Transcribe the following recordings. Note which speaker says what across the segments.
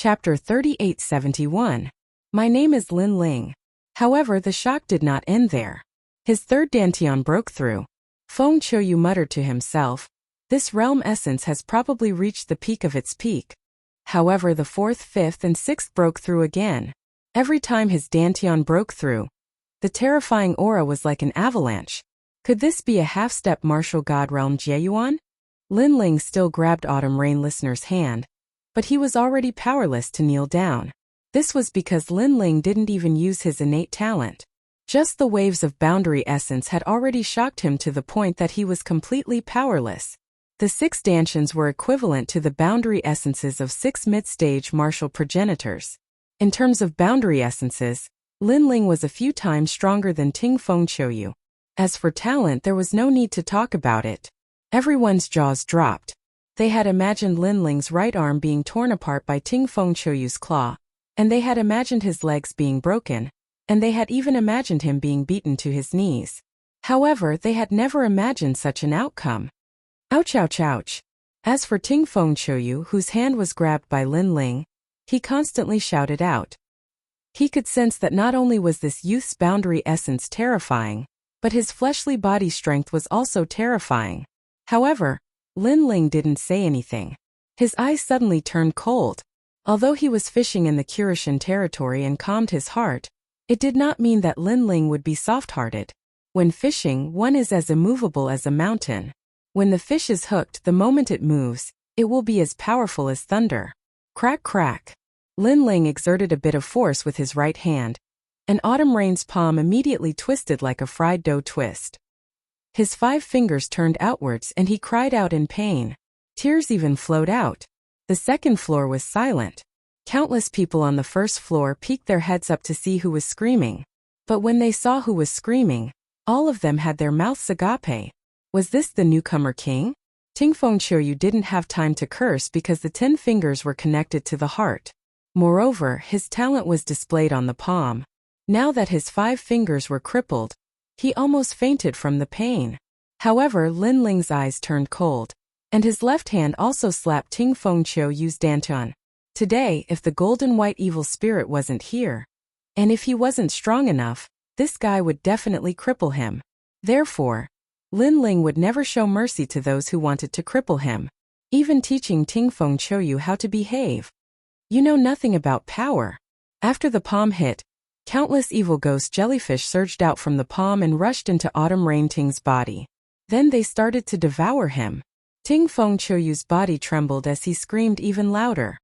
Speaker 1: Chapter 3871. My name is Lin Ling. However, the shock did not end there. His third dantian broke through. Feng Qiuyu muttered to himself, this realm essence has probably reached the peak of its peak. However, the fourth, fifth, and sixth broke through again. Every time his dantian broke through, the terrifying aura was like an avalanche. Could this be a half-step martial god realm Jieyuan? Lin Ling still grabbed Autumn Rain Listener's hand, but he was already powerless to kneel down. This was because Lin Ling didn't even use his innate talent. Just the waves of boundary essence had already shocked him to the point that he was completely powerless. The 6 dantians were equivalent to the boundary essences of 6 mid-stage martial progenitors. In terms of boundary essences, Lin Ling was a few times stronger than Feng Qiuyu. As for talent, there was no need to talk about it. Everyone's jaws dropped. They had imagined Lin Ling's right arm being torn apart by Feng Qiuyu's claw, and they had imagined his legs being broken, and they had even imagined him being beaten to his knees. However, they had never imagined such an outcome. Ouch, ouch, ouch. As for Feng Qiuyu, whose hand was grabbed by Lin Ling, he constantly shouted out. He could sense that not only was this youth's boundary essence terrifying, but his fleshly body strength was also terrifying. However, Lin Ling didn't say anything. His eyes suddenly turned cold. Although he was fishing in the Kurishin territory and calmed his heart, it did not mean that Lin Ling would be soft-hearted. When fishing, one is as immovable as a mountain. When the fish is hooked, the moment it moves, it will be as powerful as thunder. Crack, crack. Lin Ling exerted a bit of force with his right hand, and Autumn Rain's palm immediately twisted like a fried dough twist. His 5 fingers turned outwards and he cried out in pain. Tears even flowed out. The second floor was silent. Countless people on the first floor peeked their heads up to see who was screaming. But when they saw who was screaming, all of them had their mouths agape. Was this the newcomer king? Feng Qiuyu didn't have time to curse because the 10 fingers were connected to the heart. Moreover, his talent was displayed on the palm. Now that his 5 fingers were crippled, he almost fainted from the pain. However, Lin Ling's eyes turned cold, and his left hand also slapped Feng Qiuyu's dantian. Today, if the golden white evil spirit wasn't here, and if he wasn't strong enough, this guy would definitely cripple him. Therefore, Lin Ling would never show mercy to those who wanted to cripple him, even teaching Feng Qiuyu how to behave. You know nothing about power. After the palm hit, countless evil ghost jellyfish surged out from the palm and rushed into Autumn Rain Ting's body. Then they started to devour him. Feng Qiuyu's body trembled as he screamed even louder.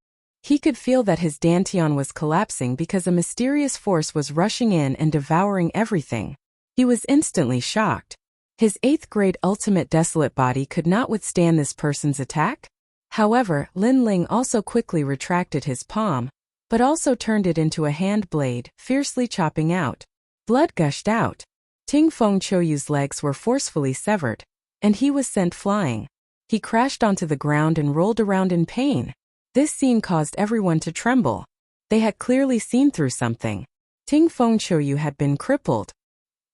Speaker 1: He could feel that his dantian was collapsing because a mysterious force was rushing in and devouring everything. He was instantly shocked. His 8th grade ultimate desolate body could not withstand this person's attack. However, Lin Ling also quickly retracted his palm, but also turned it into a hand blade, fiercely chopping out. Blood gushed out. Feng Qiuyu's legs were forcefully severed, and he was sent flying. He crashed onto the ground and rolled around in pain. This scene caused everyone to tremble. They had clearly seen through something. Feng Qiuyu had been crippled.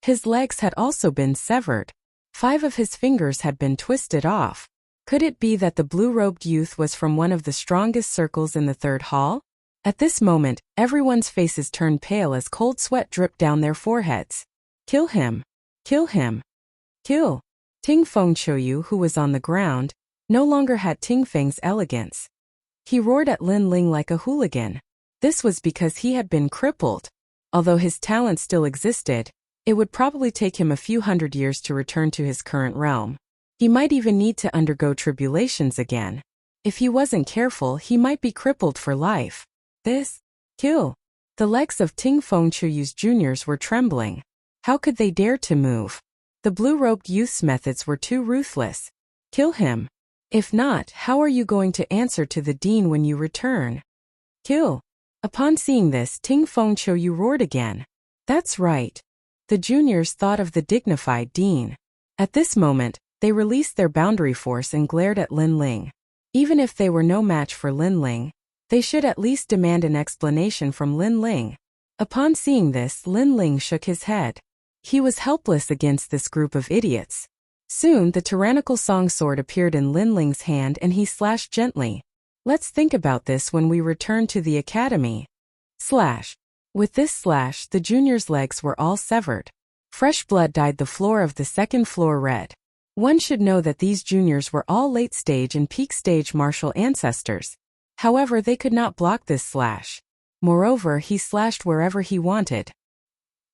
Speaker 1: His legs had also been severed. 5 of his fingers had been twisted off. Could it be that the blue-robed youth was from one of the strongest circles in the 3rd hall? At this moment, everyone's faces turned pale as cold sweat dripped down their foreheads. Kill him! Kill him! Kill! Feng Qiuyu, who was on the ground, no longer had Ting Feng's elegance. He roared at Lin Ling like a hooligan. This was because he had been crippled. Although his talent still existed, it would probably take him a few hundred years to return to his current realm. He might even need to undergo tribulations again. If he wasn't careful, he might be crippled for life. This? Kill. The legs of Feng Qiuyu's juniors were trembling. How could they dare to move? The blue-robed youth's methods were too ruthless. Kill him. If not, how are you going to answer to the dean when you return? Kill. Upon seeing this, Feng Qiuyu roared again. That's right. The juniors thought of the dignified dean. At this moment, they released their boundary force and glared at Lin Ling. Even if they were no match for Lin Ling, they should at least demand an explanation from Lin Ling. Upon seeing this, Lin Ling shook his head. He was helpless against this group of idiots. Soon, the tyrannical song sword appeared in Lin Ling's hand and he slashed gently. Let's think about this when we return to the academy. Slash. With this slash, the juniors' legs were all severed. Fresh blood dyed the floor of the second floor red. One should know that these juniors were all late-stage and peak-stage martial ancestors. However, they could not block this slash. Moreover, he slashed wherever he wanted.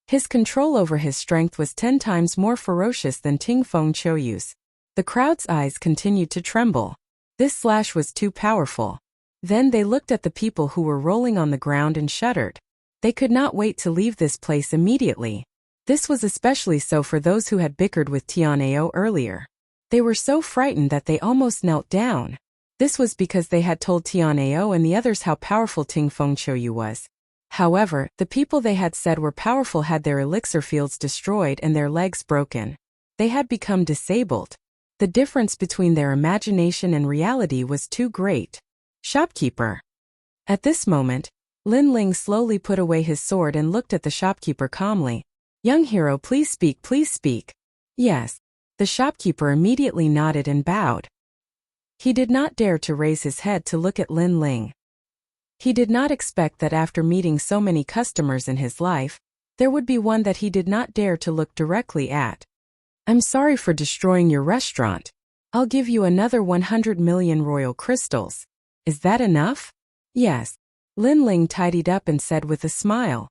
Speaker 1: His control over his strength was 10 times more ferocious than Ting Feng Choyu's. The crowd's eyes continued to tremble. This slash was too powerful. Then they looked at the people who were rolling on the ground and shuddered. They could not wait to leave this place immediately. This was especially so for those who had bickered with Tianao earlier. They were so frightened that they almost knelt down. This was because they had told Tianao and the others how powerful Ting Feng Choyu was. However, the people they had said were powerful had their elixir fields destroyed and their legs broken. They had become disabled. The difference between their imagination and reality was too great. Shopkeeper. At this moment, Lin Ling slowly put away his sword and looked at the shopkeeper calmly. Young hero, please speak, please speak. Yes. The shopkeeper immediately nodded and bowed. He did not dare to raise his head to look at Lin Ling. He did not expect that after meeting so many customers in his life, there would be one that he did not dare to look directly at. I'm sorry for destroying your restaurant. I'll give you another 100 million royal crystals. Is that enough? Yes. Lin Ling tidied up and said with a smile.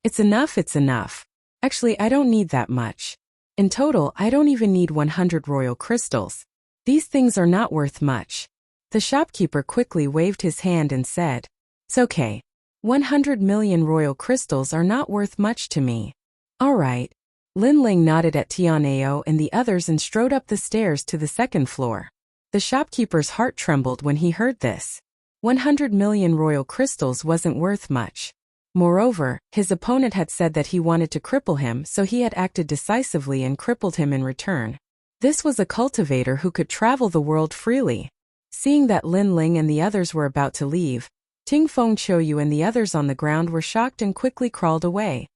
Speaker 1: It's enough, it's enough. Actually, I don't need that much. In total, I don't even need 100 royal crystals. These things are not worth much. The shopkeeper quickly waved his hand and said, It's okay. 100 million royal crystals are not worth much to me. All right. Lin Ling nodded at Tianao and the others and strode up the stairs to the second floor. The shopkeeper's heart trembled when he heard this. 100 million royal crystals wasn't worth much. Moreover, his opponent had said that he wanted to cripple him, so he had acted decisively and crippled him in return. This was a cultivator who could travel the world freely. Seeing that Lin Ling and the others were about to leave, Ting Feng Choyu and the others on the ground were shocked and quickly crawled away.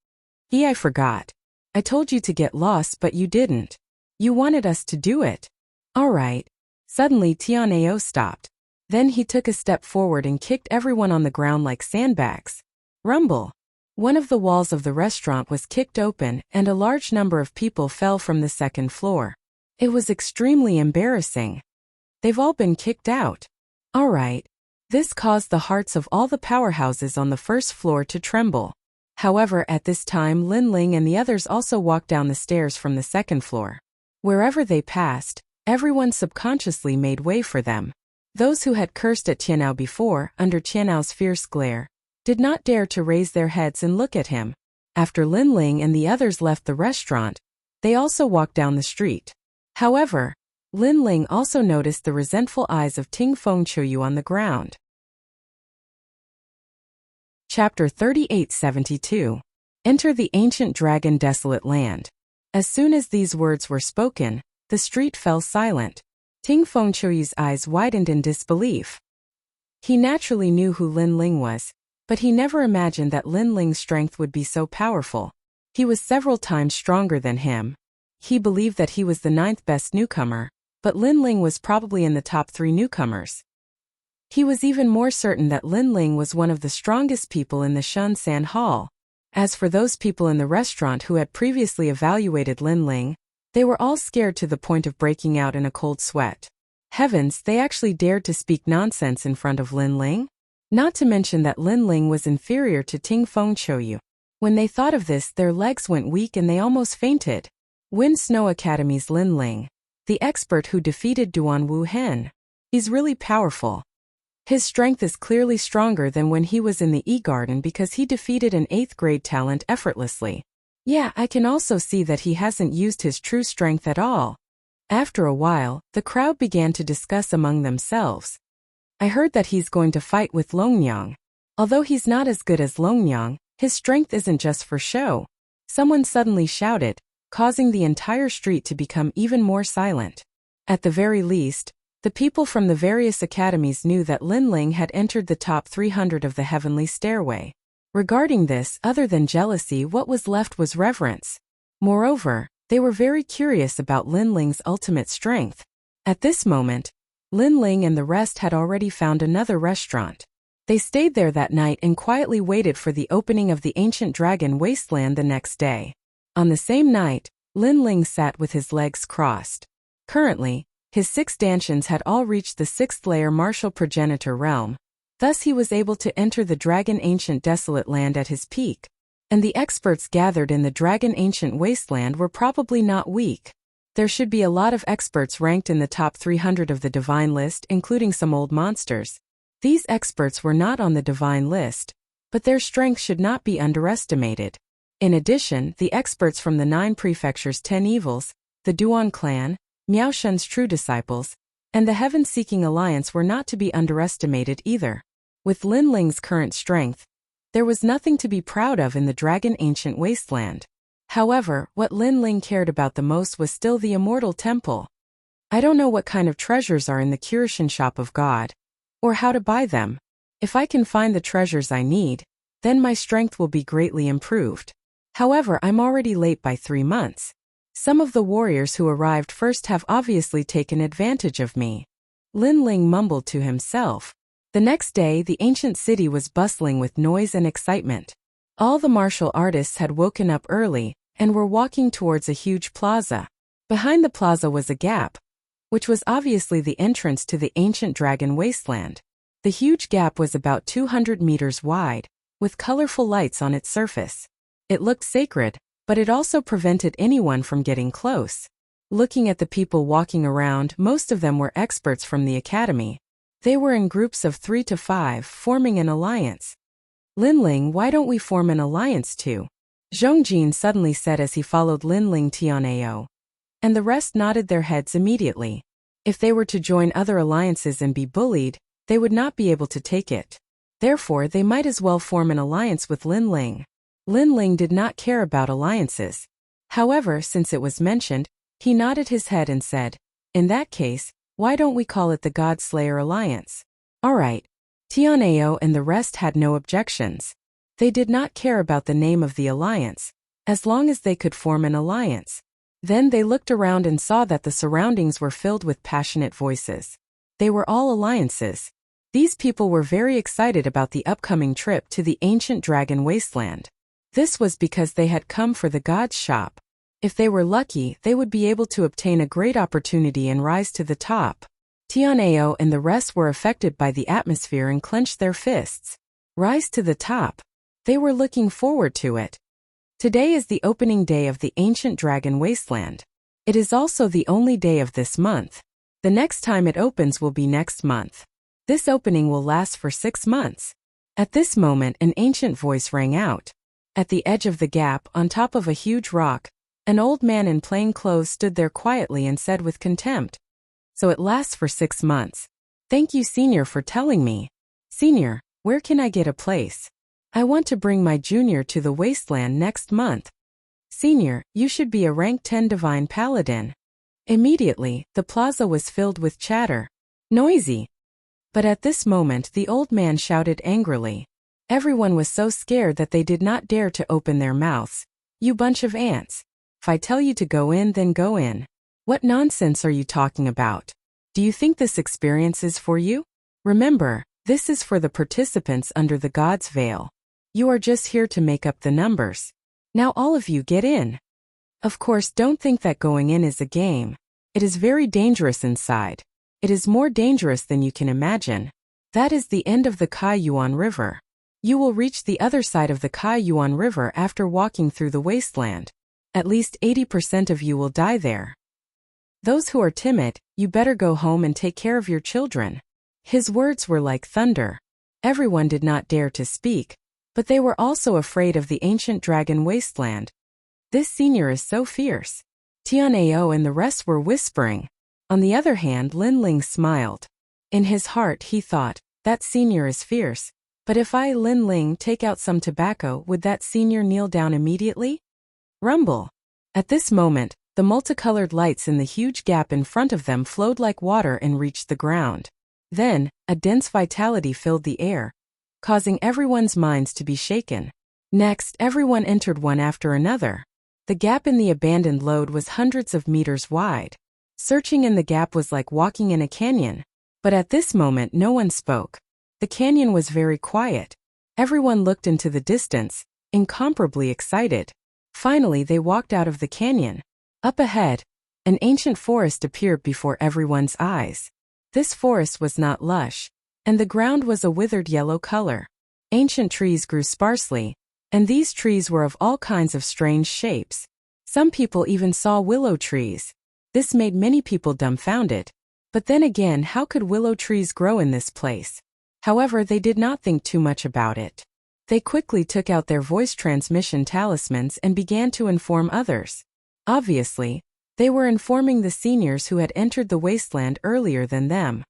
Speaker 1: I forgot. I told you to get lost, but you didn't. You wanted us to do it. All right. Suddenly Tianao stopped. Then he took a step forward and kicked everyone on the ground like sandbags. Rumble. One of the walls of the restaurant was kicked open and a large number of people fell from the second floor. It was extremely embarrassing. They've all been kicked out. All right. This caused the hearts of all the powerhouses on the first floor to tremble. However, at this time Lin Ling and the others also walked down the stairs from the second floor. Wherever they passed, everyone subconsciously made way for them. Those who had cursed at Tianao before, under Tianao's fierce glare, did not dare to raise their heads and look at him. After Lin Ling and the others left the restaurant, they also walked down the street. However, Lin Ling also noticed the resentful eyes of Ting Feng Choyu on the ground. Chapter 3872. Enter the ancient dragon desolate land. As soon as these words were spoken, the street fell silent. Ting Feng Choyu's eyes widened in disbelief. He naturally knew who Lin Ling was, but he never imagined that Lin Ling's strength would be so powerful. He was several times stronger than him. He believed that he was the 9th best newcomer, but Lin Ling was probably in the top 3 newcomers. He was even more certain that Lin Ling was one of the strongest people in the Shun San Hall. As for those people in the restaurant who had previously evaluated Lin Ling, they were all scared to the point of breaking out in a cold sweat. Heavens, they actually dared to speak nonsense in front of Lin Ling? Not to mention that Lin Ling was inferior to Ting Feng Choyu. When they thought of this, their legs went weak and they almost fainted. Wind Snow Academy's Lin Ling, the expert who defeated Duan Wu Hen. He's really powerful. His strength is clearly stronger than when he was in the E-Garden because he defeated an 8th grade talent effortlessly. Yeah, I can also see that he hasn't used his true strength at all. After a while, the crowd began to discuss among themselves. I heard that he's going to fight with Longyang. Although he's not as good as Longyang, his strength isn't just for show. Someone suddenly shouted, causing the entire street to become even more silent. At the very least, the people from the various academies knew that Lin Ling had entered the top 300 of the heavenly stairway. Regarding this, other than jealousy, what was left was reverence. Moreover, they were very curious about Lin Ling's ultimate strength. At this moment, Lin Ling and the rest had already found another restaurant. They stayed there that night and quietly waited for the opening of the ancient dragon wasteland the next day. On the same night, Lin Ling sat with his legs crossed. Currently, his 6 dantians had all reached the 6th layer martial progenitor realm. Thus he was able to enter the dragon ancient desolate land at his peak. And the experts gathered in the dragon ancient wasteland were probably not weak. There should be a lot of experts ranked in the top 300 of the divine list, including some old monsters. These experts were not on the divine list, but their strength should not be underestimated. In addition, the experts from the 9 prefectures' 10 evils, the Duan clan, Miao Shun's true disciples, and the Heaven-Seeking Alliance were not to be underestimated either. With Lin Ling's current strength, there was nothing to be proud of in the dragon ancient wasteland. However, what Lin Ling cared about the most was still the immortal temple. I don't know what kind of treasures are in the Kyushin shop of God, or how to buy them. If I can find the treasures I need, then my strength will be greatly improved. However, I'm already late by 3 months. Some of the warriors who arrived first have obviously taken advantage of me. Lin Ling mumbled to himself. The next day, the ancient city was bustling with noise and excitement. All the martial artists had woken up early and were walking towards a huge plaza. Behind the plaza was a gap, which was obviously the entrance to the ancient dragon wasteland. The huge gap was about 200 meters wide, with colorful lights on its surface. It looked sacred, but it also prevented anyone from getting close. Looking at the people walking around, most of them were experts from the academy. They were in groups of 3 to 5, forming an alliance. Lin Ling, why don't we form an alliance too? Zhong Jin suddenly said as he followed Lin Ling Tianao. And the rest nodded their heads immediately. If they were to join other alliances and be bullied, they would not be able to take it. Therefore, they might as well form an alliance with Lin Ling. Lin Ling did not care about alliances. However, since it was mentioned, he nodded his head and said, in that case, why don't we call it the God Slayer Alliance? Alright. Tianao and the rest had no objections. They did not care about the name of the alliance, as long as they could form an alliance. Then they looked around and saw that the surroundings were filled with passionate voices. They were all alliances. These people were very excited about the upcoming trip to the ancient dragon wasteland. This was because they had come for the God's shop. If they were lucky, they would be able to obtain a great opportunity and rise to the top. Tianao and the rest were affected by the atmosphere and clenched their fists. Rise to the top. They were looking forward to it. Today is the opening day of the ancient dragon wasteland. It is also the only day of this month. The next time it opens will be next month. This opening will last for 6 months. At this moment, an ancient voice rang out. At the edge of the gap, on top of a huge rock, an old man in plain clothes stood there quietly and said with contempt, "So it lasts for 6 months. Thank you, Senior, for telling me. Senior, where can I get a place? I want to bring my junior to the wasteland next month. Senior, you should be a rank 10 divine paladin." Immediately, the plaza was filled with chatter. Noisy. But at this moment the old man shouted angrily. Everyone was so scared that they did not dare to open their mouths. You bunch of ants. If I tell you to go in, then go in. What nonsense are you talking about? Do you think this experience is for you? Remember, this is for the participants under the God's veil. You are just here to make up the numbers. Now all of you get in. Of course, don't think that going in is a game. It is very dangerous inside. It is more dangerous than you can imagine. That is the end of the Kaiyuan River. You will reach the other side of the Kaiyuan River after walking through the wasteland. At least 80% of you will die there. Those who are timid, you better go home and take care of your children. His words were like thunder. Everyone did not dare to speak, but they were also afraid of the ancient dragon wasteland. This senior is so fierce. Tianao and the rest were whispering. On the other hand, Lin Ling smiled. In his heart he thought, that senior is fierce, but if I, Lin Ling, take out some tobacco, would that senior kneel down immediately? Rumble. At this moment, the multicolored lights in the huge gap in front of them flowed like water and reached the ground. Then, a dense vitality filled the air, causing everyone's minds to be shaken. Next, everyone entered one after another. The gap in the abandoned lode was hundreds of meters wide. Searching in the gap was like walking in a canyon. But at this moment no one spoke. The canyon was very quiet. Everyone looked into the distance, incomparably excited. Finally they walked out of the canyon. Up ahead, an ancient forest appeared before everyone's eyes. This forest was not lush, and the ground was a withered yellow color. Ancient trees grew sparsely, and these trees were of all kinds of strange shapes. Some people even saw willow trees. This made many people dumbfounded. But then again, how could willow trees grow in this place? However, they did not think too much about it. They quickly took out their voice transmission talismans and began to inform others. Obviously, they were informing the seniors who had entered the wasteland earlier than them.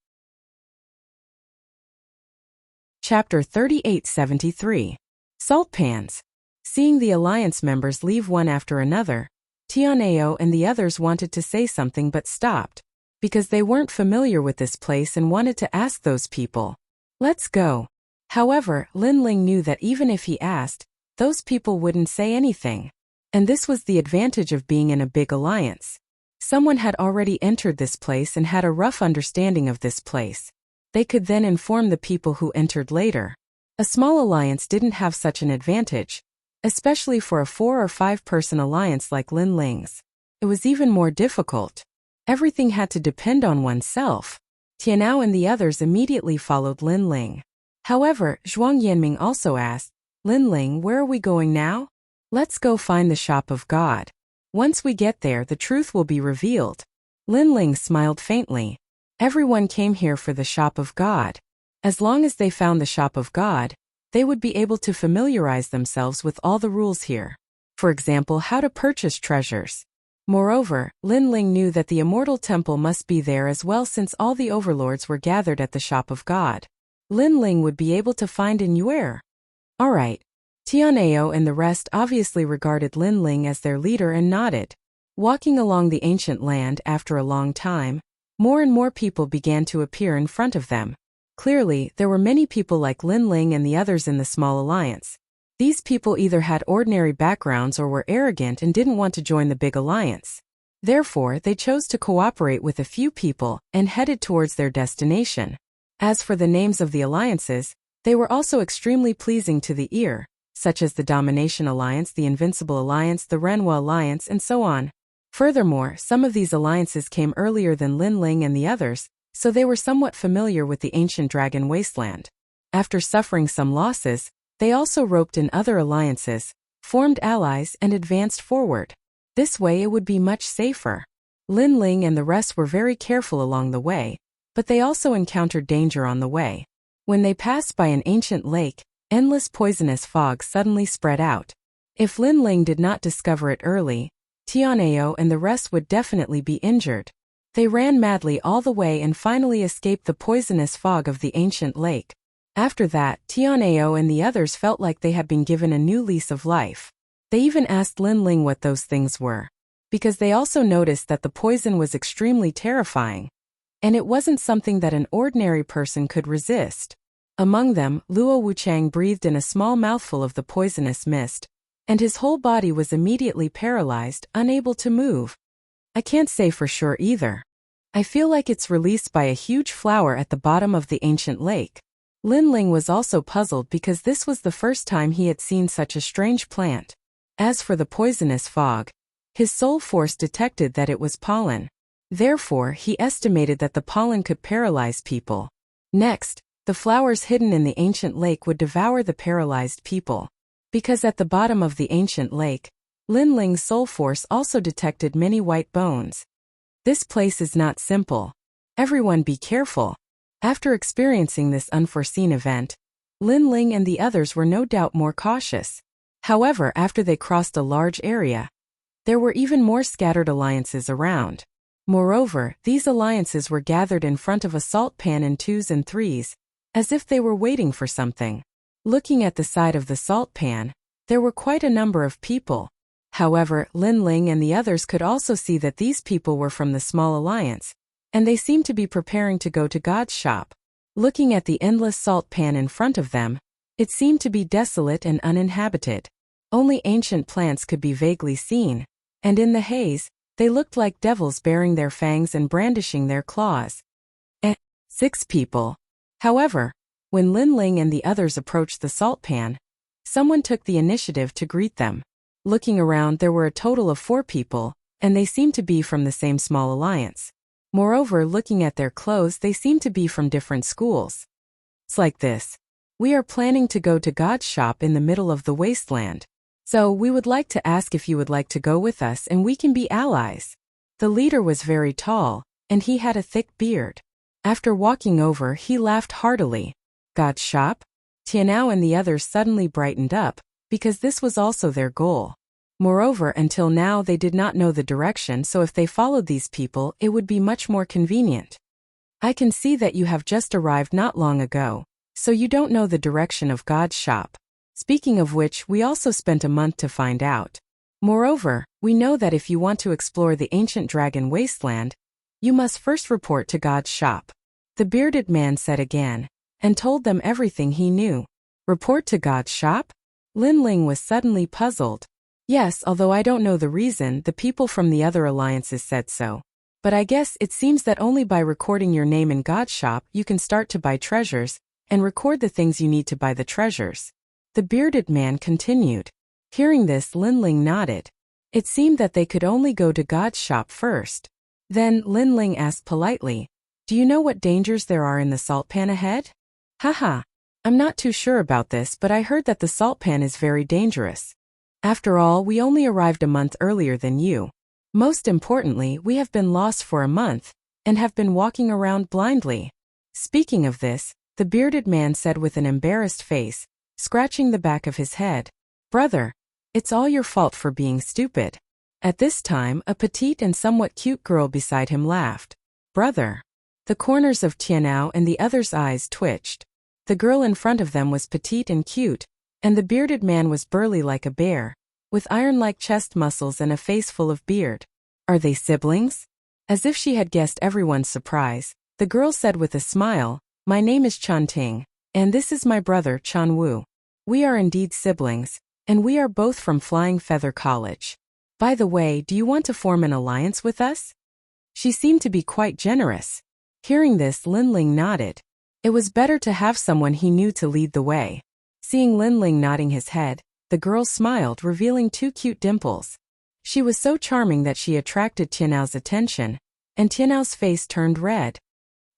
Speaker 1: Chapter 3873. Salt Pans. Seeing the Alliance members leave one after another, Tianao and the others wanted to say something but stopped, because they weren't familiar with this place and wanted to ask those people, "Let's go." However, Lin Ling knew that even if he asked, those people wouldn't say anything. And this was the advantage of being in a big alliance. Someone had already entered this place and had a rough understanding of this place. They could then inform the people who entered later. A small alliance didn't have such an advantage, especially for a 4 or 5 person alliance like Lin Ling's. It was even more difficult. Everything had to depend on oneself. Tianao and the others immediately followed Lin Ling. However, Zhuang Yanming also asked, "Lin Ling, where are we going now?" "Let's go find the shop of God. Once we get there, the truth will be revealed." Lin Ling smiled faintly. Everyone came here for the shop of God. As long as they found the shop of God, they would be able to familiarize themselves with all the rules here. For example, how to purchase treasures. Moreover, Lin Ling knew that the immortal temple must be there as well since all the overlords were gathered at the shop of God. Lin Ling would be able to find in where. Alright. Tianao and the rest obviously regarded Lin Ling as their leader and nodded. Walking along the ancient land after a long time, more and more people began to appear in front of them. Clearly, there were many people like Lin Ling and the others in the small alliance. These people either had ordinary backgrounds or were arrogant and didn't want to join the big alliance. Therefore, they chose to cooperate with a few people and headed towards their destination. As for the names of the alliances, they were also extremely pleasing to the ear, such as the Domination Alliance, the Invincible Alliance, the Renhua Alliance, and so on. Furthermore, some of these alliances came earlier than Lin Ling and the others, so they were somewhat familiar with the ancient dragon wasteland. After suffering some losses, they also roped in other alliances, formed allies and advanced forward. This way it would be much safer. Lin Ling and the rest were very careful along the way, but they also encountered danger on the way. When they passed by an ancient lake, endless poisonous fog suddenly spread out. If Lin Ling did not discover it early, Tianao and the rest would definitely be injured. They ran madly all the way and finally escaped the poisonous fog of the ancient lake. After that, Tianao and the others felt like they had been given a new lease of life. They even asked Lin Ling what those things were, because they also noticed that the poison was extremely terrifying, and it wasn't something that an ordinary person could resist. Among them, Luo Wuchang breathed in a small mouthful of the poisonous mist, and his whole body was immediately paralyzed, unable to move. I can't say for sure either. I feel like it's released by a huge flower at the bottom of the ancient lake. Lin Ling was also puzzled because this was the first time he had seen such a strange plant. As for the poisonous fog, his soul force detected that it was pollen. Therefore, he estimated that the pollen could paralyze people. Next, the flowers hidden in the ancient lake would devour the paralyzed people. Because at the bottom of the ancient lake, Lin Ling's soul force also detected many white bones. This place is not simple. Everyone be careful. After experiencing this unforeseen event, Lin Ling and the others were no doubt more cautious. However, after they crossed a large area, there were even more scattered alliances around. Moreover, these alliances were gathered in front of a salt pan in 2s and 3s, as if they were waiting for something. Looking at the side of the salt pan, there were quite a number of people. However, Lin Ling and the others could also see that these people were from the small alliance, and they seemed to be preparing to go to God's shop. Looking at the endless salt pan in front of them, it seemed to be desolate and uninhabited. Only ancient plants could be vaguely seen, and in the haze, they looked like devils baring their fangs and brandishing their claws. 6 people. However, when Lin Ling and the others approached the salt pan, someone took the initiative to greet them. Looking around, there were a total of 4 people, and they seemed to be from the same small alliance. Moreover, looking at their clothes, they seemed to be from different schools. It's like this. We are planning to go to God's shop in the middle of the wasteland. So we would like to ask if you would like to go with us and we can be allies. The leader was very tall, and he had a thick beard. After walking over, he laughed heartily. God's shop? Tianao and the others suddenly brightened up, because this was also their goal. Moreover, until now they did not know the direction, so if they followed these people, it would be much more convenient. I can see that you have just arrived not long ago, so you don't know the direction of God's shop. Speaking of which, we also spent a month to find out. Moreover, we know that if you want to explore the ancient dragon wasteland, you must first report to God's shop. The bearded man said again, and told them everything he knew. Report to God's shop? Lin Ling was suddenly puzzled. Yes, although I don't know the reason, the people from the other alliances said so. But I guess it seems that only by recording your name in God's shop you can start to buy treasures, and record the things you need to buy the treasures. The bearded man continued. Hearing this, Lin Ling nodded. It seemed that they could only go to God's shop first. Then Lin Ling asked politely, "Do you know what dangers there are in the salt pan ahead?" Haha. I'm not too sure about this, but I heard that the salt pan is very dangerous. After all, we only arrived a month earlier than you. Most importantly, we have been lost for a month, and have been walking around blindly. Speaking of this, the bearded man said with an embarrassed face, scratching the back of his head, "Brother, it's all your fault for being stupid." At this time, a petite and somewhat cute girl beside him laughed. "Brother." The corners of Tianao and the other's eyes twitched. The girl in front of them was petite and cute, and the bearded man was burly like a bear, with iron-like chest muscles and a face full of beard. Are they siblings? As if she had guessed everyone's surprise, the girl said with a smile, "My name is Chan Ting, and this is my brother Chan Wu. We are indeed siblings, and we are both from Flying Feather College. By the way, do you want to form an alliance with us?" She seemed to be quite generous. Hearing this, Lin Ling nodded. It was better to have someone he knew to lead the way. Seeing Lin Ling nodding his head, the girl smiled, revealing 2 cute dimples. She was so charming that she attracted Tianao's attention, and Tianao's face turned red.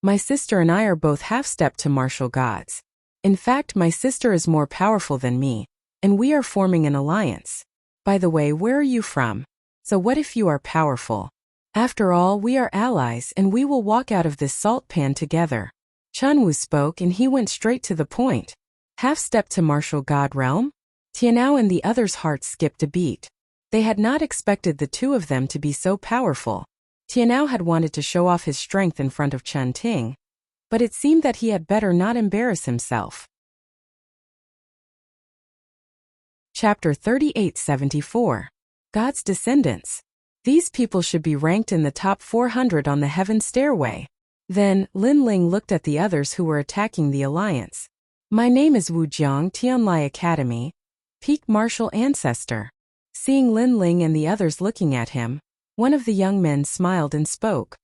Speaker 1: "My sister and I are both half-stepped to martial gods. In fact, my sister is more powerful than me, and we are forming an alliance. By the way, where are you from? So what if you are powerful? After all, we are allies and we will walk out of this salt pan together." Chunwu spoke and he went straight to the point. Half-step to martial god realm? Tianao and the others' hearts skipped a beat. They had not expected the 2 of them to be so powerful. Tianao had wanted to show off his strength in front of Chen Ting, but it seemed that he had better not embarrass himself. Chapter 3874. God's Descendants. These people should be ranked in the top 400 on the heaven stairway. Then, Lin Ling looked at the others who were attacking the alliance. "My name is Wu Jiang, Tianlai Academy, Peak Martial Ancestor." Seeing Lin Ling and the others looking at him, one of the young men smiled and spoke.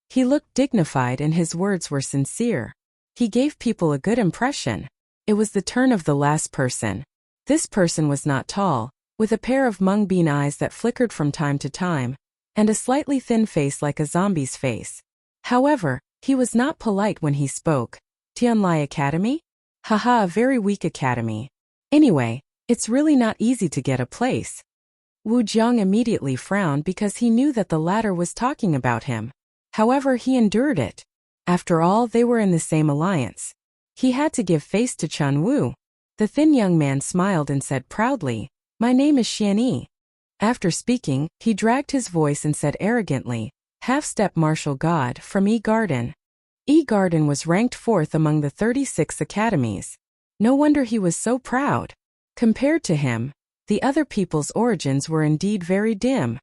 Speaker 1: He looked dignified and his words were sincere. He gave people a good impression. It was the turn of the last person. This person was not tall, with a pair of mung bean eyes that flickered from time to time, and a slightly thin face like a zombie's face. However, he was not polite when he spoke. "Tianlai Academy? Haha, a very weak academy. Anyway, it's really not easy to get a place." Wu Jiang immediately frowned because he knew that the latter was talking about him. However, he endured it. After all, they were in the same alliance. He had to give face to Chun Wu. The thin young man smiled and said proudly, "My name is Xian Yi." After speaking, he dragged his voice and said arrogantly, "Half-step martial god from E-Garden." E-Garden was ranked 4th among the 36 academies. No wonder he was so proud. Compared to him, the other people's origins were indeed very dim.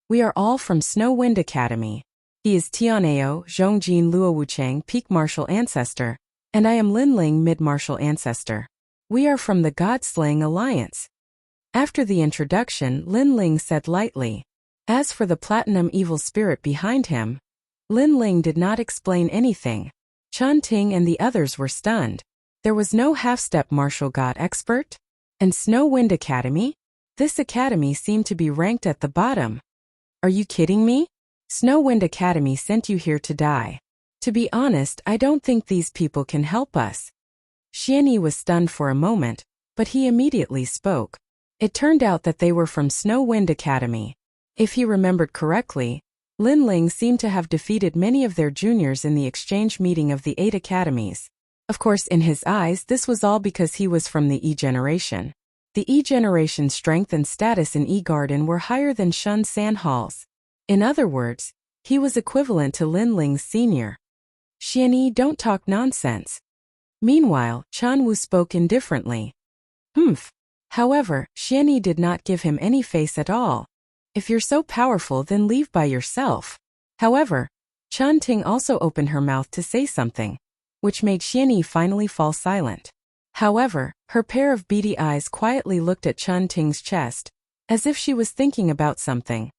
Speaker 1: "We are all from Snow Wind Academy. He is Tianao Zhongjin Luowuchang Peak Martial Ancestor, and I am Lin Ling Mid Martial Ancestor. We are from the God-Slaying Alliance." After the introduction, Lin Ling said lightly. As for the platinum evil spirit behind him, Lin Ling did not explain anything. Chan Ting and the others were stunned. There was no half-step martial god expert? And Snow Wind Academy? This academy seemed to be ranked at the bottom. Are you kidding me? Snow Wind Academy sent you here to die. To be honest, I don't think these people can help us. Xianyi was stunned for a moment, but he immediately spoke. It turned out that they were from Snow Wind Academy. If he remembered correctly, Lin Ling seemed to have defeated many of their juniors in the exchange meeting of the 8 academies. Of course, in his eyes, this was all because he was from the E generation. The E generation's strength and status in E Garden were higher than Shun San Hall's. In other words, he was equivalent to Lin Ling's senior. Xianyi, don't talk nonsense. Meanwhile, Chan Wu spoke indifferently. Humph. However, Xianyi did not give him any face at all. If you're so powerful, then leave by yourself. However, Chan Ting also opened her mouth to say something, which made Xianyi finally fall silent. However, her pair of beady eyes quietly looked at Chan Ting's chest, as if she was thinking about something.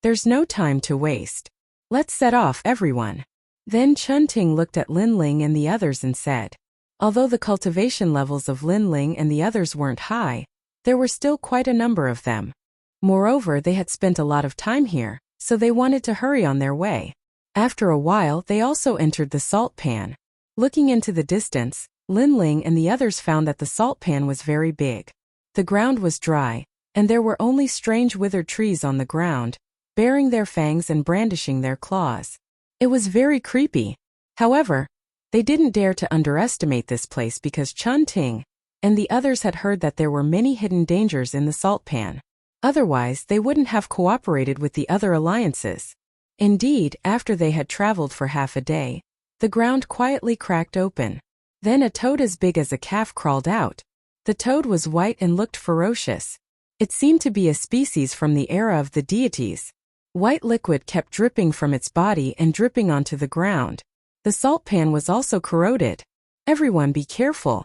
Speaker 1: There's no time to waste. Let's set off, everyone. Then Chan Ting looked at Lin Ling and the others and said, although the cultivation levels of Lin Ling and the others weren't high, there were still quite a number of them. Moreover, they had spent a lot of time here, so they wanted to hurry on their way. After a while, they also entered the salt pan. Looking into the distance, Lin Ling and the others found that the salt pan was very big. The ground was dry, and there were only strange withered trees on the ground, baring their fangs and brandishing their claws. It was very creepy. However, they didn't dare to underestimate this place because Chan Ting and the others had heard that there were many hidden dangers in the salt pan. Otherwise, they wouldn't have cooperated with the other alliances. Indeed, after they had traveled for half a day, the ground quietly cracked open. Then a toad as big as a calf crawled out. The toad was white and looked ferocious. It seemed to be a species from the era of the deities. White liquid kept dripping from its body and dripping onto the ground. The salt pan was also corroded. Everyone be careful.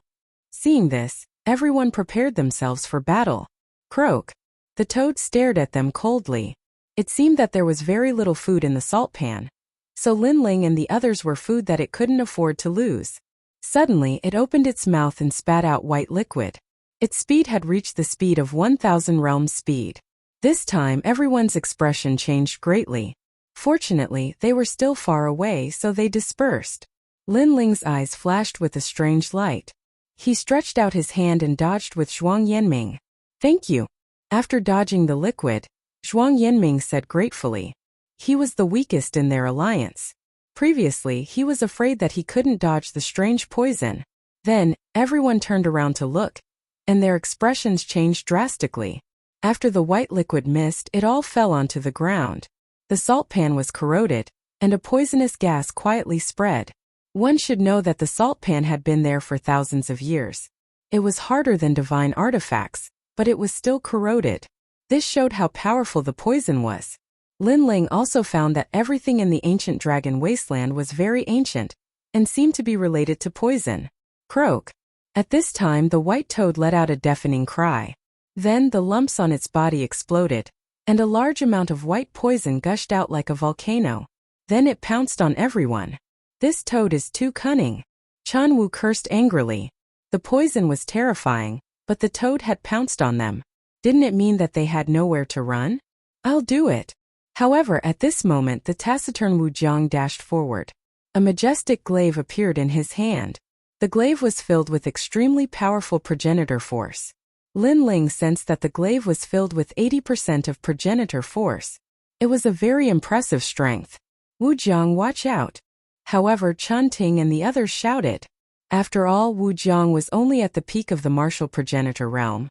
Speaker 1: Seeing this, everyone prepared themselves for battle. Croak. The toad stared at them coldly. It seemed that there was very little food in the salt pan. So Lin Ling and the others were food that it couldn't afford to lose. Suddenly, it opened its mouth and spat out white liquid. Its speed had reached the speed of 1,000 realms speed. This time, everyone's expression changed greatly. Fortunately, they were still far away, so they dispersed. Lin Ling's eyes flashed with a strange light. He stretched out his hand and dodged with Zhuang Yanming. Thank you. After dodging the liquid, Zhuang Yanming said gratefully. He was the weakest in their alliance. Previously, he was afraid that he couldn't dodge the strange poison. Then, everyone turned around to look, and their expressions changed drastically. After the white liquid mist, it all fell onto the ground. The salt pan was corroded, and a poisonous gas quietly spread. One should know that the salt pan had been there for thousands of years. It was harder than divine artifacts, but it was still corroded. This showed how powerful the poison was. Lin Ling also found that everything in the ancient dragon wasteland was very ancient, and seemed to be related to poison. Croak. At this time, the white toad let out a deafening cry. Then the lumps on its body exploded, and a large amount of white poison gushed out like a volcano. Then it pounced on everyone. This toad is too cunning. Chan Wu cursed angrily. The poison was terrifying, but the toad had pounced on them. Didn't it mean that they had nowhere to run? I'll do it. However, at this moment the taciturn Wu Jiang dashed forward. A majestic glaive appeared in his hand. The glaive was filled with extremely powerful progenitor force. Lin Ling sensed that the glaive was filled with 80% of progenitor force. It was a very impressive strength. Wu Jiang, watch out. However, Chan Ting and the others shouted. After all, Wu Jiang was only at the peak of the martial progenitor realm.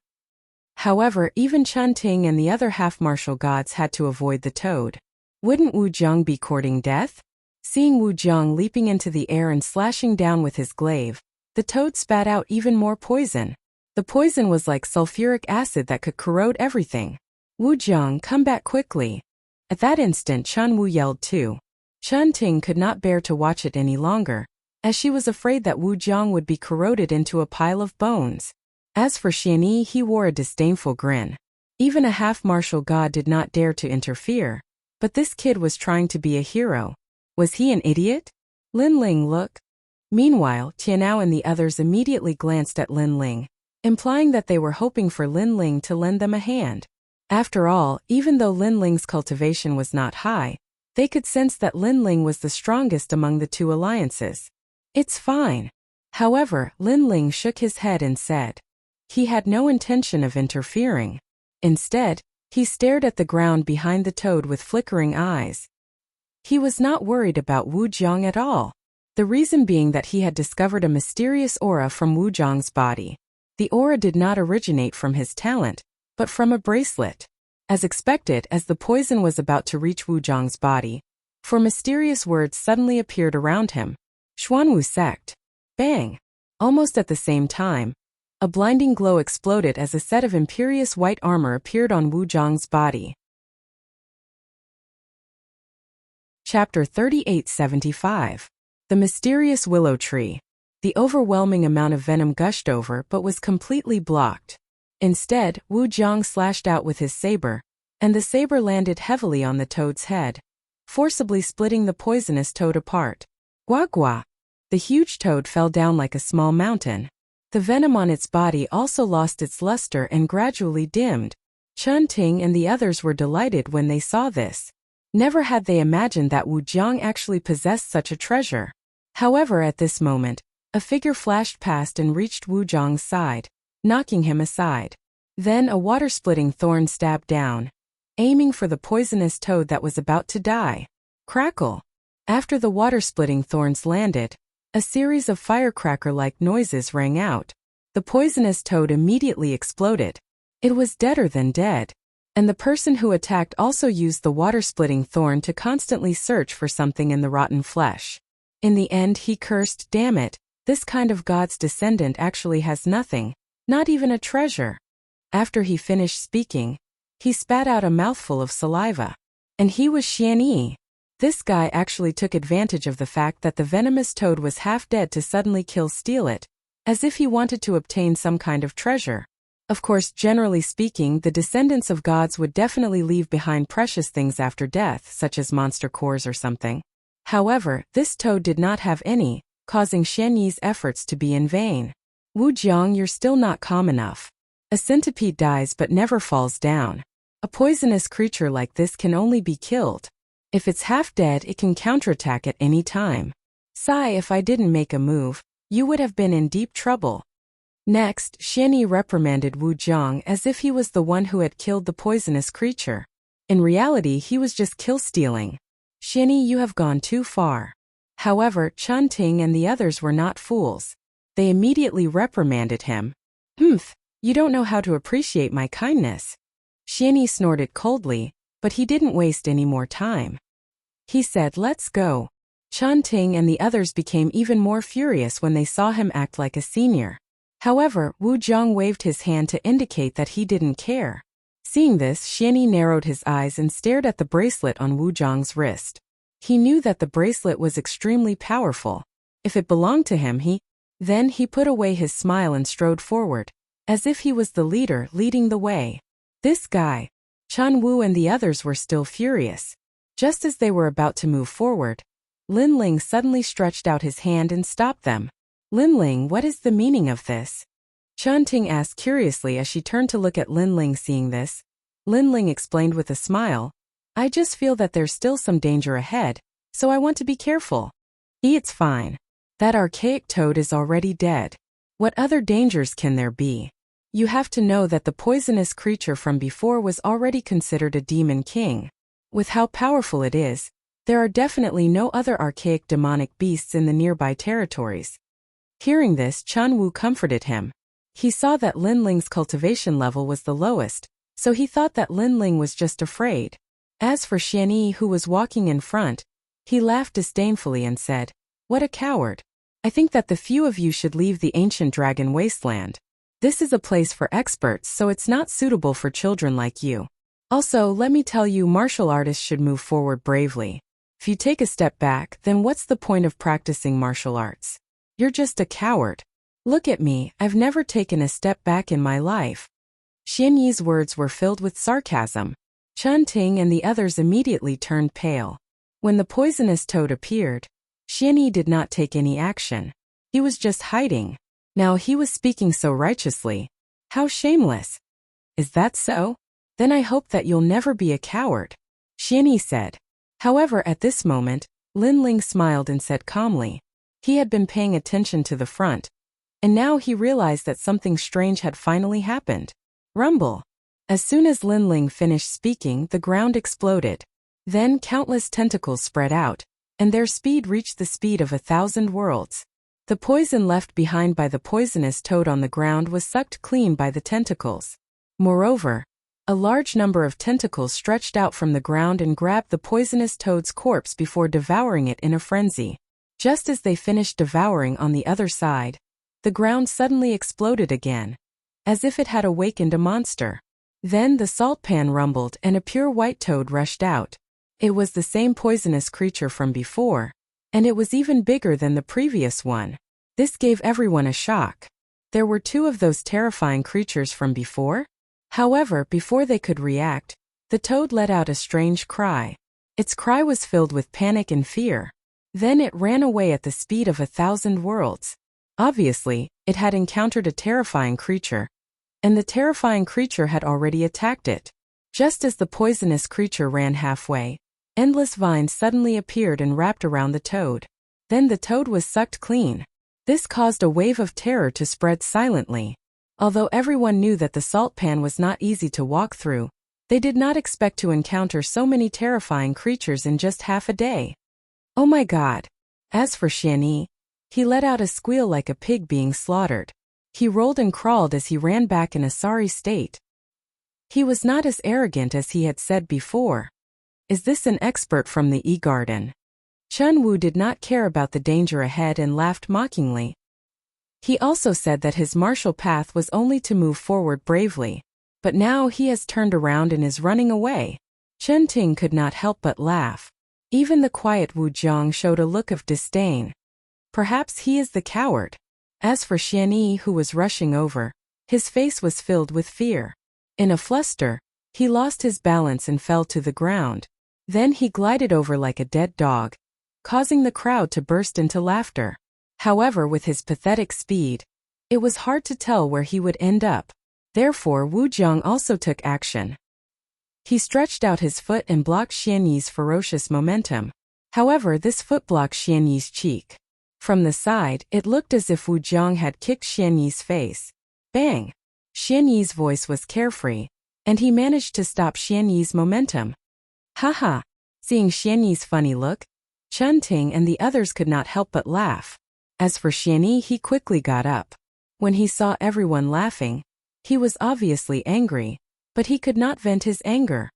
Speaker 1: However, even Chan Ting and the other half-martial gods had to avoid the toad. Wouldn't Wu Jiang be courting death? Seeing Wu Jiang leaping into the air and slashing down with his glaive, the toad spat out even more poison. The poison was like sulfuric acid that could corrode everything. Wu Jiang, come back quickly. At that instant, Chan Wu yelled too. Chan Ting could not bear to watch it any longer, as she was afraid that Wu Jiang would be corroded into a pile of bones. As for Xianyi, he wore a disdainful grin. Even a half-martial god did not dare to interfere, but this kid was trying to be a hero. Was he an idiot? Lin Ling, look. Meanwhile, Tianao and the others immediately glanced at Lin Ling, implying that they were hoping for Lin Ling to lend them a hand. After all, even though Lin Ling's cultivation was not high, they could sense that Lin Ling was the strongest among the two alliances. It's fine. However, Lin Ling shook his head and said he had no intention of interfering. Instead, he stared at the ground behind the toad with flickering eyes. He was not worried about Wu Jiang at all. The reason being that he had discovered a mysterious aura from Wu Jiang's body. The aura did not originate from his talent, but from a bracelet. As expected, as the poison was about to reach Wu Jiang's body, four mysterious words suddenly appeared around him. Xuanwu sect. Bang! Almost at the same time, a blinding glow exploded as a set of imperious white armor appeared on Wu Jiang's body. Chapter 3875. The Mysterious Willow Tree. The overwhelming amount of venom gushed over but was completely blocked. Instead, Wu Jiang slashed out with his saber, and the saber landed heavily on the toad's head, forcibly splitting the poisonous toad apart. Gua gua! The huge toad fell down like a small mountain. The venom on its body also lost its luster and gradually dimmed. Chun Ting and the others were delighted when they saw this. Never had they imagined that Wu Jiang actually possessed such a treasure. However, at this moment, a figure flashed past and reached Wu Jiang's side, knocking him aside. Then a water-splitting thorn stabbed down, aiming for the poisonous toad that was about to die. Crackle! After the water-splitting thorns landed, a series of firecracker-like noises rang out. The poisonous toad immediately exploded. It was deader than dead. And the person who attacked also used the water-splitting thorn to constantly search for something in the rotten flesh. In the end, he cursed, "Damn it, this kind of god's descendant actually has nothing, not even a treasure." After he finished speaking, he spat out a mouthful of saliva. And he was Xian Yi. This guy actually took advantage of the fact that the venomous toad was half dead to suddenly steal it, as if he wanted to obtain some kind of treasure. Of course, generally speaking, the descendants of gods would definitely leave behind precious things after death, such as monster cores or something. However, this toad did not have any, causing Xian Yi's efforts to be in vain. Wu Jiang, you're still not calm enough. A centipede dies but never falls down. A poisonous creature like this can only be killed. If it's half dead, it can counterattack at any time. Sigh, if I didn't make a move, you would have been in deep trouble. Next, Xian Yi reprimanded Wu Jiang as if he was the one who had killed the poisonous creature. In reality, he was just kill-stealing. Xian Yi, you have gone too far. However, Chun Ting and the others were not fools. They immediately reprimanded him. You don't know how to appreciate my kindness. Xian Yi snorted coldly, but he didn't waste any more time. He said, let's go. Chun Ting and the others became even more furious when they saw him act like a senior. However, Wu Jiang waved his hand to indicate that he didn't care. Seeing this, Xian Yi narrowed his eyes and stared at the bracelet on Wu Jiang's wrist. He knew that the bracelet was extremely powerful. If it belonged to him, Then he put away his smile and strode forward, as if he was the leader leading the way. This guy. Chun Wu and the others were still furious. Just as they were about to move forward, Lin Ling suddenly stretched out his hand and stopped them. Lin Ling, what is the meaning of this? Chun Ting asked curiously as she turned to look at Lin Ling. Seeing this, Lin Ling explained with a smile, I just feel that there's still some danger ahead, so I want to be careful. It's fine. That archaic toad is already dead. What other dangers can there be? You have to know that the poisonous creature from before was already considered a demon king. With how powerful it is, there are definitely no other archaic demonic beasts in the nearby territories. Hearing this, Chun Wu comforted him. He saw that Lin Ling's cultivation level was the lowest, so he thought that Lin Ling was just afraid. As for Xian Yi, who was walking in front, he laughed disdainfully and said, What a coward. I think that the few of you should leave the ancient dragon wasteland. This is a place for experts, so it's not suitable for children like you. Also, let me tell you, martial artists should move forward bravely. If you take a step back, then what's the point of practicing martial arts? You're just a coward. Look at me, I've never taken a step back in my life. Xian Yi's words were filled with sarcasm. Chun Ting and the others immediately turned pale. When the poisonous toad appeared, Xian Yi did not take any action. He was just hiding. Now he was speaking so righteously. How shameless. Is that so? Then I hope that you'll never be a coward, Xianyi said. However, at this moment, Lin Ling smiled and said calmly. He had been paying attention to the front, and now he realized that something strange had finally happened. Rumble. As soon as Lin Ling finished speaking, the ground exploded. Then countless tentacles spread out, and their speed reached the speed of 1,000 worlds. The poison left behind by the poisonous toad on the ground was sucked clean by the tentacles. Moreover, a large number of tentacles stretched out from the ground and grabbed the poisonous toad's corpse before devouring it in a frenzy. Just as they finished devouring on the other side, the ground suddenly exploded again, as if it had awakened a monster. Then the salt pan rumbled and a pure white toad rushed out. It was the same poisonous creature from before, and it was even bigger than the previous one. This gave everyone a shock. There were two of those terrifying creatures from before? However, before they could react, the toad let out a strange cry. Its cry was filled with panic and fear. Then it ran away at the speed of 1,000 worlds. Obviously, it had encountered a terrifying creature, and the terrifying creature had already attacked it. Just as the poisonous creature ran halfway, endless vines suddenly appeared and wrapped around the toad. Then the toad was sucked clean. This caused a wave of terror to spread silently. Although everyone knew that the salt pan was not easy to walk through, they did not expect to encounter so many terrifying creatures in just half a day. Oh my God! As for Xianyi, he let out a squeal like a pig being slaughtered. He rolled and crawled as he ran back in a sorry state. He was not as arrogant as he had said before. Is this an expert from the E-Garden? Chun Wu did not care about the danger ahead and laughed mockingly. He also said that his martial path was only to move forward bravely, but now he has turned around and is running away. Chen Ting could not help but laugh. Even the quiet Wu Jiang showed a look of disdain. Perhaps he is the coward. As for Xianyi, who was rushing over, his face was filled with fear. In a fluster, he lost his balance and fell to the ground. Then he glided over like a dead dog, causing the crowd to burst into laughter. However, with his pathetic speed, it was hard to tell where he would end up. Therefore, Wu Jiang also took action. He stretched out his foot and blocked Xianyi's ferocious momentum. However, this foot blocked Xianyi's cheek. From the side, it looked as if Wu Jiang had kicked Xianyi's face. Bang! Xianyi's voice was carefree, and he managed to stop Xianyi's momentum. Haha! Seeing Xianyi's funny look, Chun Ting and the others could not help but laugh. As for Xianyi, he quickly got up. When he saw everyone laughing, he was obviously angry, but he could not vent his anger.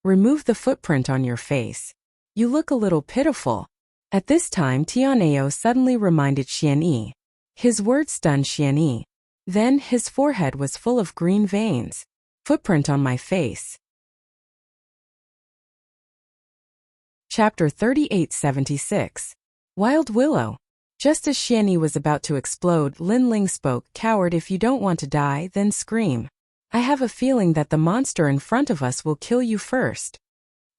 Speaker 1: Remove the footprint on your face. You look a little pitiful. At this time, Tianao suddenly reminded Xianyi. His words stunned Xianyi. Then his forehead was full of green veins. Footprint on my face. Chapter 3876. Wild Willow. Just as Xianyi was about to explode, Lin Ling spoke. Coward, if you don't want to die, then scream. I have a feeling that the monster in front of us will kill you first.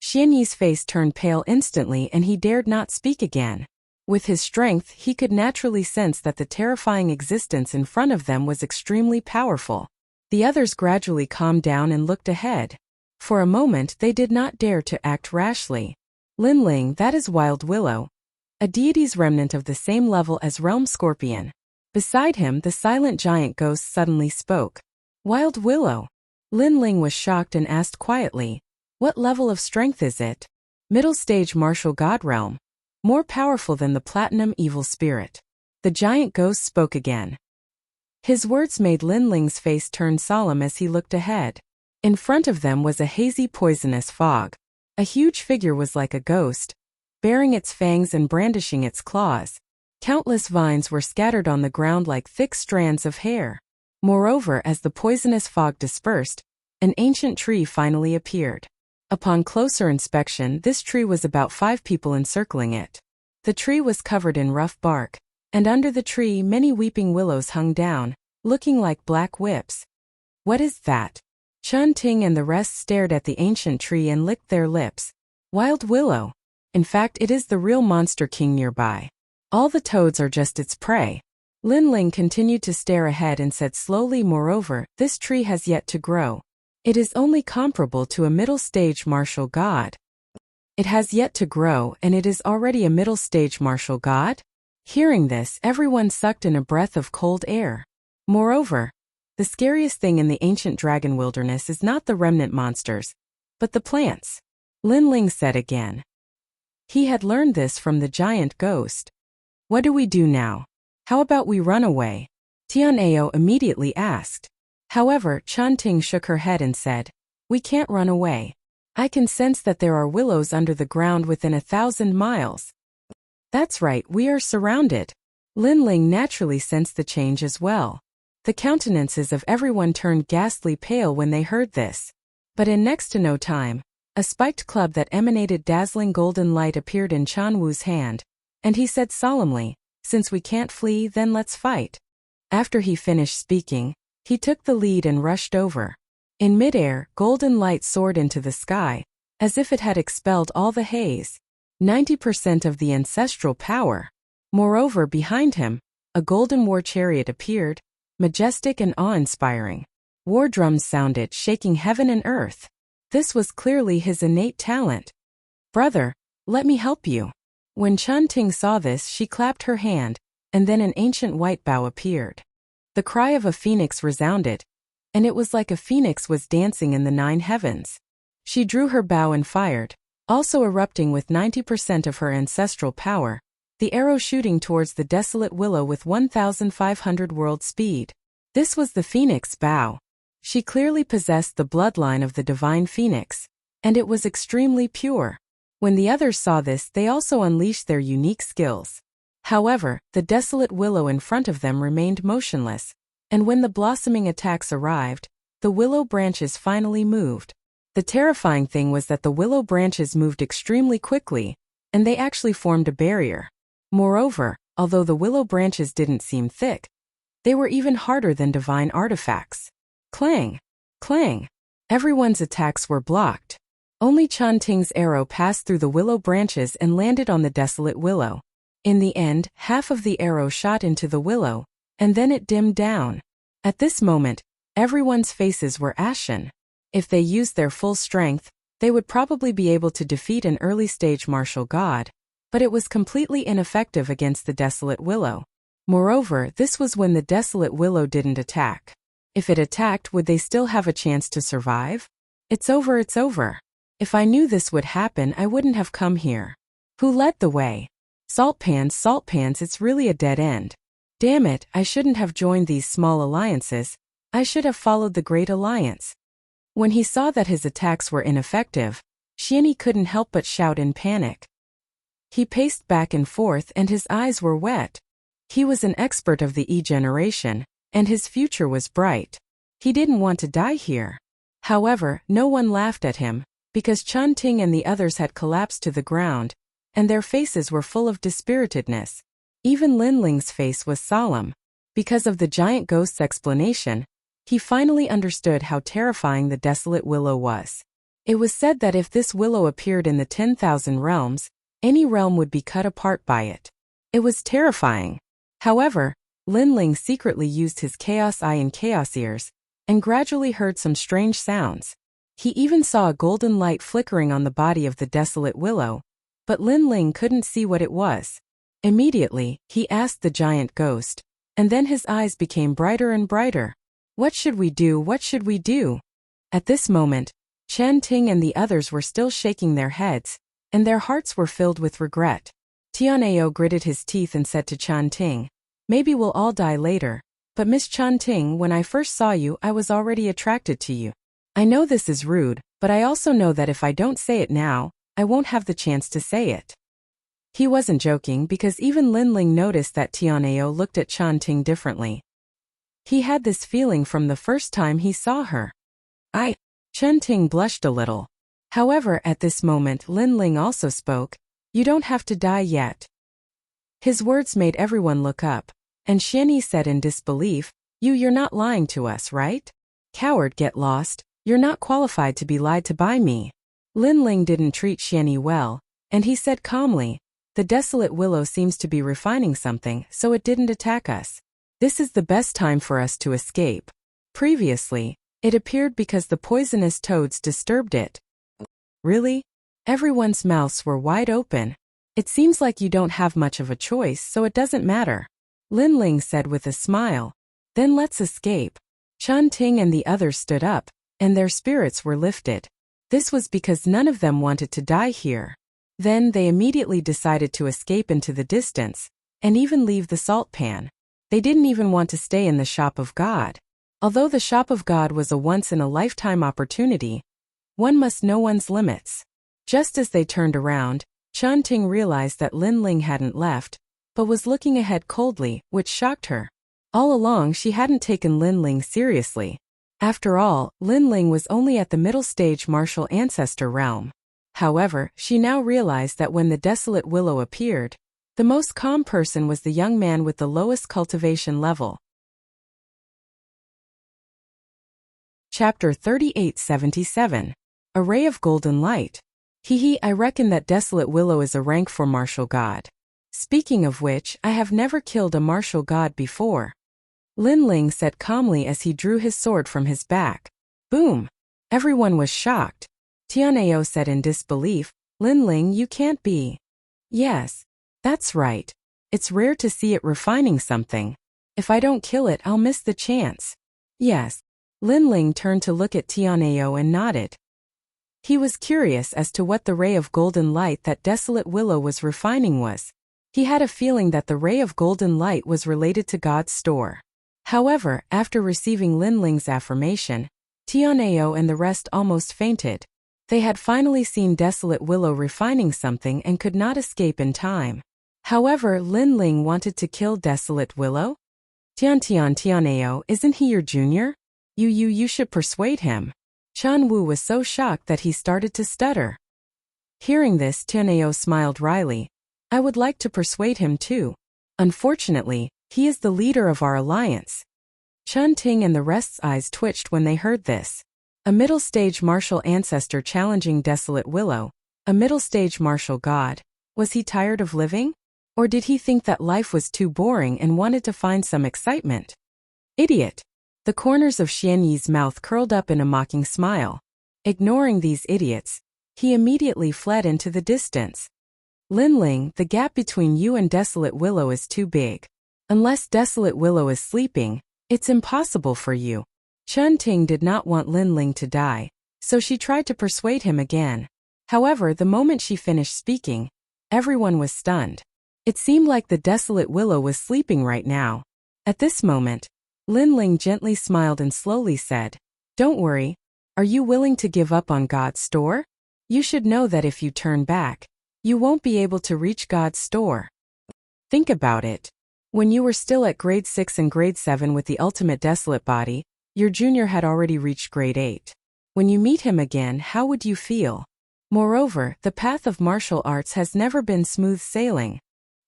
Speaker 1: Xianyi's face turned pale instantly and he dared not speak again. With his strength, he could naturally sense that the terrifying existence in front of them was extremely powerful. The others gradually calmed down and looked ahead. For a moment, they did not dare to act rashly. Lin Ling, that is Wild Willow, a deity's remnant of the same level as Realm Scorpion. Beside him, the silent giant ghost suddenly spoke. Wild Willow. Lin Ling was shocked and asked quietly, what level of strength is it? Middle stage martial god realm. More powerful than the platinum evil spirit. The giant ghost spoke again. His words made Lin Ling's face turn solemn as he looked ahead. In front of them was a hazy poisonous fog. A huge figure was like a ghost, baring its fangs and brandishing its claws. Countless vines were scattered on the ground like thick strands of hair. Moreover, as the poisonous fog dispersed, an ancient tree finally appeared. Upon closer inspection, this tree was about 5 people encircling it. The tree was covered in rough bark, and under the tree many weeping willows hung down, looking like black whips. What is that? Chun Ting and the rest stared at the ancient tree and licked their lips. Wild Willow. In fact, it is the real Monster King nearby. All the toads are just its prey. Lin Ling continued to stare ahead and said slowly, moreover, this tree has yet to grow. It is only comparable to a middle-stage martial god. It has yet to grow, and it is already a middle-stage martial god? Hearing this, everyone sucked in a breath of cold air. Moreover, the scariest thing in the ancient dragon wilderness is not the remnant monsters, but the plants. Lin Ling said again. He had learned this from the giant ghost. What do we do now? How about we run away? Tian'ao immediately asked. However, Chun Ting shook her head and said, we can't run away. I can sense that there are willows under the ground within 1,000 miles. That's right, we are surrounded. Lin Ling naturally sensed the change as well. The countenances of everyone turned ghastly pale when they heard this. But in next to no time, a spiked club that emanated dazzling golden light appeared in Chan Wu's hand, and he said solemnly, since we can't flee, then let's fight. After he finished speaking, he took the lead and rushed over. In midair, golden light soared into the sky, as if it had expelled all the haze. 90% of the ancestral power. Moreover, behind him, a golden war chariot appeared, majestic and awe-inspiring. War drums sounded, shaking heaven and earth. This was clearly his innate talent. Brother, let me help you. When Chun Ting saw this, she clapped her hand, and then an ancient white bow appeared. The cry of a phoenix resounded, and it was like a phoenix was dancing in the 9 heavens. She drew her bow and fired, also erupting with 90% of her ancestral power, the arrow shooting towards the desolate willow with 1,500 world speed. This was the phoenix bow. She clearly possessed the bloodline of the divine phoenix, and it was extremely pure. When the others saw this, they also unleashed their unique skills. However, the desolate willow in front of them remained motionless, and when the blossoming attacks arrived, the willow branches finally moved. The terrifying thing was that the willow branches moved extremely quickly, and they actually formed a barrier. Moreover, although the willow branches didn't seem thick, they were even harder than divine artifacts. Clang! Clang! Everyone's attacks were blocked. Only Chun Ting's arrow passed through the willow branches and landed on the desolate willow. In the end, half of the arrow shot into the willow, and then it dimmed down. At this moment, everyone's faces were ashen. If they used their full strength, they would probably be able to defeat an early-stage martial god, but it was completely ineffective against the desolate willow. Moreover, this was when the desolate willow didn't attack. If it attacked, would they still have a chance to survive? It's over, it's over. If I knew this would happen, I wouldn't have come here. Who led the way? Salt pans, it's really a dead end. Damn it, I shouldn't have joined these small alliances. I should have followed the Great Alliance. When he saw that his attacks were ineffective, Xianyi couldn't help but shout in panic. He paced back and forth and his eyes were wet. He was an expert of the E generation, and his future was bright. He didn't want to die here. However, no one laughed at him, because Chun Ting and the others had collapsed to the ground, and their faces were full of dispiritedness. Even Lin Ling's face was solemn. Because of the giant ghost's explanation, he finally understood how terrifying the desolate willow was. It was said that if this willow appeared in the 10,000 realms, any realm would be cut apart by it. It was terrifying. However, Lin Ling secretly used his chaos eye and chaos ears, and gradually heard some strange sounds. He even saw a golden light flickering on the body of the desolate willow, but Lin Ling couldn't see what it was. Immediately, he asked the giant ghost, and then his eyes became brighter and brighter. What should we do? What should we do? At this moment, Chun Ting and the others were still shaking their heads, and their hearts were filled with regret. Tian'ao gritted his teeth and said to Chun Ting, maybe we'll all die later, but Miss Chun Ting, when I first saw you, I was already attracted to you. I know this is rude, but I also know that if I don't say it now, I won't have the chance to say it. He wasn't joking because even Lin Ling noticed that Tian'ao looked at Chun Ting differently. He had this feeling from the first time he saw her. Chun Ting blushed a little. However, at this moment Lin Ling also spoke, you don't have to die yet. His words made everyone look up, and Xianyi said in disbelief, you're not lying to us, right? Coward, get lost. You're not qualified to be lied to by me. Lin Ling didn't treat Xianyi well, and he said calmly, the desolate willow seems to be refining something, so it didn't attack us. This is the best time for us to escape. Previously, it appeared because the poisonous toads disturbed it. Really? Everyone's mouths were wide open. It seems like you don't have much of a choice, so it doesn't matter. Lin Ling said with a smile. Then let's escape. Chen Ting and the others stood up, and their spirits were lifted. This was because none of them wanted to die here. Then they immediately decided to escape into the distance, and even leave the salt pan. They didn't even want to stay in the shop of God. Although the shop of God was a once-in-a-lifetime opportunity, one must know one's limits. Just as they turned around, Chen Ting realized that Lin Ling hadn't left, but was looking ahead coldly, which shocked her. All along she hadn't taken Lin Ling seriously. After all, Lin Ling was only at the middle stage martial ancestor realm. However, she now realized that when the desolate willow appeared, the most calm person was the young man with the lowest cultivation level. Chapter 3877. A Ray of Golden Light. I reckon that desolate willow is a rank for martial god. Speaking of which, I have never killed a martial god before. Lin Ling said calmly as he drew his sword from his back. Boom! Everyone was shocked. Tianao said in disbelief, Lin Ling, you can't be. Yes. That's right. It's rare to see it refining something. If I don't kill it, I'll miss the chance. Yes. Lin Ling turned to look at Tianao and nodded. He was curious as to what the ray of golden light that desolate willow was refining was. He had a feeling that the ray of golden light was related to God's store. However, after receiving Lin Ling's affirmation, Tianao and the rest almost fainted. They had finally seen desolate willow refining something and could not escape in time. However, Lin Ling wanted to kill desolate willow? Tianao, isn't he your junior? You should persuade him. Chan Wu was so shocked that he started to stutter. Hearing this, Tianao smiled wryly. I would like to persuade him too. Unfortunately, he is the leader of our alliance. Chen Ting and the rest's eyes twitched when they heard this. A middle-stage martial ancestor challenging desolate willow, a middle-stage martial god. Was he tired of living? Or did he think that life was too boring and wanted to find some excitement? Idiot! The corners of Xian Yi's mouth curled up in a mocking smile. Ignoring these idiots, he immediately fled into the distance. Lin Ling, the gap between you and desolate willow is too big. Unless desolate willow is sleeping, it's impossible for you. Chen Ting did not want Lin Ling to die, so she tried to persuade him again. However, the moment she finished speaking, everyone was stunned. It seemed like the desolate willow was sleeping right now. At this moment, Lin Ling gently smiled and slowly said, Don't worry. Are you willing to give up on God's store? You should know that if you turn back, you won't be able to reach God's store. Think about it. When you were still at grade 6 and grade 7 with the ultimate desolate body, your junior had already reached grade 8. When you meet him again, how would you feel? Moreover, the path of martial arts has never been smooth sailing.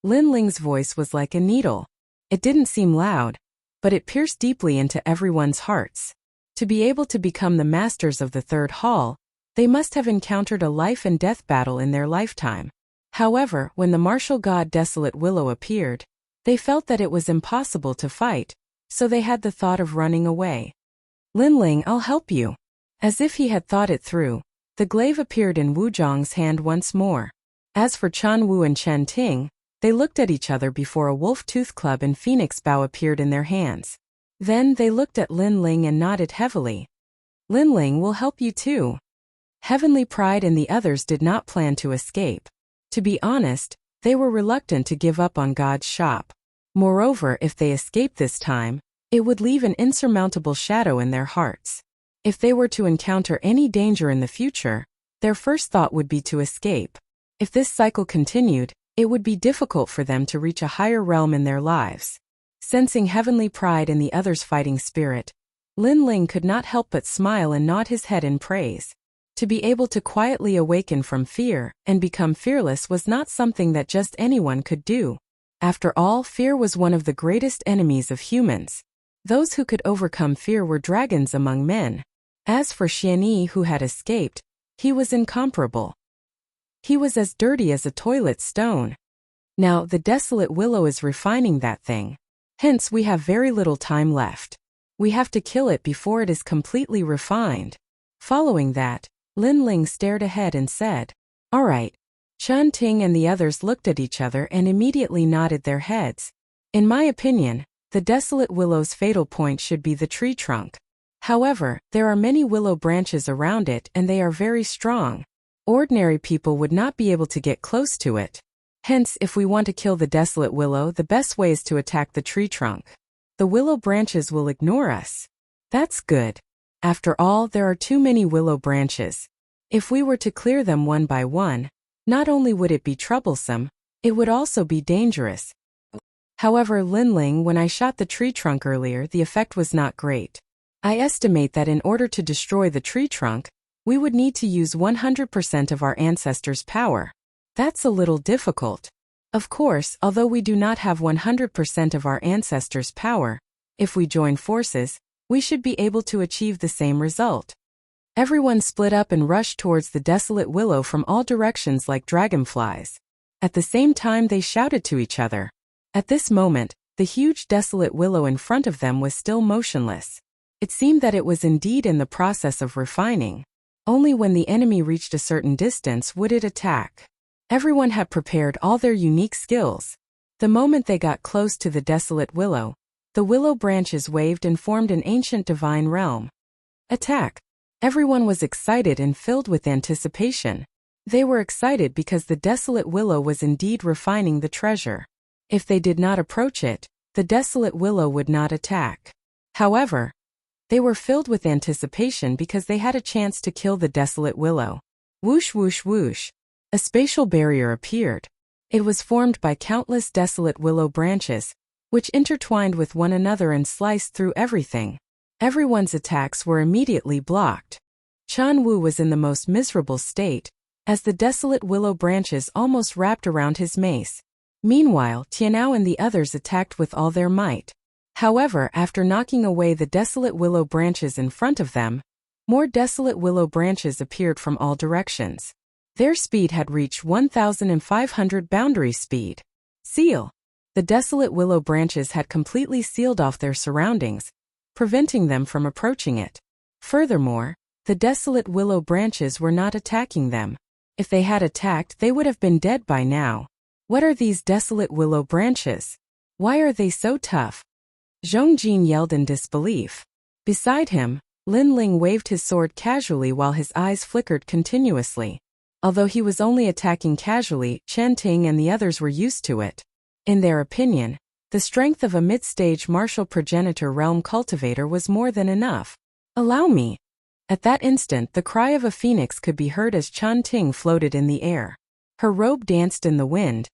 Speaker 1: Lin Ling's voice was like a needle. It didn't seem loud, but it pierced deeply into everyone's hearts. To be able to become the masters of the third hall, they must have encountered a life and death battle in their lifetime. However, when the martial god Desolate Willow appeared, they felt that it was impossible to fight, so they had the thought of running away. Lin Ling, I'll help you. As if he had thought it through, the glaive appeared in Wu Zhong's hand once more. As for Chan Wu and Chen Ting, they looked at each other before a wolf tooth club and phoenix bow appeared in their hands. Then they looked at Lin Ling and nodded heavily. Lin Ling will help you too. Heavenly Pride and the others did not plan to escape. To be honest, they were reluctant to give up on God's shop. Moreover, if they escaped this time, it would leave an insurmountable shadow in their hearts. If they were to encounter any danger in the future, their first thought would be to escape. If this cycle continued, it would be difficult for them to reach a higher realm in their lives. Sensing Heavenly Pride in the others' fighting spirit, Lin Ling could not help but smile and nod his head in praise. To be able to quietly awaken from fear and become fearless was not something that just anyone could do. After all, fear was one of the greatest enemies of humans. Those who could overcome fear were dragons among men. As for Xian Yi, who had escaped, he was incomparable. He was as dirty as a toilet stone. Now the Desolate Willow is refining that thing. Hence we have very little time left. We have to kill it before it is completely refined. Following that, Lin Ling stared ahead and said, "All right." Chen Ting and the others looked at each other and immediately nodded their heads. In my opinion, the desolate willow's fatal point should be the tree trunk. However, there are many willow branches around it and they are very strong. Ordinary people would not be able to get close to it. Hence, if we want to kill the desolate willow, the best way is to attack the tree trunk. The willow branches will ignore us. That's good. After all, there are too many willow branches. If we were to clear them one by one, not only would it be troublesome, it would also be dangerous. However, Lin Ling, when I shot the tree trunk earlier, the effect was not great. I estimate that in order to destroy the tree trunk, we would need to use 100% of our ancestors' power. That's a little difficult. Of course, although we do not have 100% of our ancestors' power, if we join forces, we should be able to achieve the same result. Everyone split up and rushed towards the desolate willow from all directions like dragonflies. At the same time they shouted to each other. At this moment, the huge desolate willow in front of them was still motionless. It seemed that it was indeed in the process of refining. Only when the enemy reached a certain distance would it attack. Everyone had prepared all their unique skills. The moment they got close to the desolate willow, the willow branches waved and formed an ancient divine realm. Attack! Everyone was excited and filled with anticipation. They were excited because the desolate willow was indeed refining the treasure. If they did not approach it, the desolate willow would not attack. However, they were filled with anticipation because they had a chance to kill the desolate willow. Whoosh whoosh whoosh. A spatial barrier appeared. It was formed by countless desolate willow branches, which intertwined with one another and sliced through everything. Everyone's attacks were immediately blocked. Chan Wu was in the most miserable state, as the desolate willow branches almost wrapped around his mace. Meanwhile, Tianao and the others attacked with all their might. However, after knocking away the desolate willow branches in front of them, more desolate willow branches appeared from all directions. Their speed had reached 1,500 boundary speed. Seal. The desolate willow branches had completely sealed off their surroundings, preventing them from approaching it. Furthermore, the desolate willow branches were not attacking them. If they had attacked, they would have been dead by now. What are these desolate willow branches? Why are they so tough? Zhong Jin yelled in disbelief. Beside him, Lin Ling waved his sword casually while his eyes flickered continuously. Although he was only attacking casually, Chen Ting and the others were used to it. In their opinion, the strength of a mid-stage martial progenitor realm cultivator was more than enough. Allow me. At that instant, the cry of a phoenix could be heard as Chen Ting floated in the air. Her robe danced in the wind,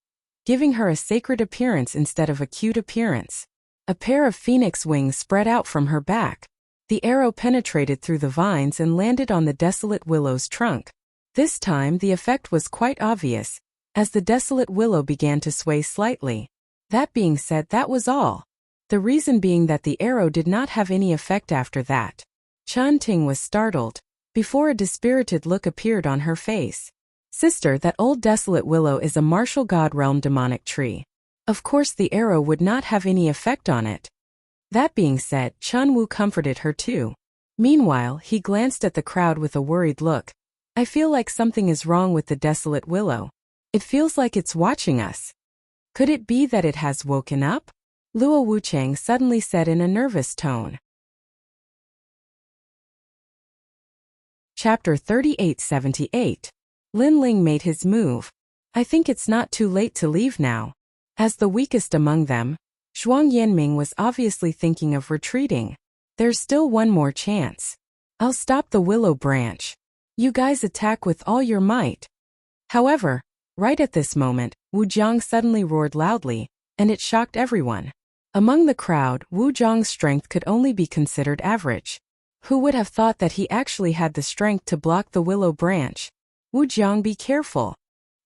Speaker 1: giving her a sacred appearance instead of a cute appearance. A pair of phoenix wings spread out from her back. The arrow penetrated through the vines and landed on the desolate willow's trunk. This time the effect was quite obvious, as the desolate willow began to sway slightly. That being said, that was all. The reason being that the arrow did not have any effect after that. Chan Ting was startled, before a dispirited look appeared on her face. Sister, that old desolate willow is a martial god realm demonic tree. Of course the arrow would not have any effect on it. That being said, Chun Wu comforted her too. Meanwhile, he glanced at the crowd with a worried look. I feel like something is wrong with the desolate willow. It feels like it's watching us. Could it be that it has woken up? Luo Wuchang suddenly said in a nervous tone. Chapter 3878. Lin Ling made his move. I think it's not too late to leave now. As the weakest among them, Zhuang Yanming was obviously thinking of retreating. There's still one more chance. I'll stop the willow branch. You guys attack with all your might. However, right at this moment, Wu Jiang suddenly roared loudly, and it shocked everyone. Among the crowd, Wu Jiang's strength could only be considered average. Who would have thought that he actually had the strength to block the willow branch? Wu Jiang, be careful.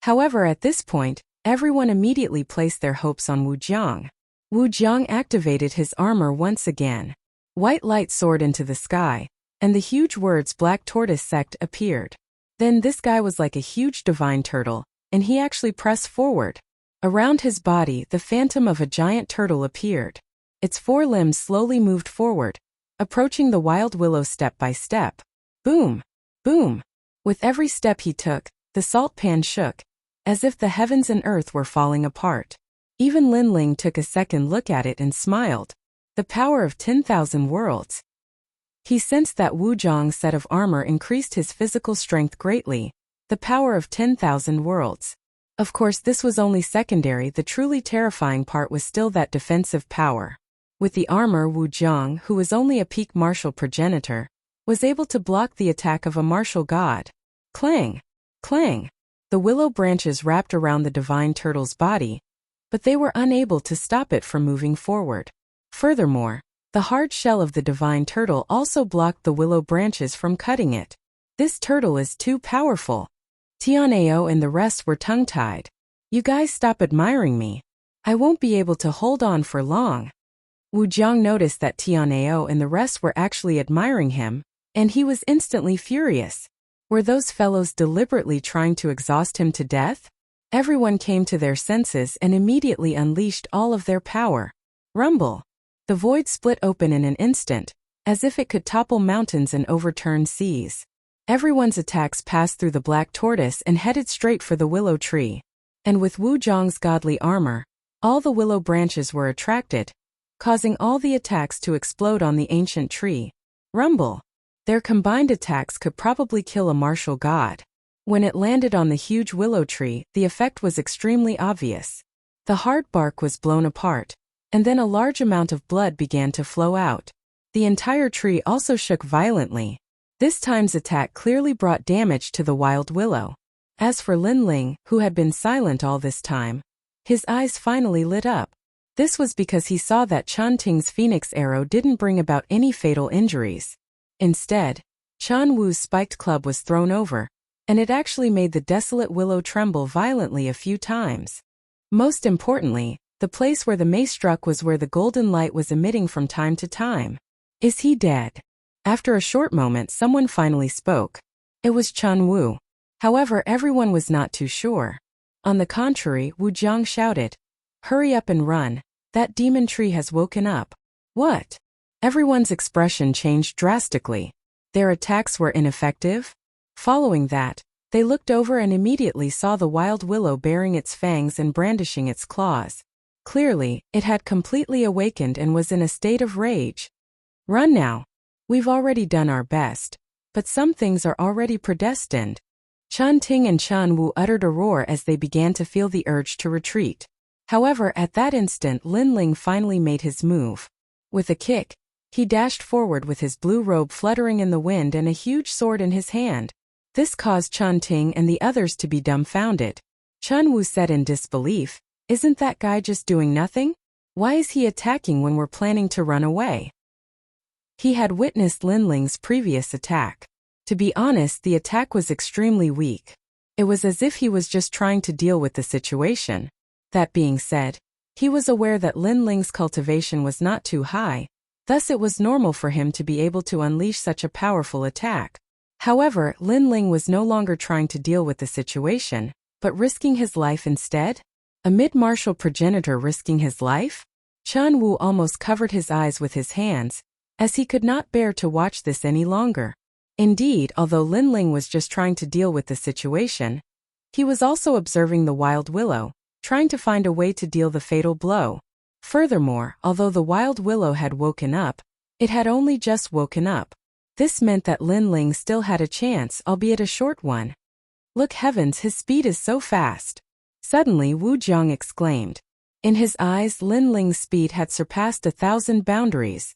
Speaker 1: However, at this point, everyone immediately placed their hopes on Wu Jiang. Wu Jiang activated his armor once again. White light soared into the sky, and the huge words Black Tortoise Sect appeared. Then this guy was like a huge divine turtle, and he actually pressed forward. Around his body, the phantom of a giant turtle appeared. Its 4 limbs slowly moved forward, approaching the wild willow step by step. Boom! Boom! With every step he took, the salt pan shook, as if the heavens and earth were falling apart. Even Lin Ling took a second look at it and smiled. The power of 10,000 worlds. He sensed that Wu Zhang's set of armor increased his physical strength greatly. The power of 10,000 worlds. Of course, this was only secondary. The truly terrifying part was still that defensive power. With the armor, Wu Zhang, who was only a peak martial progenitor, was able to block the attack of a martial god. Clang! Clang! The willow branches wrapped around the divine turtle's body, but they were unable to stop it from moving forward. Furthermore, the hard shell of the divine turtle also blocked the willow branches from cutting it. This turtle is too powerful. Tianao and the rest were tongue-tied. You guys stop admiring me. I won't be able to hold on for long. Wu Jiang noticed that Tianao and the rest were actually admiring him, and he was instantly furious. Were those fellows deliberately trying to exhaust him to death? Everyone came to their senses and immediately unleashed all of their power. Rumble! The void split open in an instant, as if it could topple mountains and overturn seas. Everyone's attacks passed through the black tortoise and headed straight for the willow tree. And with Wu Zhang's godly armor, all the willow branches were attracted, causing all the attacks to explode on the ancient tree. Rumble! Their combined attacks could probably kill a martial god. When it landed on the huge willow tree, the effect was extremely obvious. The hard bark was blown apart, and then a large amount of blood began to flow out. The entire tree also shook violently. This time's attack clearly brought damage to the wild willow. As for Lin Ling, who had been silent all this time, his eyes finally lit up. This was because he saw that Chan Ting's phoenix arrow didn't bring about any fatal injuries. Instead, Chan Wu's spiked club was thrown over, and it actually made the desolate willow tremble violently a few times. Most importantly, the place where the mace struck was where the golden light was emitting from time to time. Is he dead? After a short moment, someone finally spoke. It was Chan Wu. However, everyone was not too sure. On the contrary, Wu Jiang shouted, "Hurry up and run. That demon tree has woken up." What? Everyone's expression changed drastically. Their attacks were ineffective? Following that, they looked over and immediately saw the wild willow baring its fangs and brandishing its claws. Clearly, it had completely awakened and was in a state of rage. Run now. We've already done our best, but some things are already predestined. Chan Ting and Chan Wu uttered a roar as they began to feel the urge to retreat. However, at that instant, Lin Ling finally made his move. With a kick, he dashed forward with his blue robe fluttering in the wind and a huge sword in his hand. This caused Chan Ting and the others to be dumbfounded. Chan Wu said in disbelief, "Isn't that guy just doing nothing? Why is he attacking when we're planning to run away?" He had witnessed Lin Ling's previous attack. To be honest, the attack was extremely weak. It was as if he was just trying to deal with the situation. That being said, he was aware that Lin Ling's cultivation was not too high, thus it was normal for him to be able to unleash such a powerful attack. However, Lin Ling was no longer trying to deal with the situation, but risking his life instead? A mid-martial progenitor risking his life? Chan Wu almost covered his eyes with his hands, as he could not bear to watch this any longer. Indeed, although Lin Ling was just trying to deal with the situation, he was also observing the wild willow, trying to find a way to deal the fatal blow. Furthermore, although the wild willow had woken up, it had only just woken up. This meant that Lin Ling still had a chance, albeit a short one. Look heavens, his speed is so fast. Suddenly Wu Jiang exclaimed. In his eyes, Lin Ling's speed had surpassed 1,000 boundaries.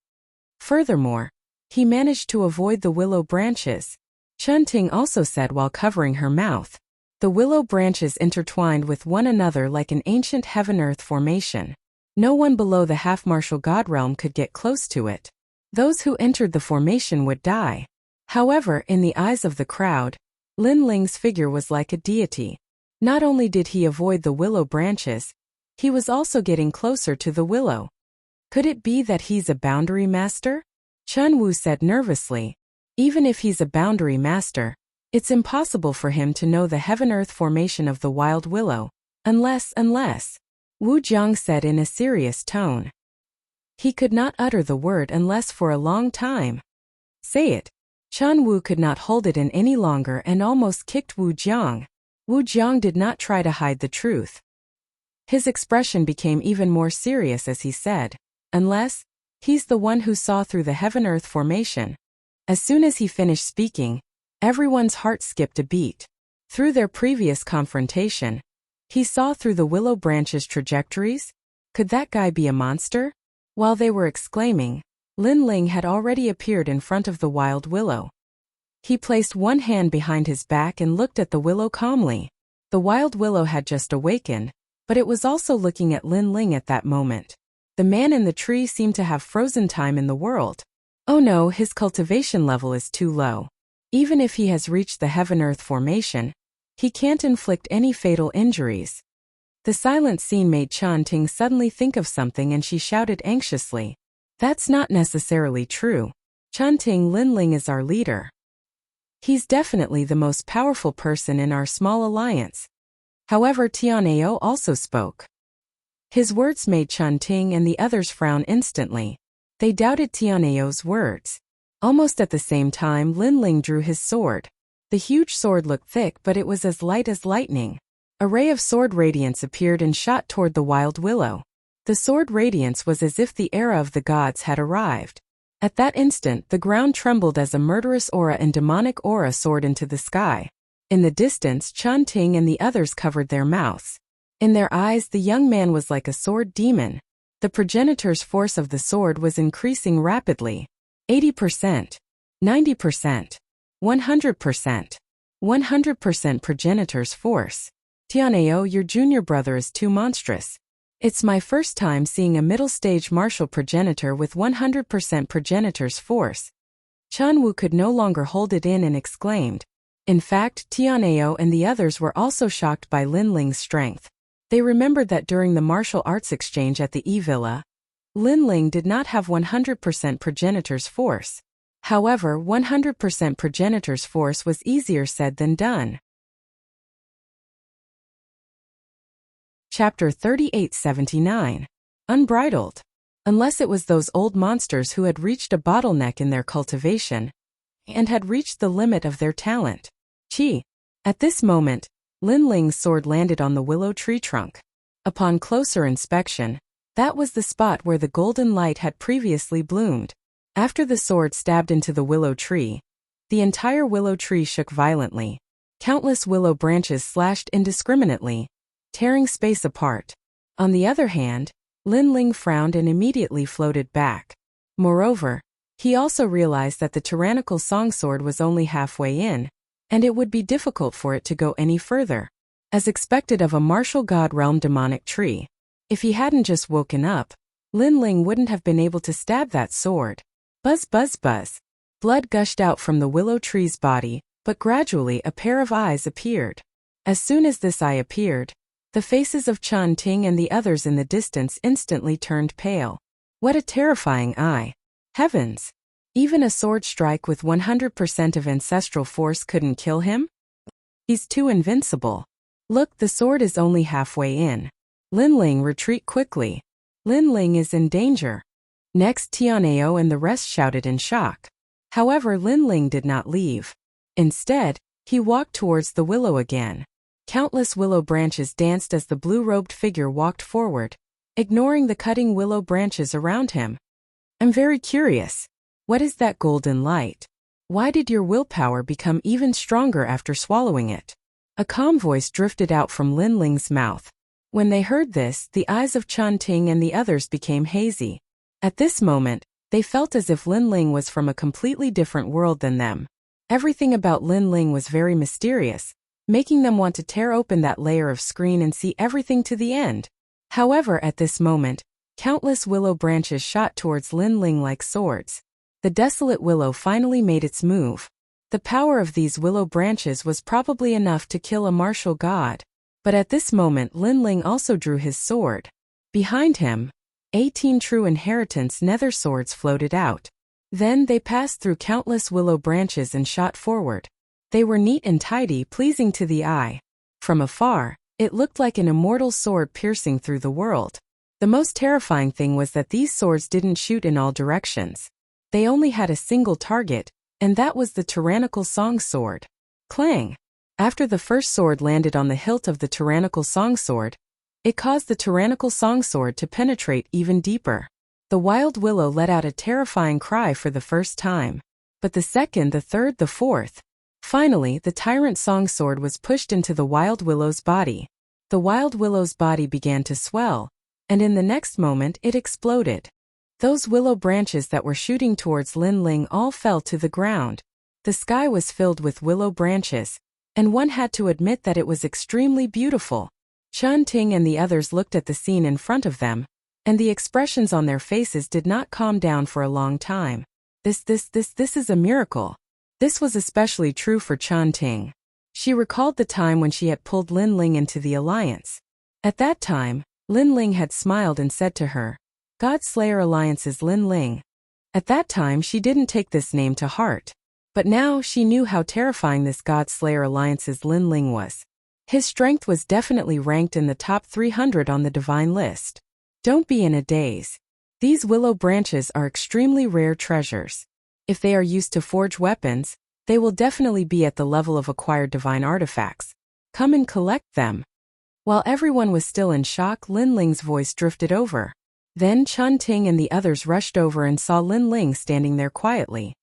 Speaker 1: Furthermore, he managed to avoid the willow branches. Chun Ting also said while covering her mouth. The willow branches intertwined with one another like an ancient heaven-earth formation. No one below the half-martial god realm could get close to it. Those who entered the formation would die. However, in the eyes of the crowd, Lin Ling's figure was like a deity. Not only did he avoid the willow branches, he was also getting closer to the willow. Could it be that he's a boundary master? Chun Wu said nervously. Even if he's a boundary master, it's impossible for him to know the heaven-earth formation of the wild willow, unless, Wu Jiang said in a serious tone. He could not utter the word unless for a long time. Say it. Chen Wu could not hold it in any longer and almost kicked Wu Jiang. Wu Jiang did not try to hide the truth. His expression became even more serious as he said, "Unless, he's the one who saw through the heaven-earth formation." As soon as he finished speaking, everyone's heart skipped a beat. Through their previous confrontation, he saw through the willow branches' trajectories? Could that guy be a monster? While they were exclaiming, Lin Ling had already appeared in front of the wild willow. He placed one hand behind his back and looked at the willow calmly. The wild willow had just awakened, but it was also looking at Lin Ling at that moment. The man in the tree seemed to have frozen time in the world. Oh no, his cultivation level is too low. Even if he has reached the heaven-earth formation, he can't inflict any fatal injuries. The silent scene made Chan Ting suddenly think of something and she shouted anxiously, "That's not necessarily true. Chan Ting, Lin Ling is our leader. He's definitely the most powerful person in our small alliance." However, Tian'ao also spoke. His words made Chan Ting and the others frown instantly. They doubted Tian'ao's words. Almost at the same time, Lin Ling drew his sword. The huge sword looked thick, but it was as light as lightning. A ray of sword radiance appeared and shot toward the wild willow. The sword radiance was as if the era of the gods had arrived. At that instant, the ground trembled as a murderous aura and demonic aura soared into the sky. In the distance, Chan Ting and the others covered their mouths. In their eyes, the young man was like a sword demon. The progenitor's force of the sword was increasing rapidly. 80%, 90%, 100%, 100% progenitor's force. Tian'ao, your junior brother is too monstrous. It's my first time seeing a middle-stage martial progenitor with 100% progenitor's force. Chan Wu could no longer hold it in and exclaimed. In fact, Tian'ao and the others were also shocked by Lin Ling's strength. They remembered that during the martial arts exchange at the E-Villa, Lin Ling did not have 100% progenitor's force. However, 100% progenitor's force was easier said than done. Chapter 3879. Unbridled. Unless it was those old monsters who had reached a bottleneck in their cultivation and had reached the limit of their talent. Chi. At this moment, Lin Ling's sword landed on the willow tree trunk. Upon closer inspection, that was the spot where the golden light had previously bloomed. After the sword stabbed into the willow tree, the entire willow tree shook violently. Countless willow branches slashed indiscriminately, tearing space apart. On the other hand, Lin Ling frowned and immediately floated back. Moreover, he also realized that the tyrannical songsword was only halfway in, and it would be difficult for it to go any further. As expected of a martial god realm demonic tree, if he hadn't just woken up, Lin Ling wouldn't have been able to stab that sword. Buzz buzz buzz. Blood gushed out from the willow tree's body, but gradually a pair of eyes appeared. As soon as this eye appeared, the faces of Chan Ting and the others in the distance instantly turned pale. What a terrifying eye. Heavens! Even a sword strike with 100% of ancestral force couldn't kill him? He's too invincible. Look, the sword is only halfway in. Lin Ling, retreat quickly. Lin Ling is in danger. Next, Tian'ao and the rest shouted in shock. However, Lin Ling did not leave. Instead, he walked towards the willow again. Countless willow branches danced as the blue-robed figure walked forward, ignoring the cutting willow branches around him. I'm very curious. What is that golden light? Why did your willpower become even stronger after swallowing it? A calm voice drifted out from Lin Ling's mouth. When they heard this, the eyes of Chan Ting and the others became hazy. At this moment, they felt as if Lin Ling was from a completely different world than them. Everything about Lin Ling was very mysterious, making them want to tear open that layer of screen and see everything to the end. However, at this moment, countless willow branches shot towards Lin Ling like swords. The desolate willow finally made its move. The power of these willow branches was probably enough to kill a martial god. But at this moment, Lin Ling also drew his sword. Behind him, 18 true inheritance nether swords floated out. Then they passed through countless willow branches and shot forward. They were neat and tidy, pleasing to the eye. From afar, it looked like an immortal sword piercing through the world. The most terrifying thing was that these swords didn't shoot in all directions. They only had a single target, and that was the tyrannical song sword. Clang! After the first sword landed on the hilt of the tyrannical song sword, it caused the tyrannical song sword to penetrate even deeper. The wild willow let out a terrifying cry for the first time. But the second, the third, the fourth. Finally, the tyrant song sword was pushed into the wild willow's body. The wild willow's body began to swell, and in the next moment it exploded. Those willow branches that were shooting towards Lin Ling all fell to the ground. The sky was filled with willow branches, and one had to admit that it was extremely beautiful. Chun Ting and the others looked at the scene in front of them, and the expressions on their faces did not calm down for a long time. This is a miracle. This was especially true for Chun Ting. She recalled the time when she had pulled Lin Ling into the alliance. At that time, Lin Ling had smiled and said to her, "God Slayer Alliance is Lin Ling." At that time she didn't take this name to heart. But now she knew how terrifying this God Slayer Alliance's Lin Ling was. His strength was definitely ranked in the top 300 on the divine list. Don't be in a daze. These willow branches are extremely rare treasures. If they are used to forge weapons, they will definitely be at the level of acquired divine artifacts. Come and collect them. While everyone was still in shock, Lin Ling's voice drifted over. Then Chun Ting and the others rushed over and saw Lin Ling standing there quietly.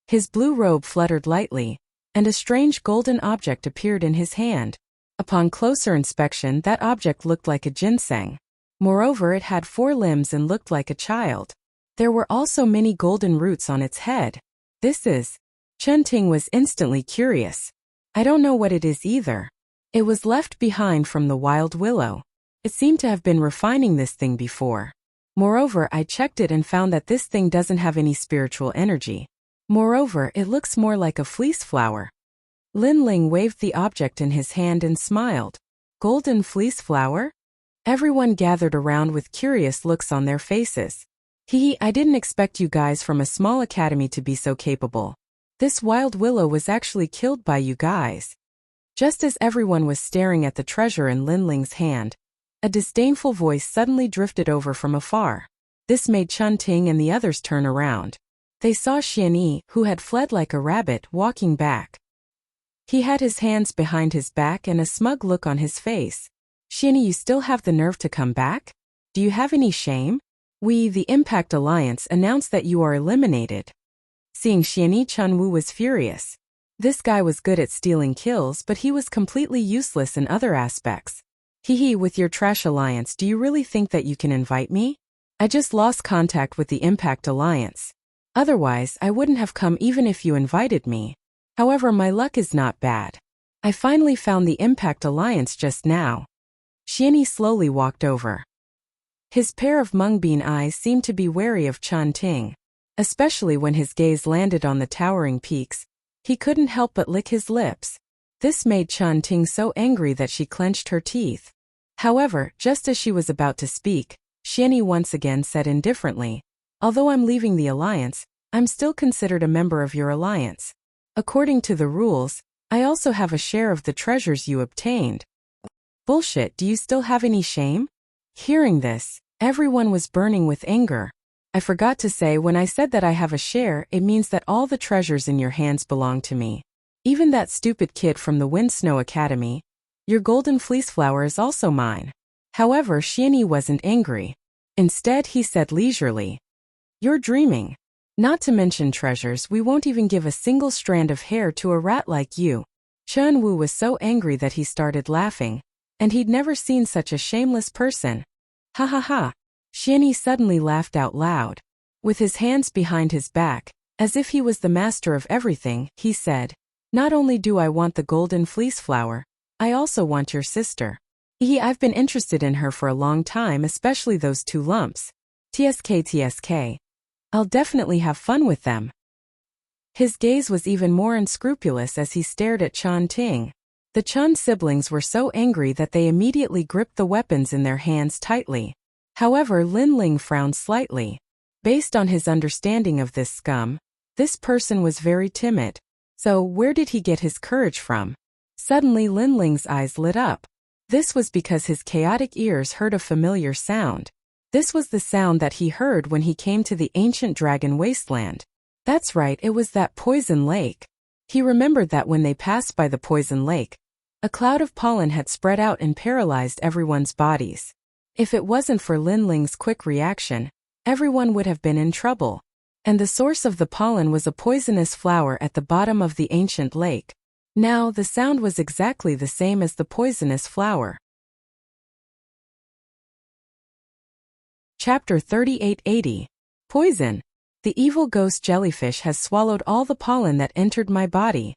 Speaker 1: His blue robe fluttered lightly, and a strange golden object appeared in his hand. Upon closer inspection, that object looked like a ginseng. Moreover, it had 4 limbs and looked like a child. There were also many golden roots on its head. This is... Chun Ting was instantly curious. I don't know what it is either. It was left behind from the wild willow. It seemed to have been refining this thing before. Moreover, I checked it and found that this thing doesn't have any spiritual energy. Moreover, it looks more like a fleece flower. Lin Ling waved the object in his hand and smiled. Golden fleece flower? Everyone gathered around with curious looks on their faces. I didn't expect you guys from a small academy to be so capable. This wild willow was actually killed by you guys. Just as everyone was staring at the treasure in Lin Ling's hand, a disdainful voice suddenly drifted over from afar. This made Chun Ting and the others turn around. They saw Xian Yi, who had fled like a rabbit, walking back. He had his hands behind his back and a smug look on his face. Xian Yi, you still have the nerve to come back? Do you have any shame? We, the Impact Alliance, announced that you are eliminated. Seeing Xian Yi, Chun Wu was furious. This guy was good at stealing kills, but he was completely useless in other aspects. With your trash alliance, do you really think that you can invite me? I just lost contact with the Impact Alliance. Otherwise, I wouldn't have come even if you invited me. However, my luck is not bad. I finally found the Impact Alliance just now. Xian Yi slowly walked over. His pair of mung-bean eyes seemed to be wary of Chun Ting. Especially when his gaze landed on the towering peaks, he couldn't help but lick his lips. This made Chun Ting so angry that she clenched her teeth. However, just as she was about to speak, Xian Yi once again said indifferently, "Although I'm leaving the alliance, I'm still considered a member of your alliance. According to the rules, I also have a share of the treasures you obtained." Bullshit, do you still have any shame? Hearing this, everyone was burning with anger. I forgot to say, when I said that I have a share, it means that all the treasures in your hands belong to me. Even that stupid kid from the Wind Snow Academy. Your golden fleece flower is also mine. However, Xian Yi wasn't angry. Instead, he said leisurely, "You're dreaming. Not to mention treasures, we won't even give a single strand of hair to a rat like you." Chun Wu was so angry that he started laughing, and he'd never seen such a shameless person. Ha ha ha. Xian Yi suddenly laughed out loud. With his hands behind his back, as if he was the master of everything, he said, "Not only do I want the golden fleece flower, I also want your sister. I've been interested in her for a long time, especially those 2 lumps. TSK. I'll definitely have fun with them." His gaze was even more unscrupulous as he stared at Chun Ting. The Chun siblings were so angry that they immediately gripped the weapons in their hands tightly. However, Lin Ling frowned slightly. Based on his understanding of this scum, this person was very timid. So, where did he get his courage from? Suddenly Lin Ling's eyes lit up. This was because his chaotic ears heard a familiar sound. This was the sound that he heard when he came to the ancient dragon wasteland. That's right, it was that poison lake. He remembered that when they passed by the poison lake, a cloud of pollen had spread out and paralyzed everyone's bodies. If it wasn't for Lin Ling's quick reaction, everyone would have been in trouble. And the source of the pollen was a poisonous flower at the bottom of the ancient lake. Now, the sound was exactly the same as the poisonous flower. Chapter 3880. Poison. The evil ghost jellyfish has swallowed all the pollen that entered my body.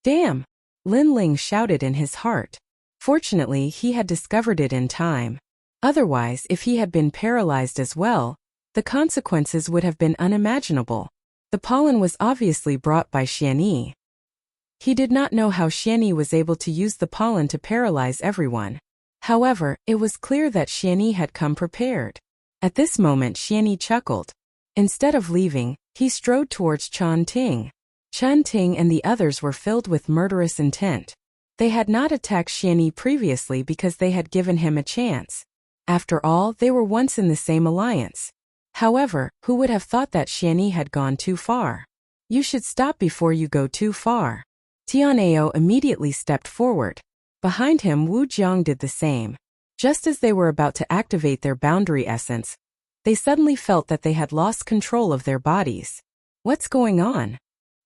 Speaker 1: Damn! Lin Ling shouted in his heart. Fortunately, he had discovered it in time. Otherwise, if he had been paralyzed as well, the consequences would have been unimaginable. The pollen was obviously brought by Xianyi. He did not know how Xianyi was able to use the pollen to paralyze everyone. However, it was clear that Xianyi had come prepared. At this moment Xianyi chuckled. Instead of leaving, he strode towards Chan Ting. Chan Ting and the others were filled with murderous intent. They had not attacked Xianyi previously because they had given him a chance. After all, they were once in the same alliance. However, who would have thought that Xianyi had gone too far? You should stop before you go too far. Tianao immediately stepped forward. Behind him Wu Jiang did the same. Just as they were about to activate their boundary essence, they suddenly felt that they had lost control of their bodies. What's going on?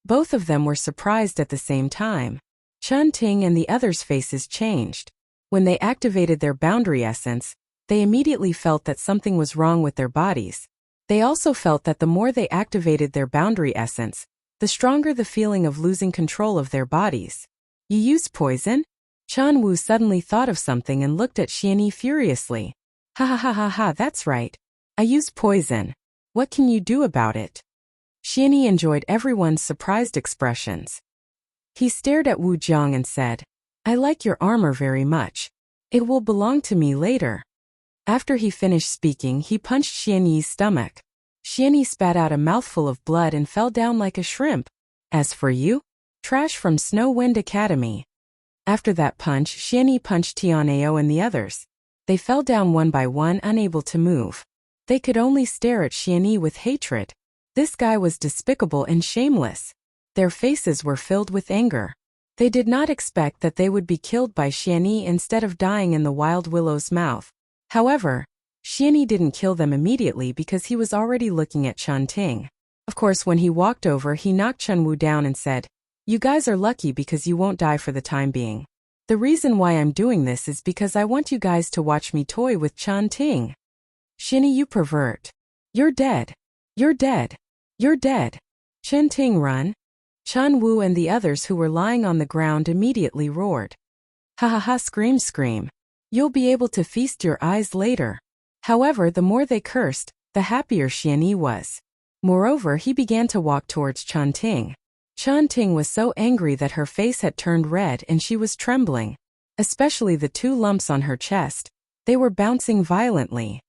Speaker 1: Both of them were surprised at the same time. Chan Ting and the others' faces changed. When they activated their boundary essence, they immediately felt that something was wrong with their bodies. They also felt that the more they activated their boundary essence, the stronger the feeling of losing control of their bodies. You used poison? Chan Wu suddenly thought of something and looked at Xianyi furiously. Ha ha ha ha ha, that's right. I used poison. What can you do about it? Xianyi enjoyed everyone's surprised expressions. He stared at Wu Jiang and said, I like your armor very much. It will belong to me later. After he finished speaking, he punched Xianyi's stomach. Xianyi spat out a mouthful of blood and fell down like a shrimp. As for you? Trash from Snow Wind Academy. After that punch, Xianyi punched Tianao and the others. They fell down one by one, unable to move. They could only stare at Xianyi with hatred. This guy was despicable and shameless. Their faces were filled with anger. They did not expect that they would be killed by Xianyi instead of dying in the wild willow's mouth. However, Xianyi didn't kill them immediately because he was already looking at Chan Ting. Of course, when he walked over, he knocked Chen Wu down and said, You guys are lucky because you won't die for the time being. The reason why I'm doing this is because I want you guys to watch me toy with Chan Ting. Xianyi, you pervert. You're dead. You're dead. You're dead. Chen Ting, run. Chan Wu and the others who were lying on the ground immediately roared. Ha ha ha, scream scream. You'll be able to feast your eyes later. However, the more they cursed, the happier Xianyi was. Moreover, he began to walk towards Chan Ting. Chan Ting was so angry that her face had turned red and she was trembling. Especially the 2 lumps on her chest. They were bouncing violently.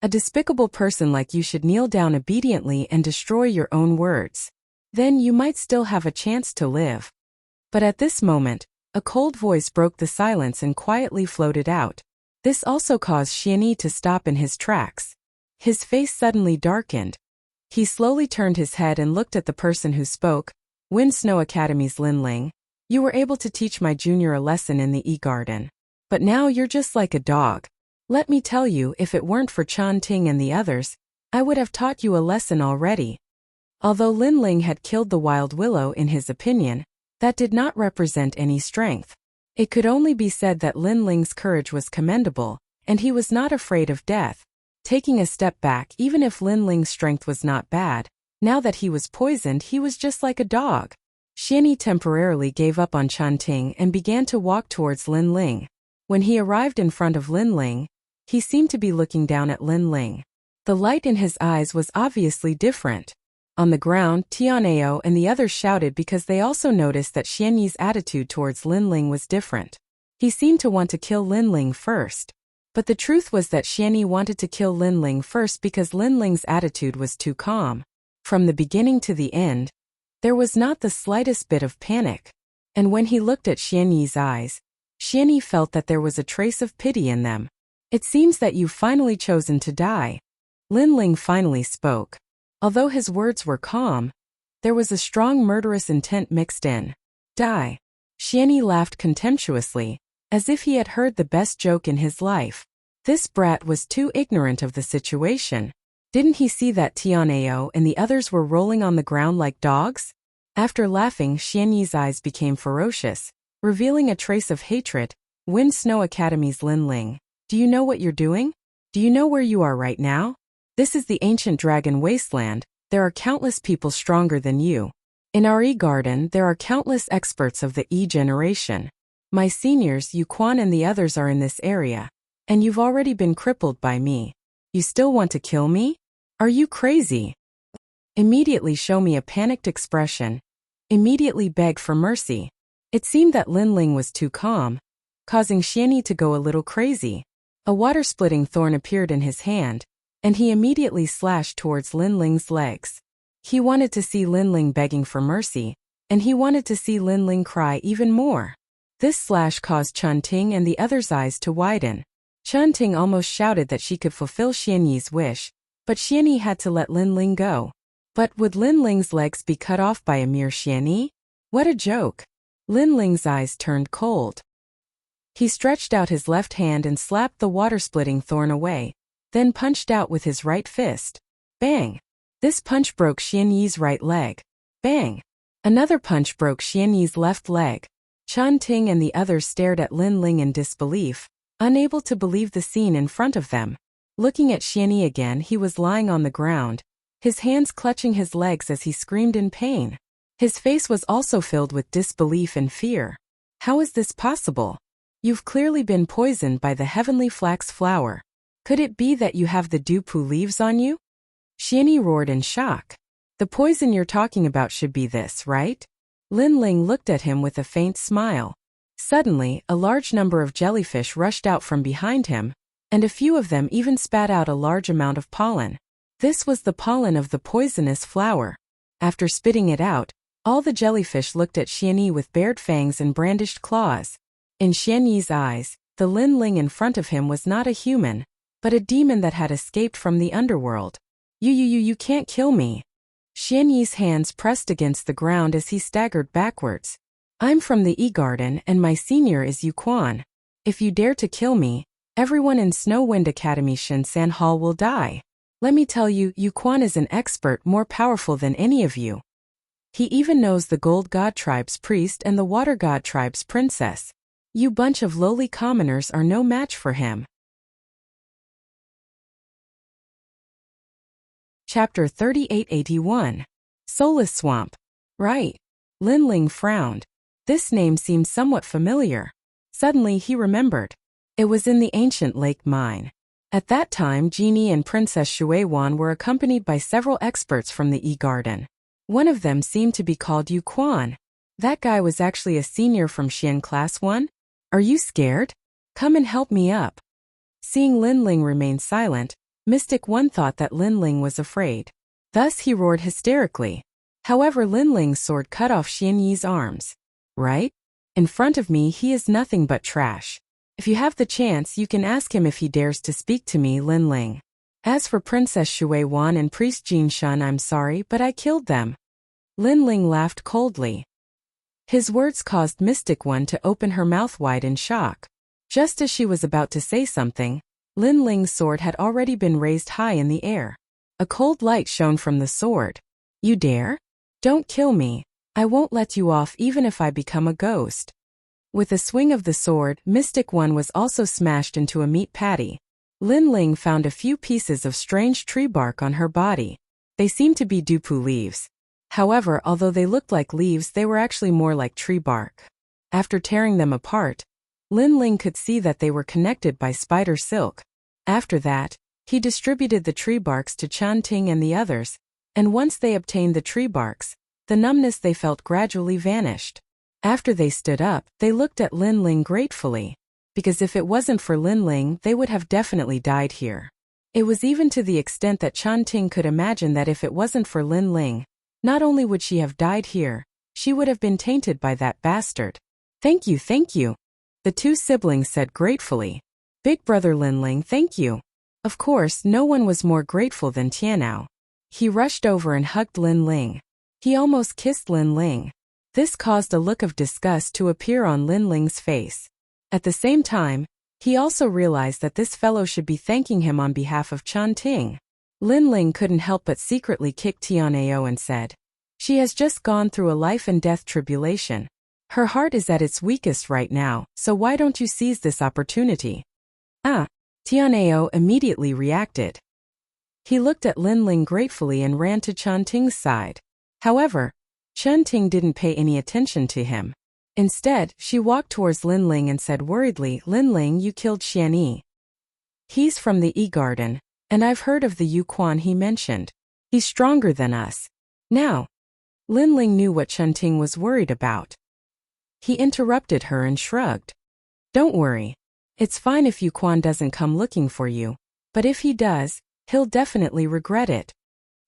Speaker 1: A despicable person like you should kneel down obediently and destroy your own words. Then you might still have a chance to live. But at this moment, a cold voice broke the silence and quietly floated out. This also caused Xianyi to stop in his tracks. His face suddenly darkened. He slowly turned his head and looked at the person who spoke. Wind Snow Academy's Lin Ling. You were able to teach my junior a lesson in the E-Garden. But now you're just like a dog. Let me tell you, if it weren't for Chan Ting and the others, I would have taught you a lesson already. Although Lin Ling had killed the wild willow in his opinion, that did not represent any strength. It could only be said that Lin Ling's courage was commendable, and he was not afraid of death. Taking a step back, even if Lin Ling's strength was not bad, now that he was poisoned, he was just like a dog. Xianyi temporarily gave up on Chan Ting and began to walk towards Lin Ling. When he arrived in front of Lin Ling, he seemed to be looking down at Lin Ling. The light in his eyes was obviously different. On the ground, Tianao and the others shouted because they also noticed that Xianyi's attitude towards Lin Ling was different. He seemed to want to kill Lin Ling first. But the truth was that Xianyi wanted to kill Lin Ling first because Lin Ling's attitude was too calm. From the beginning to the end, there was not the slightest bit of panic. And when he looked at Xianyi's eyes, Xianyi felt that there was a trace of pity in them. It seems that you've finally chosen to die. Lin Ling finally spoke. Although his words were calm, there was a strong murderous intent mixed in. Die. Xianyi laughed contemptuously, as if he had heard the best joke in his life. This brat was too ignorant of the situation. Didn't he see that Tianao and the others were rolling on the ground like dogs? After laughing, Xianyi's eyes became ferocious, revealing a trace of hatred. Wind Snow Academy's Lin Ling. Do you know what you're doing? Do you know where you are right now? This is the ancient dragon wasteland. There are countless people stronger than you. In our E-Garden, there are countless experts of the E generation. My seniors, Yu Quan and the others are in this area. And you've already been crippled by me. You still want to kill me? Are you crazy? Immediately show me a panicked expression. Immediately beg for mercy. It seemed that Lin Ling was too calm, causing Xianyi to go a little crazy. A water-splitting thorn appeared in his hand, and he immediately slashed towards Lin Ling's legs. He wanted to see Lin Ling begging for mercy, and he wanted to see Lin Ling cry even more. This slash caused Chun Ting and the others' eyes to widen. Chun Ting almost shouted that she could fulfill Xianyi's wish, but Xianyi had to let Lin Ling go. But would Lin Ling's legs be cut off by a mere Xianyi? What a joke! Lin Ling's eyes turned cold. He stretched out his left hand and slapped the water-splitting thorn away, then punched out with his right fist. Bang! This punch broke Xianyi's right leg. Bang! Another punch broke Xianyi's left leg. Chun Ting and the others stared at Lin Ling in disbelief, unable to believe the scene in front of them. Looking at Xianyi again, he was lying on the ground, his hands clutching his legs as he screamed in pain. His face was also filled with disbelief and fear. How is this possible? You've clearly been poisoned by the heavenly flax flower. Could it be that you have the dupu leaves on you? Xianyi roared in shock. The poison you're talking about should be this, right? Lin Ling looked at him with a faint smile. Suddenly, a large number of jellyfish rushed out from behind him, and a few of them even spat out a large amount of pollen. This was the pollen of the poisonous flower. After spitting it out, all the jellyfish looked at Xianyi with bared fangs and brandished claws. In Xianyi's eyes, the Lin Ling in front of him was not a human, but a demon that had escaped from the underworld. You can't kill me. Xianyi's hands pressed against the ground as he staggered backwards. I'm from the E-Garden and my senior is Yu Quan. If you dare to kill me, everyone in Snow Wind Academy Shinsan Hall will die. Let me tell you, Yu Quan is an expert more powerful than any of you. He even knows the Gold God Tribe's priest and the Water God Tribe's princess. You bunch of lowly commoners are no match for him. Chapter 3881. Soulless Swamp. Right. Lin Ling frowned. This name seemed somewhat familiar. Suddenly he remembered. It was in the ancient lake mine. At that time, Genie and Princess Shuiwan were accompanied by several experts from the E-Garden. One of them seemed to be called Yu Quan. That guy was actually a senior from Xian Class 1? Are you scared? Come and help me up. Seeing Lin Ling remain silent, Mystic One thought that Lin Ling was afraid. Thus he roared hysterically. However, Lin Ling's sword cut off Xianyi's arms. Right? In front of me he is nothing but trash. If you have the chance, you can ask him if he dares to speak to me, Lin Ling. As for Princess Shuiwan and Priest Jin Shun, I'm sorry, but I killed them. Lin Ling laughed coldly. His words caused Mystic One to open her mouth wide in shock. Just as she was about to say something, Lin Ling's sword had already been raised high in the air. A cold light shone from the sword. You dare? Don't kill me. I won't let you off even if I become a ghost. With a swing of the sword, Mystic One was also smashed into a meat patty. Lin Ling found a few pieces of strange tree bark on her body. They seemed to be dupu leaves. However, although they looked like leaves, they were actually more like tree bark. After tearing them apart, Lin Ling could see that they were connected by spider silk. After that, he distributed the tree barks to Chun Ting and the others, and once they obtained the tree barks, the numbness they felt gradually vanished. After they stood up, they looked at Lin Ling gratefully, because if it wasn't for Lin Ling, they would have definitely died here. It was even to the extent that Chun Ting could imagine that if it wasn't for Lin Ling, not only would she have died here, she would have been tainted by that bastard. Thank you, the two siblings said gratefully. Big brother Lin Ling, thank you. Of course, no one was more grateful than Tianao. He rushed over and hugged Lin Ling. He almost kissed Lin Ling. This caused a look of disgust to appear on Lin Ling's face. At the same time, he also realized that this fellow should be thanking him on behalf of Chen Ting. Lin Ling couldn't help but secretly kick Tianao and said, "She has just gone through a life and death tribulation. Her heart is at its weakest right now, so why don't you seize this opportunity?" Tianao immediately reacted. He looked at Lin Ling gratefully and ran to Chen Ting's side. However, Chen Ting didn't pay any attention to him. Instead, she walked towards Lin Ling and said worriedly, "Lin Ling, you killed Xian Yi. He's from the E-Garden, and I've heard of the Yu Quan he mentioned. He's stronger than us." Now, Lin Ling knew what Chen Ting was worried about. He interrupted her and shrugged. "Don't worry. It's fine if Yu Quan doesn't come looking for you, but if he does, he'll definitely regret it."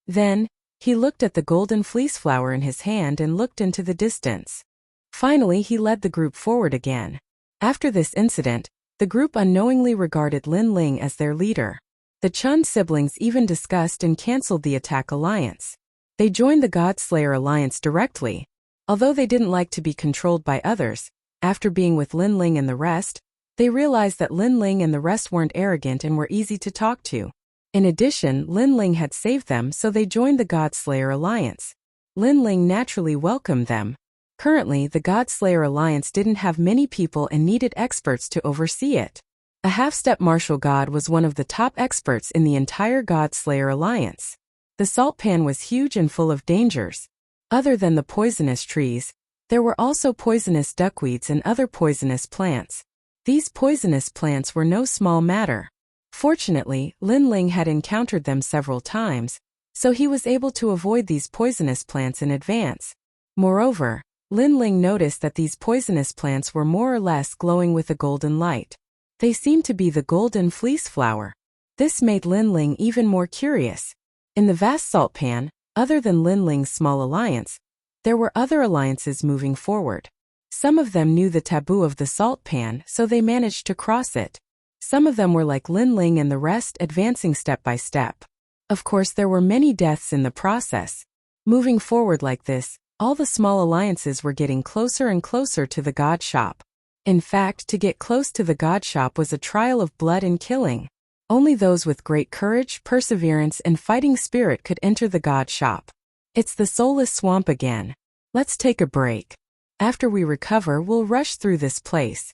Speaker 1: Then, he looked at the golden fleece flower in his hand and looked into the distance. Finally, he led the group forward again. After this incident, the group unknowingly regarded Lin Ling as their leader. The Chun siblings even discussed and cancelled the attack alliance. They joined the Godslayer alliance directly. Although they didn't like to be controlled by others, after being with Lin Ling and the rest, they realized that Lin Ling and the rest weren't arrogant and were easy to talk to. In addition, Lin Ling had saved them, so they joined the Godslayer alliance. Lin Ling naturally welcomed them. Currently, the Godslayer alliance didn't have many people and needed experts to oversee it. A half-step martial god was one of the top experts in the entire Godslayer alliance. The salt pan was huge and full of dangers. Other than the poisonous trees, there were also poisonous duckweeds and other poisonous plants. These poisonous plants were no small matter. Fortunately, Lin Ling had encountered them several times, so he was able to avoid these poisonous plants in advance. Moreover, Lin Ling noticed that these poisonous plants were more or less glowing with a golden light. They seemed to be the golden fleece flower. This made Lin Ling even more curious. In the vast salt pan, other than Lin Ling's small alliance, there were other alliances moving forward. Some of them knew the taboo of the salt pan, so they managed to cross it. Some of them were like Lin Ling and the rest, advancing step by step. Of course, there were many deaths in the process. Moving forward like this, all the small alliances were getting closer and closer to the god shop. In fact, to get close to the god shop was a trial of blood and killing. Only those with great courage, perseverance, and fighting spirit could enter the god shop. It's the soulless swamp again. Let's take a break. After we recover, we'll rush through this place.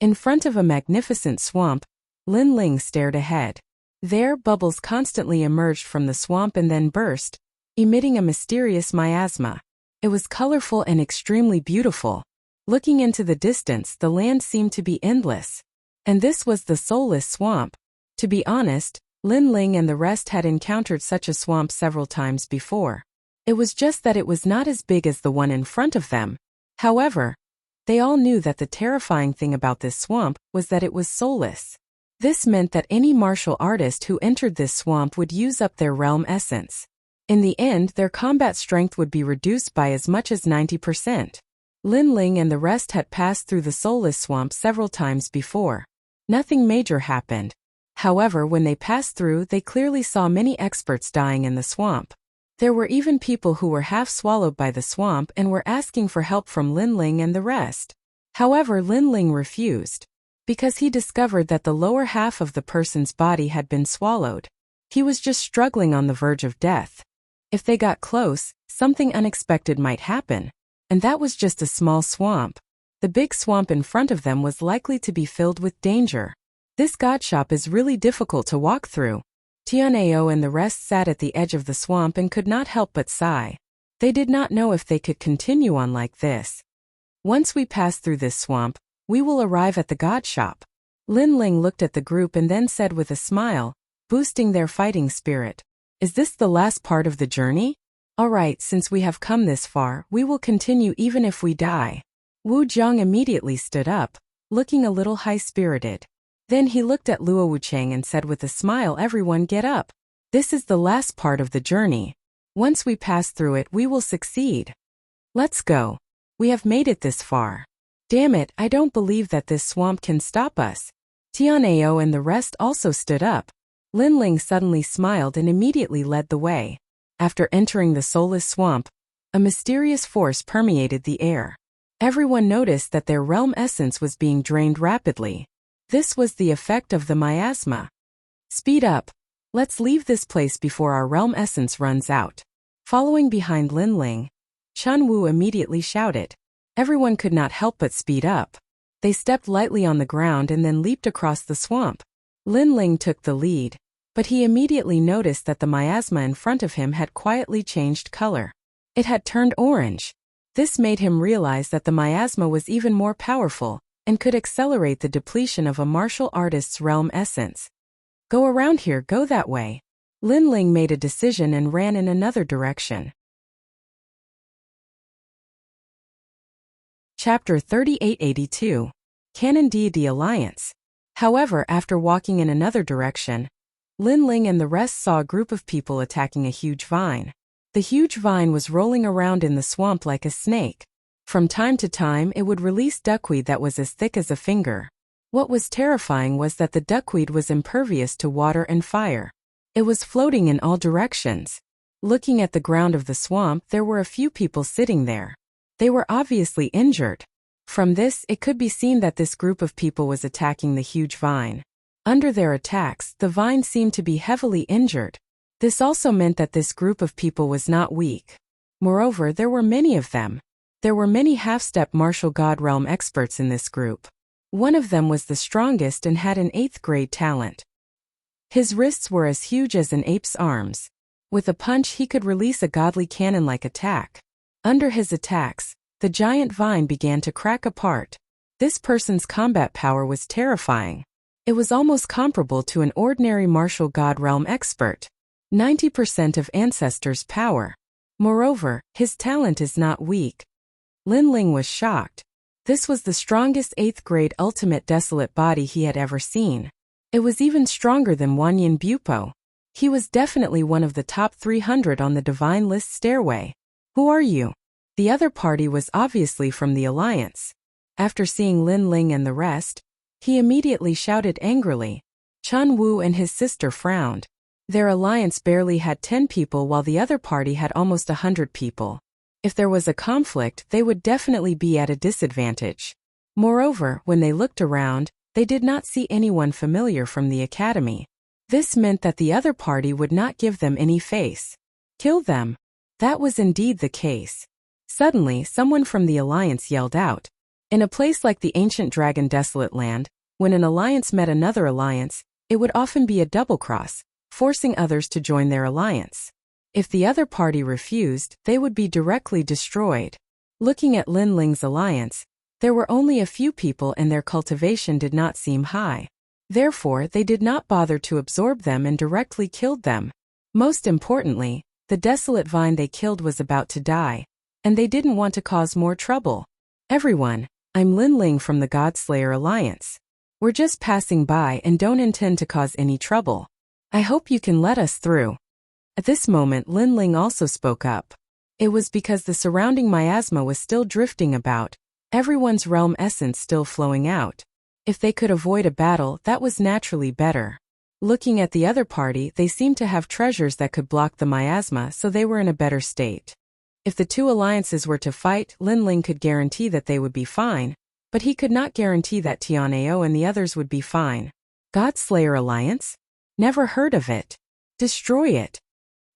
Speaker 1: In front of a magnificent swamp, Lin Ling stared ahead. There, bubbles constantly emerged from the swamp and then burst, emitting a mysterious miasma. It was colorful and extremely beautiful. Looking into the distance, the land seemed to be endless. And this was the soulless swamp. To be honest, Lin Ling and the rest had encountered such a swamp several times before. It was just that it was not as big as the one in front of them. However, they all knew that the terrifying thing about this swamp was that it was soulless. This meant that any martial artist who entered this swamp would use up their realm essence. In the end, their combat strength would be reduced by as much as 90%. Lin Ling and the rest had passed through the soulless swamp several times before. Nothing major happened. However, when they passed through, they clearly saw many experts dying in the swamp. There were even people who were half swallowed by the swamp and were asking for help from Lin Ling and the rest. However, Lin Ling refused, because he discovered that the lower half of the person's body had been swallowed. He was just struggling on the verge of death. If they got close, something unexpected might happen. And that was just a small swamp. The big swamp in front of them was likely to be filled with danger. This god shop is really difficult to walk through. Tianao and the rest sat at the edge of the swamp and could not help but sigh. They did not know if they could continue on like this. Once we pass through this swamp, we will arrive at the god shop. Lin Ling looked at the group and then said with a smile, boosting their fighting spirit, "Is this the last part of the journey? Alright, since we have come this far, we will continue even if we die." Wu Zhang immediately stood up, looking a little high-spirited. Then he looked at Luo Wucheng and said with a smile, "Everyone get up. This is the last part of the journey. Once we pass through it, we will succeed. Let's go. We have made it this far. Damn it, I don't believe that this swamp can stop us." Tianao and the rest also stood up. Lin Ling suddenly smiled and immediately led the way. After entering the soulless swamp, a mysterious force permeated the air. Everyone noticed that their realm essence was being drained rapidly. This was the effect of the miasma. Speed up. Let's leave this place before our realm essence runs out. Following behind Lin Ling, Chun Wu immediately shouted. Everyone could not help but speed up. They stepped lightly on the ground and then leaped across the swamp. Lin Ling took the lead, but he immediately noticed that the miasma in front of him had quietly changed color. It had turned orange. This made him realize that the miasma was even more powerful and could accelerate the depletion of a martial artist's realm essence. Go around here, go that way. Lin Ling made a decision and ran in another direction. Chapter 3882. Can indeed the Alliance. However, after walking in another direction, Lin Ling and the rest saw a group of people attacking a huge vine. The huge vine was rolling around in the swamp like a snake. From time to time it would release duckweed that was as thick as a finger. What was terrifying was that the duckweed was impervious to water and fire. It was floating in all directions. Looking at the ground of the swamp, there were a few people sitting there. They were obviously injured. From this, it could be seen that this group of people was attacking the huge vine. Under their attacks, the vine seemed to be heavily injured. This also meant that this group of people was not weak. Moreover, there were many of them. There were many half-step martial god realm experts in this group. One of them was the strongest and had an 8th grade talent. His wrists were as huge as an ape's arms. With a punch he could release a godly cannon-like attack. Under his attacks, the giant vine began to crack apart. This person's combat power was terrifying. It was almost comparable to an ordinary martial god realm expert. 90% of ancestors' power. Moreover, his talent is not weak. Lin Ling was shocked. This was the strongest 8th grade ultimate desolate body he had ever seen. It was even stronger than Wanyan Bupo. He was definitely one of the top 300 on the divine list stairway. Who are you? The other party was obviously from the Alliance. After seeing Lin Ling and the rest, he immediately shouted angrily. Chun Wu and his sister frowned. Their alliance barely had 10 people while the other party had almost 100 people. If there was a conflict, they would definitely be at a disadvantage. Moreover, when they looked around, they did not see anyone familiar from the academy. This meant that the other party would not give them any face. Kill them. That was indeed the case. Suddenly, someone from the Alliance yelled out. In a place like the ancient dragon desolate land, when an alliance met another alliance, it would often be a double cross, forcing others to join their alliance. If the other party refused, they would be directly destroyed. Looking at Lin Ling's alliance, there were only a few people and their cultivation did not seem high. Therefore, they did not bother to absorb them and directly killed them. Most importantly, the desolate vine they killed was about to die, and they didn't want to cause more trouble. Everyone, I'm Lin Ling from the Godslayer Alliance. We're just passing by and don't intend to cause any trouble. I hope you can let us through. At this moment Lin Ling also spoke up. It was because the surrounding miasma was still drifting about, everyone's realm essence still flowing out. If they could avoid a battle, that was naturally better. Looking at the other party, they seemed to have treasures that could block the miasma, so they were in a better state. If the two alliances were to fight, Lin Ling could guarantee that they would be fine, but he could not guarantee that Tianao and the others would be fine. Godslayer Alliance? Never heard of it. Destroy it.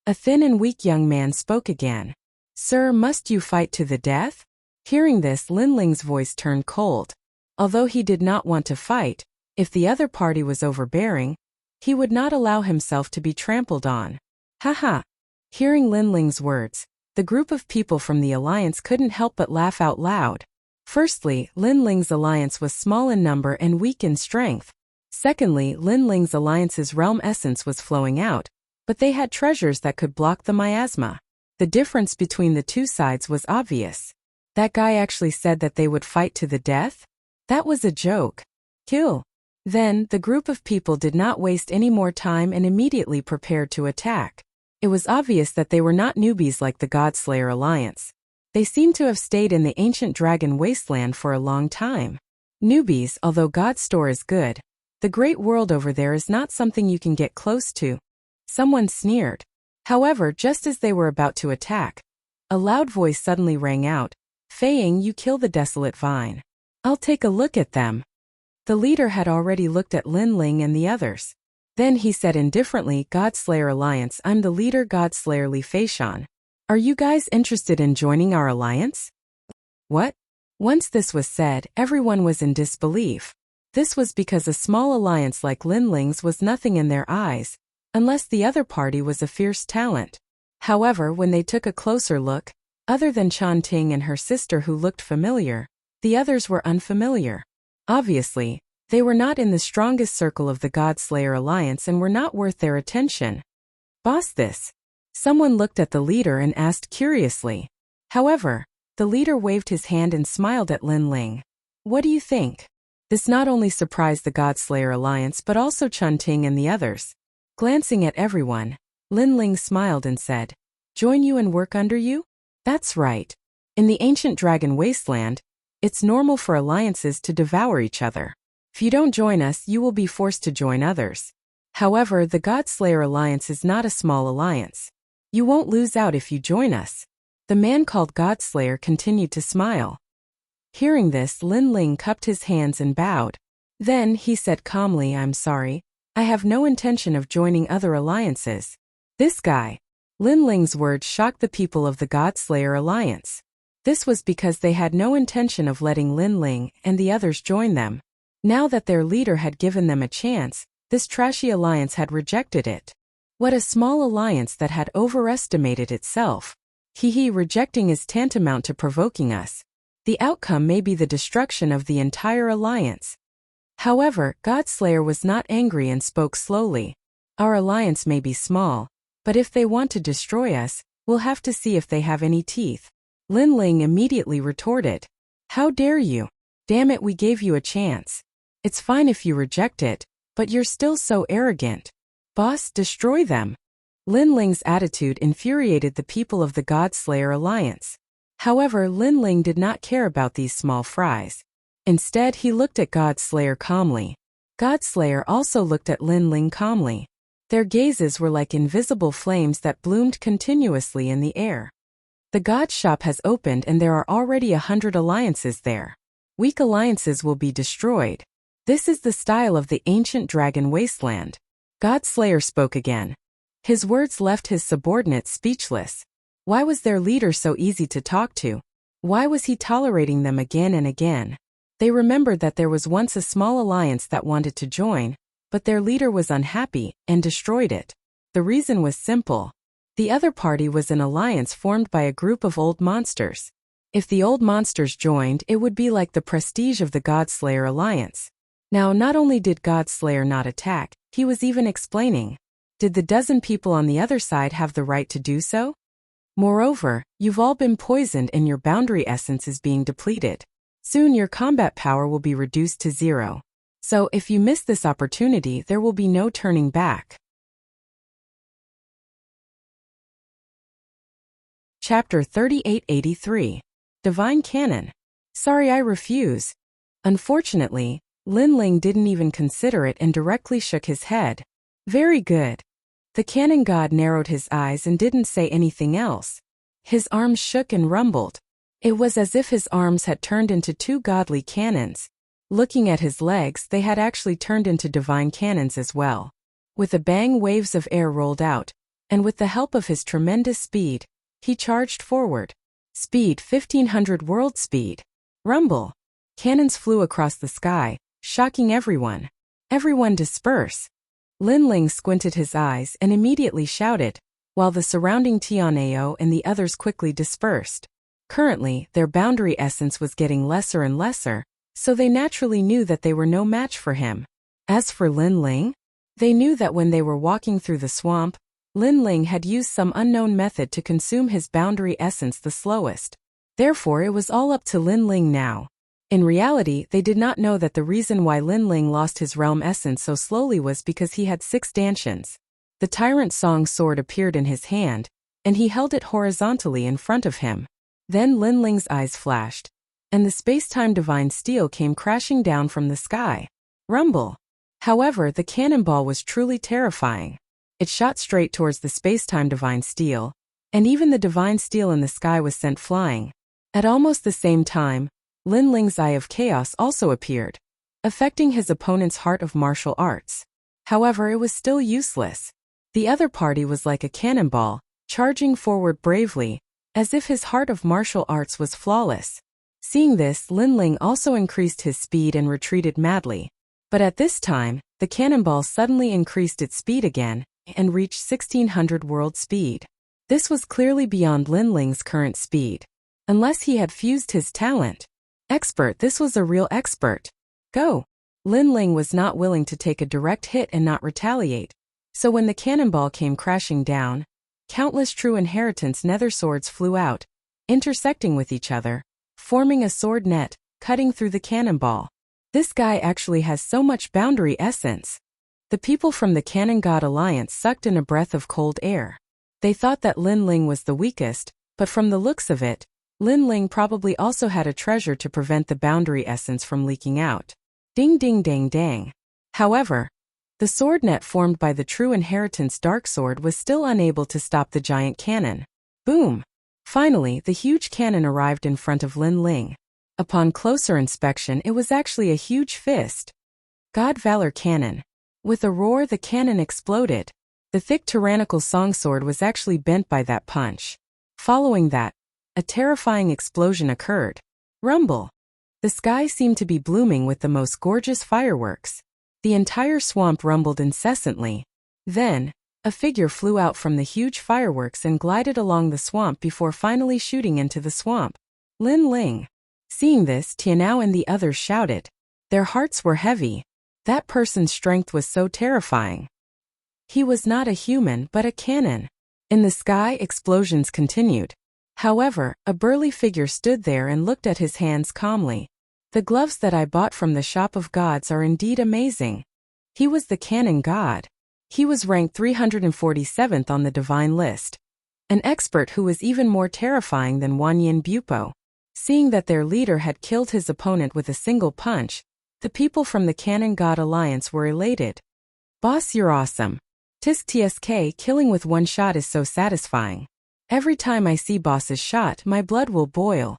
Speaker 1: A thin and weak young man spoke again. Sir, must you fight to the death? Hearing this, Lin Ling's voice turned cold. Although he did not want to fight, if the other party was overbearing, he would not allow himself to be trampled on. Haha. Hearing Lin Ling's words, the group of people from the alliance couldn't help but laugh out loud. Firstly, Lin Ling's alliance was small in number and weak in strength. Secondly, Lin Ling's alliance's realm essence was flowing out, but they had treasures that could block the miasma. The difference between the two sides was obvious. That guy actually said that they would fight to the death? That was a joke. Kill. Then, the group of people did not waste any more time and immediately prepared to attack. It was obvious that they were not newbies like the Godslayer Alliance. They seemed to have stayed in the ancient dragon wasteland for a long time. Newbies, although God's store is good, The great world over there is not something you can get close to. Someone sneered. However, just as they were about to attack, a loud voice suddenly rang out, "Feying, you kill the desolate vine. I'll take a look at them." The leader had already looked at Lin Ling and the others. Then he said indifferently, "Godslayer Alliance, I'm the leader Godslayer Li Feishan. Are you guys interested in joining our alliance?" What? Once this was said, everyone was in disbelief. This was because a small alliance like Lin Ling's was nothing in their eyes, unless the other party was a fierce talent. However, when they took a closer look, other than Chan Ting and her sister who looked familiar, the others were unfamiliar. Obviously, they were not in the strongest circle of the Godslayer Alliance and were not worth their attention. "Boss, this?" Someone looked at the leader and asked curiously. However, the leader waved his hand and smiled at Lin Ling. "What do you think?" This not only surprised the Godslayer Alliance but also Chun Ting and the others. Glancing at everyone, Lin Ling smiled and said, "Join you and work under you?" That's right. In the ancient dragon wasteland, it's normal for alliances to devour each other. If you don't join us, you will be forced to join others. However, the Godslayer Alliance is not a small alliance. You won't lose out if you join us. The man called Godslayer continued to smile. Hearing this, Lin Ling cupped his hands and bowed. Then he said calmly, "I'm sorry. I have no intention of joining other alliances." This guy. Lin Ling's words shocked the people of the Godslayer Alliance. This was because they had no intention of letting Lin Ling and the others join them. Now that their leader had given them a chance, this trashy alliance had rejected it. What a small alliance that had overestimated itself. Rejecting is tantamount to provoking us. The outcome may be the destruction of the entire alliance. However, Godslayer was not angry and spoke slowly. "Our alliance may be small, but if they want to destroy us, we'll have to see if they have any teeth." Lin Ling immediately retorted, "How dare you? Damn it, we gave you a chance. It's fine if you reject it, but you're still so arrogant. Boss, destroy them." Lin Ling's attitude infuriated the people of the Godslayer Alliance. However, Lin Ling did not care about these small fries. Instead, he looked at Godslayer calmly. Godslayer also looked at Lin Ling calmly. Their gazes were like invisible flames that bloomed continuously in the air. The God Shop has opened and there are already 100 alliances there. Weak alliances will be destroyed. This is the style of the ancient dragon wasteland. Godslayer spoke again. His words left his subordinates speechless. Why was their leader so easy to talk to? Why was he tolerating them again and again? They remembered that there was once a small alliance that wanted to join, but their leader was unhappy and destroyed it. The reason was simple. The other party was an alliance formed by a group of old monsters. If the old monsters joined, it would be like the prestige of the Godslayer Alliance. Now, not only did Godslayer not attack, he was even explaining. Did the dozen people on the other side have the right to do so? Moreover, you've all been poisoned and your boundary essence is being depleted. Soon your combat power will be reduced to 0. So if you miss this opportunity, there will be no turning back. Chapter 3883. Divine Cannon. Sorry, I refuse. Unfortunately, Lin Ling didn't even consider it and directly shook his head. Very good. The cannon god narrowed his eyes and didn't say anything else. His arms shook and rumbled. It was as if his arms had turned into 2 godly cannons. Looking at his legs, they had actually turned into divine cannons as well. With a bang, waves of air rolled out, and with the help of his tremendous speed, he charged forward. Speed 1500 world speed. Rumble. Cannons flew across the sky, shocking everyone. Everyone disperse. Lin Ling squinted his eyes and immediately shouted, while the surrounding Tianao and the others quickly dispersed. Currently, their boundary essence was getting lesser and lesser, so they naturally knew that they were no match for him. As for Lin Ling, they knew that when they were walking through the swamp, Lin Ling had used some unknown method to consume his boundary essence the slowest. Therefore, it was all up to Lin Ling now. In reality, they did not know that the reason why Lin Ling lost his realm essence so slowly was because he had 6 stanchions. The Tyrant Song sword appeared in his hand, and he held it horizontally in front of him. Then Lin Ling's eyes flashed, and the space-time divine steel came crashing down from the sky. Rumble. However, the cannonball was truly terrifying. It shot straight towards the space-time divine steel, and even the divine steel in the sky was sent flying. At almost the same time, Lin Ling's Eye of Chaos also appeared, affecting his opponent's heart of martial arts. However, it was still useless. The other party was like a cannonball, charging forward bravely, as if his heart of martial arts was flawless. Seeing this, Lin Ling also increased his speed and retreated madly. But at this time, the cannonball suddenly increased its speed again, and reached 1600 world speed. This was clearly beyond Lin Ling's current speed. Unless he had fused his talent. Expert, this was a real expert. Go! Lin Ling was not willing to take a direct hit and not retaliate. So when the cannonball came crashing down, countless true inheritance nether swords flew out, intersecting with each other, forming a sword net, cutting through the cannonball. This guy actually has so much boundary essence. The people from the Cannon God Alliance sucked in a breath of cold air. They thought that Lin Ling was the weakest, but from the looks of it, Lin Ling probably also had a treasure to prevent the boundary essence from leaking out. Ding ding dang dang. However, the sword net formed by the true inheritance dark sword was still unable to stop the giant cannon. Boom! Finally, the huge cannon arrived in front of Lin Ling. Upon closer inspection, it was actually a huge fist. God Valor Cannon. With a roar, the cannon exploded. The thick tyrannical song sword was actually bent by that punch. Following that, a terrifying explosion occurred. Rumble. The sky seemed to be blooming with the most gorgeous fireworks. The entire swamp rumbled incessantly. Then, a figure flew out from the huge fireworks and glided along the swamp before finally shooting into the swamp. Lin Ling. Seeing this, Tianao and the others shouted. Their hearts were heavy. That person's strength was so terrifying. He was not a human but a cannon. In the sky, explosions continued. However, a burly figure stood there and looked at his hands calmly. The gloves that I bought from the Shop of Gods are indeed amazing. He was the Cannon God. He was ranked 347th on the divine list. An expert who was even more terrifying than Wanyan Bupo. Seeing that their leader had killed his opponent with a single punch, the people from the Cannon God Alliance were elated. Boss, you're awesome. Tisk TSK, killing with one shot is so satisfying. Every time I see Boss's shot, my blood will boil.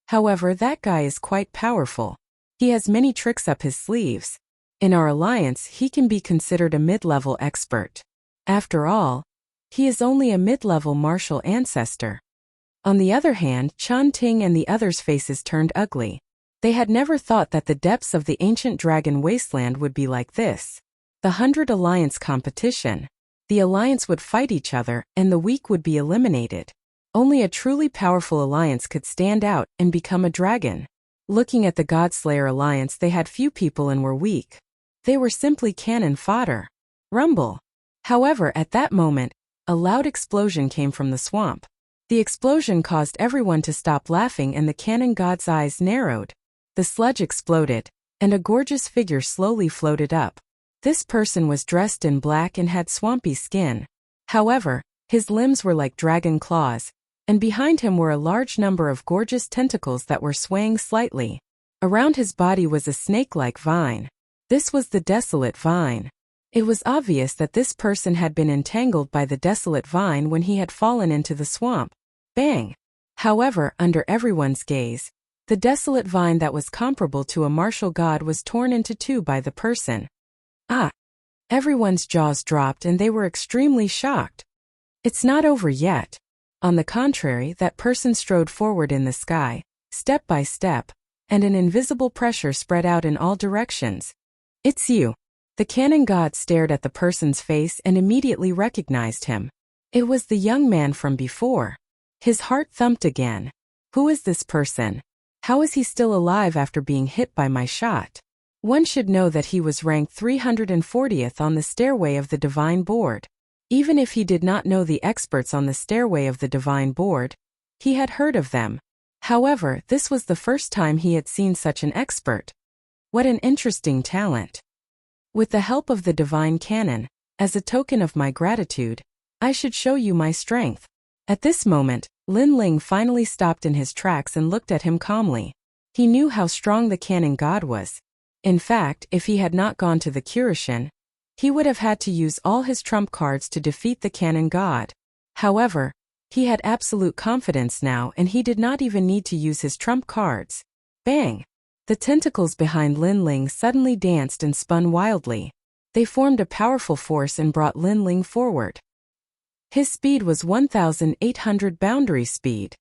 Speaker 1: However, that guy is quite powerful. He has many tricks up his sleeves. In our alliance, he can be considered a mid-level expert. After all, he is only a mid-level martial ancestor. On the other hand, Chan Ting and the others' faces turned ugly. They had never thought that the depths of the ancient dragon wasteland would be like this. The 100 Alliance competition. The Alliance would fight each other, and the weak would be eliminated. Only a truly powerful alliance could stand out and become a dragon. Looking at the Godslayer Alliance, they had few people and were weak. They were simply cannon fodder. Rumble. However, at that moment, a loud explosion came from the swamp. The explosion caused everyone to stop laughing and the cannon god's eyes narrowed. The sludge exploded, and a gorgeous figure slowly floated up. This person was dressed in black and had swampy skin. However, his limbs were like dragon claws, and behind him were a large number of gorgeous tentacles that were swaying slightly. Around his body was a snake-like vine. This was the Desolate Vine. It was obvious that this person had been entangled by the Desolate Vine when he had fallen into the swamp. Bang! However, under everyone's gaze, the Desolate Vine that was comparable to a martial god was torn into two by the person. Ah! Everyone's jaws dropped and they were extremely shocked. It's not over yet. On the contrary, that person strode forward in the sky, step by step, and an invisible pressure spread out in all directions. It's you. The cannon god stared at the person's face and immediately recognized him. It was the young man from before. His heart thumped again. Who is this person? How is he still alive after being hit by my shot? One should know that he was ranked 340th on the Stairway of the Divine Board. Even if he did not know the experts on the Stairway of the Divine Board, he had heard of them. However, this was the first time he had seen such an expert. What an interesting talent. With the help of the Divine Cannon, as a token of my gratitude, I should show you my strength. At this moment, Lin Ling finally stopped in his tracks and looked at him calmly. He knew how strong the cannon god was. In fact, if he had not gone to the Kurishin, he would have had to use all his trump cards to defeat the cannon god. However, he had absolute confidence now and he did not even need to use his trump cards. Bang! The tentacles behind Lin Ling suddenly danced and spun wildly. They formed a powerful force and brought Lin Ling forward. His speed was 1,800 boundary speed.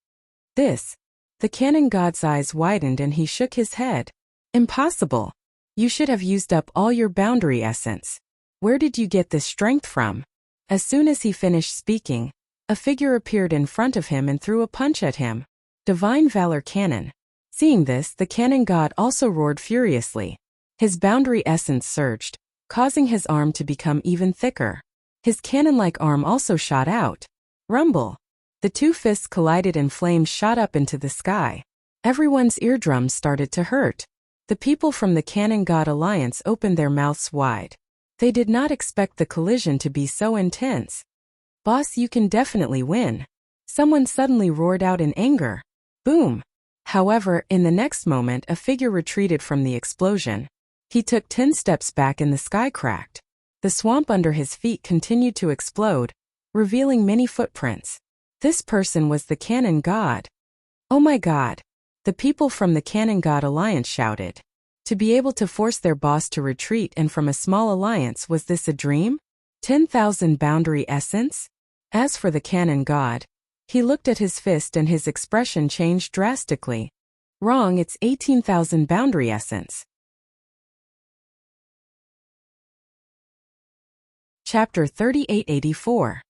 Speaker 1: The cannon god's eyes widened and he shook his head. Impossible! You should have used up all your boundary essence. Where did you get this strength from? As soon as he finished speaking, a figure appeared in front of him and threw a punch at him. Divine Valor Cannon. Seeing this, the cannon god also roared furiously. His boundary essence surged, causing his arm to become even thicker. His cannon-like arm also shot out. Rumble! The two fists collided and flames shot up into the sky. Everyone's eardrums started to hurt. The people from the Cannon God Alliance opened their mouths wide. They did not expect the collision to be so intense. Boss, you can definitely win. Someone suddenly roared out in anger. Boom! However, in the next moment a figure retreated from the explosion. He took 10 steps back and the sky cracked. The swamp under his feet continued to explode, revealing many footprints. This person was the Cannon God. Oh my god! The people from the Cannon God Alliance shouted. To be able to force their boss to retreat and from a small alliance, was this a dream? 10,000 boundary essence? As for the Cannon God, he looked at his fist and his expression changed drastically. Wrong, it's 18,000 boundary essence. Chapter 3884.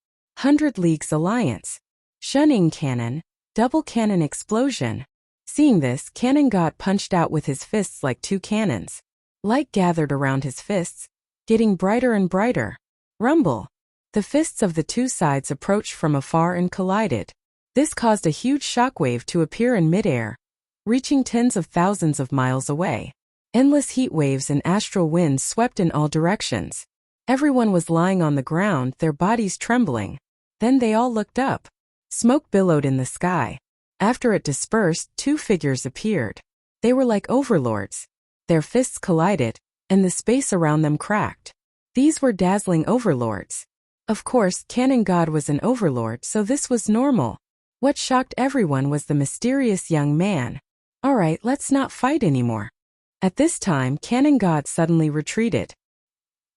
Speaker 1: 100 Leagues Alliance. Shunning Cannon, Double Cannon Explosion. Seeing this, Cannon God punched out with his fists like two cannons. Light gathered around his fists, getting brighter and brighter. Rumble! The fists of the two sides approached from afar and collided. This caused a huge shockwave to appear in midair, reaching tens of thousands of miles away. Endless heat waves and astral winds swept in all directions. Everyone was lying on the ground, their bodies trembling. Then they all looked up. Smoke billowed in the sky. After it dispersed, two figures appeared. They were like overlords. Their fists collided, and the space around them cracked. These were dazzling overlords. Of course, Cannon God was an overlord, so this was normal. What shocked everyone was the mysterious young man. Alright, let's not fight anymore. At this time, Cannon God suddenly retreated.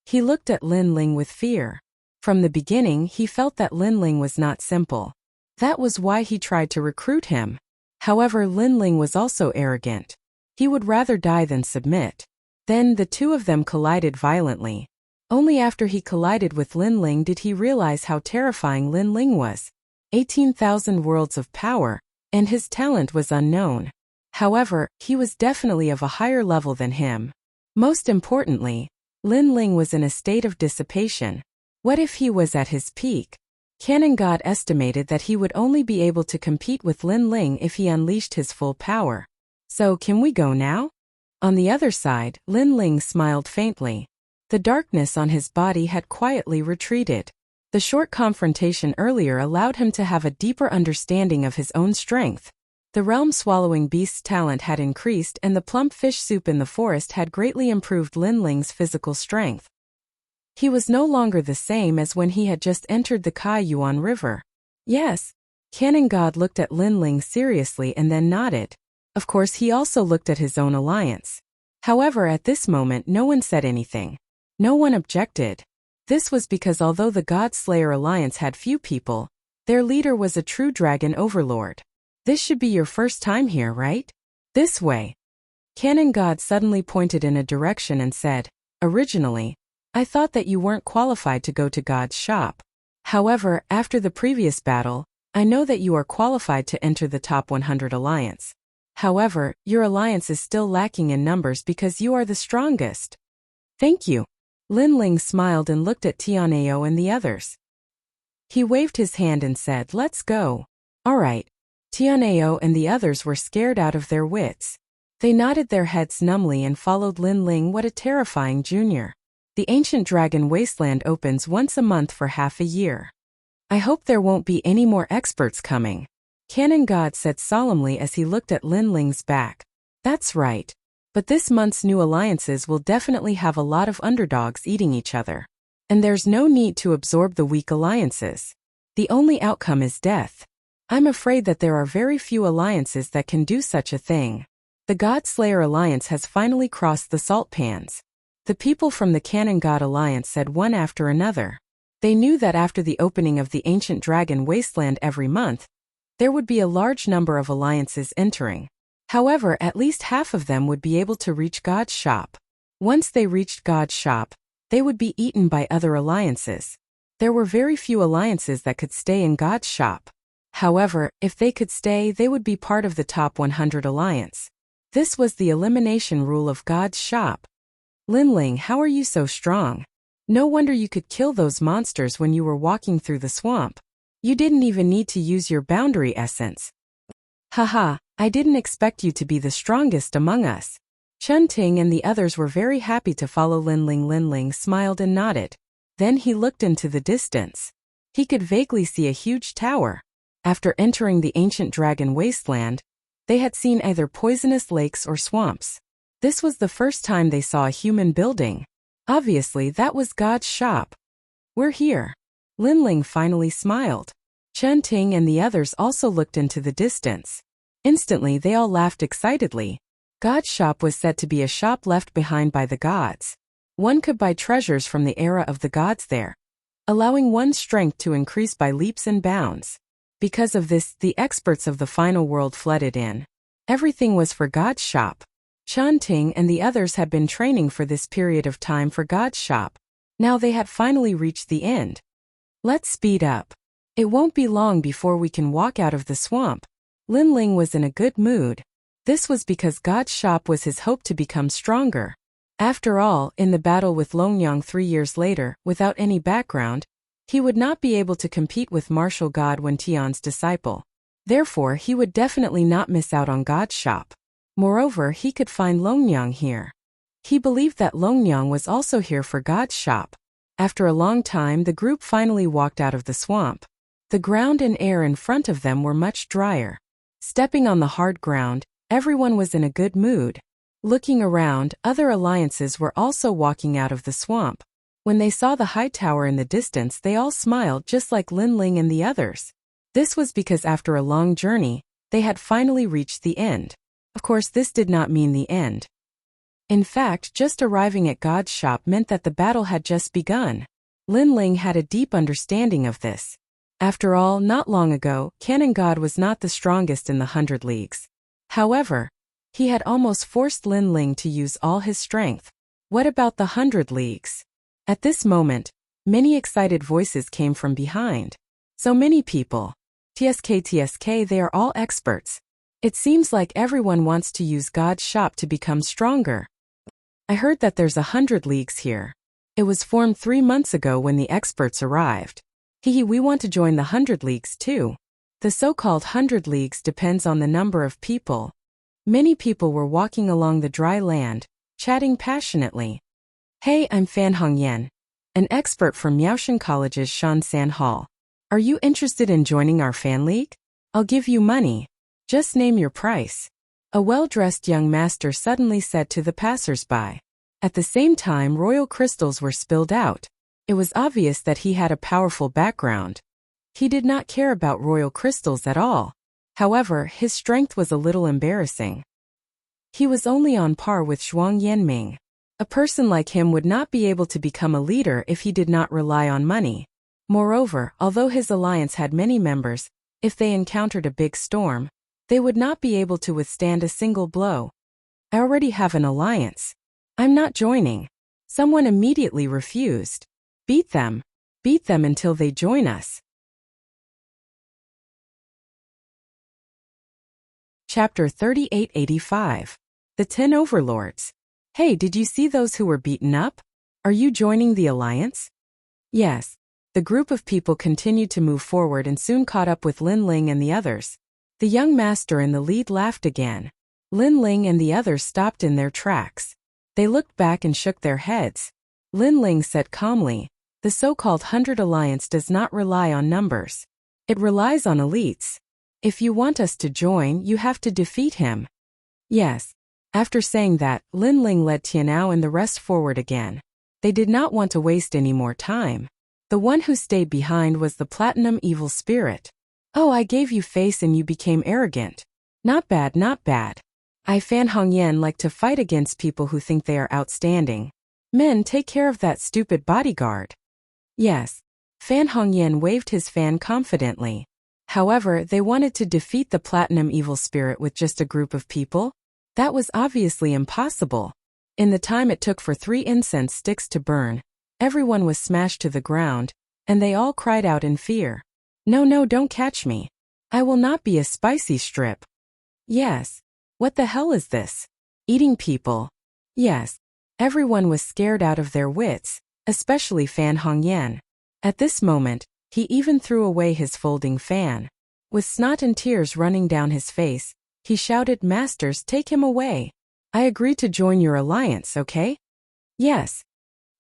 Speaker 1: He looked at Lin Ling with fear. From the beginning, he felt that Lin Ling was not simple. That was why he tried to recruit him. However, Lin Ling was also arrogant. He would rather die than submit. Then the two of them collided violently. Only after he collided with Lin Ling did he realize how terrifying Lin Ling was. 18,000 worlds of power, and his talent was unknown. However, he was definitely of a higher level than him. Most importantly, Lin Ling was in a state of dissipation. What if he was at his peak? Cannon God estimated that he would only be able to compete with Lin Ling if he unleashed his full power. So, can we go now? On the other side, Lin Ling smiled faintly. The darkness on his body had quietly retreated. The short confrontation earlier allowed him to have a deeper understanding of his own strength. The realm-swallowing beast's talent had increased and the plump fish soup in the forest had greatly improved Lin Ling's physical strength. He was no longer the same as when he had just entered the Kai Yuan River. Yes. Cannon God looked at Lin Ling seriously and then nodded. Of course, he also looked at his own alliance. However, at this moment no one said anything. No one objected. This was because although the God Slayer Alliance had few people, their leader was a true dragon overlord. This should be your first time here, right? This way. Cannon God suddenly pointed in a direction and said, Originally, I thought that you weren't qualified to go to God's shop. However, after the previous battle, I know that you are qualified to enter the top 100 alliance. However, your alliance is still lacking in numbers because you are the strongest. Thank you. Lin Ling smiled and looked at Tianao and the others. He waved his hand and said, Let's go. Alright. Tianao and the others were scared out of their wits. They nodded their heads numbly and followed Lin Ling. What a terrifying junior. The ancient dragon wasteland opens once a month for half a year. I hope there won't be any more experts coming. Cannon God said solemnly as he looked at Lin Ling's back. That's right. But this month's new alliances will definitely have a lot of underdogs eating each other. And there's no need to absorb the weak alliances. The only outcome is death. I'm afraid that there are very few alliances that can do such a thing. The God Slayer Alliance has finally crossed the salt pans. The people from the Cannon God Alliance said one after another. They knew that after the opening of the Ancient Dragon Wasteland every month, there would be a large number of alliances entering. However, at least half of them would be able to reach God's shop. Once they reached God's shop, they would be eaten by other alliances. There were very few alliances that could stay in God's shop. However, if they could stay, they would be part of the top 100 alliance. This was the elimination rule of God's shop. Linling, how are you so strong? No wonder you could kill those monsters when you were walking through the swamp. You didn't even need to use your boundary essence. Haha, I didn't expect you to be the strongest among us. Chun Ting and the others were very happy to follow Linling. Linling smiled and nodded. Then he looked into the distance. He could vaguely see a huge tower. After entering the Ancient Dragon Wasteland, they had seen either poisonous lakes or swamps. This was the first time they saw a human building. Obviously, that was God's shop. We're here. Linling finally smiled. Chun Ting and the others also looked into the distance. Instantly, they all laughed excitedly. God's shop was said to be a shop left behind by the gods. One could buy treasures from the era of the gods there, allowing one's strength to increase by leaps and bounds. Because of this, the experts of the final world flooded in. Everything was for God's shop. Chun Ting and the others had been training for this period of time for God's shop. Now they had finally reached the end. Let's speed up. It won't be long before we can walk out of the swamp. Linling was in a good mood. This was because God's shop was his hope to become stronger. After all, in the battle with Longyang 3 years later, without any background, he would not be able to compete with martial god Wen Tian's disciple. Therefore, he would definitely not miss out on God's shop. Moreover, he could find Longyang here. He believed that Longyang was also here for God's shop. After a long time, the group finally walked out of the swamp. The ground and air in front of them were much drier. Stepping on the hard ground, everyone was in a good mood. Looking around, other alliances were also walking out of the swamp. When they saw the high tower in the distance, they all smiled just like Linling and the others. This was because after a long journey, they had finally reached the end. Of course, this did not mean the end. In fact, just arriving at God's shop meant that the battle had just begun. Linling had a deep understanding of this. After all, not long ago, Cannon God was not the strongest in the 100 Leagues. However, he had almost forced Linling to use all his strength. What about the 100 Leagues? At this moment, many excited voices came from behind. So many people. TSK, they are all experts. It seems like everyone wants to use God's shop to become stronger. I heard that there's 100 Leagues here. It was formed 3 months ago when the experts arrived. We want to join the 100 Leagues too. The so-called 100 Leagues depends on the number of people. Many people were walking along the dry land, chatting passionately. Hey, I'm Fan Hongyan, an expert from Miaoshan College's Shansan Hall. Are you interested in joining our fan league? I'll give you money. Just name your price. A well-dressed young master suddenly said to the passers-by. At the same time, royal crystals were spilled out. It was obvious that he had a powerful background. He did not care about royal crystals at all. However, his strength was a little embarrassing. He was only on par with Zhuang Yanming. A person like him would not be able to become a leader if he did not rely on money. Moreover, although his alliance had many members, if they encountered a big storm, they would not be able to withstand a single blow. I already have an alliance. I'm not joining. Someone immediately refused. Beat them. Beat them until they join us. Chapter 3885. The 10 Overlords. Hey, did you see those who were beaten up? Are you joining the alliance? Yes. The group of people continued to move forward and soon caught up with Linling and the others. The young master in the lead laughed again. Linling and the others stopped in their tracks. They looked back and shook their heads. Linling said calmly, the so-called 100 Alliance does not rely on numbers. It relies on elites. If you want us to join, you have to defeat him. Yes. After saying that, Lin Ling led Tianao and the rest forward again. They did not want to waste any more time. The one who stayed behind was the platinum evil spirit. Oh, I gave you face and you became arrogant. Not bad, not bad. I Fan Hongyan like to fight against people who think they are outstanding. Men, take care of that stupid bodyguard. Yes. Fan Hongyan waved his fan confidently. However, they wanted to defeat the platinum evil spirit with just a group of people? That was obviously impossible. In the time it took for 3 incense sticks to burn, everyone was smashed to the ground, and they all cried out in fear. No, no, don't catch me. I will not be a spicy strip. Yes. What the hell is this? Eating people. Yes. Everyone was scared out of their wits, especially Fan Hongyan. At this moment, he even threw away his folding fan. With snot and tears running down his face, he shouted, "Masters, take him away. I agreed to join your alliance, okay?" Yes.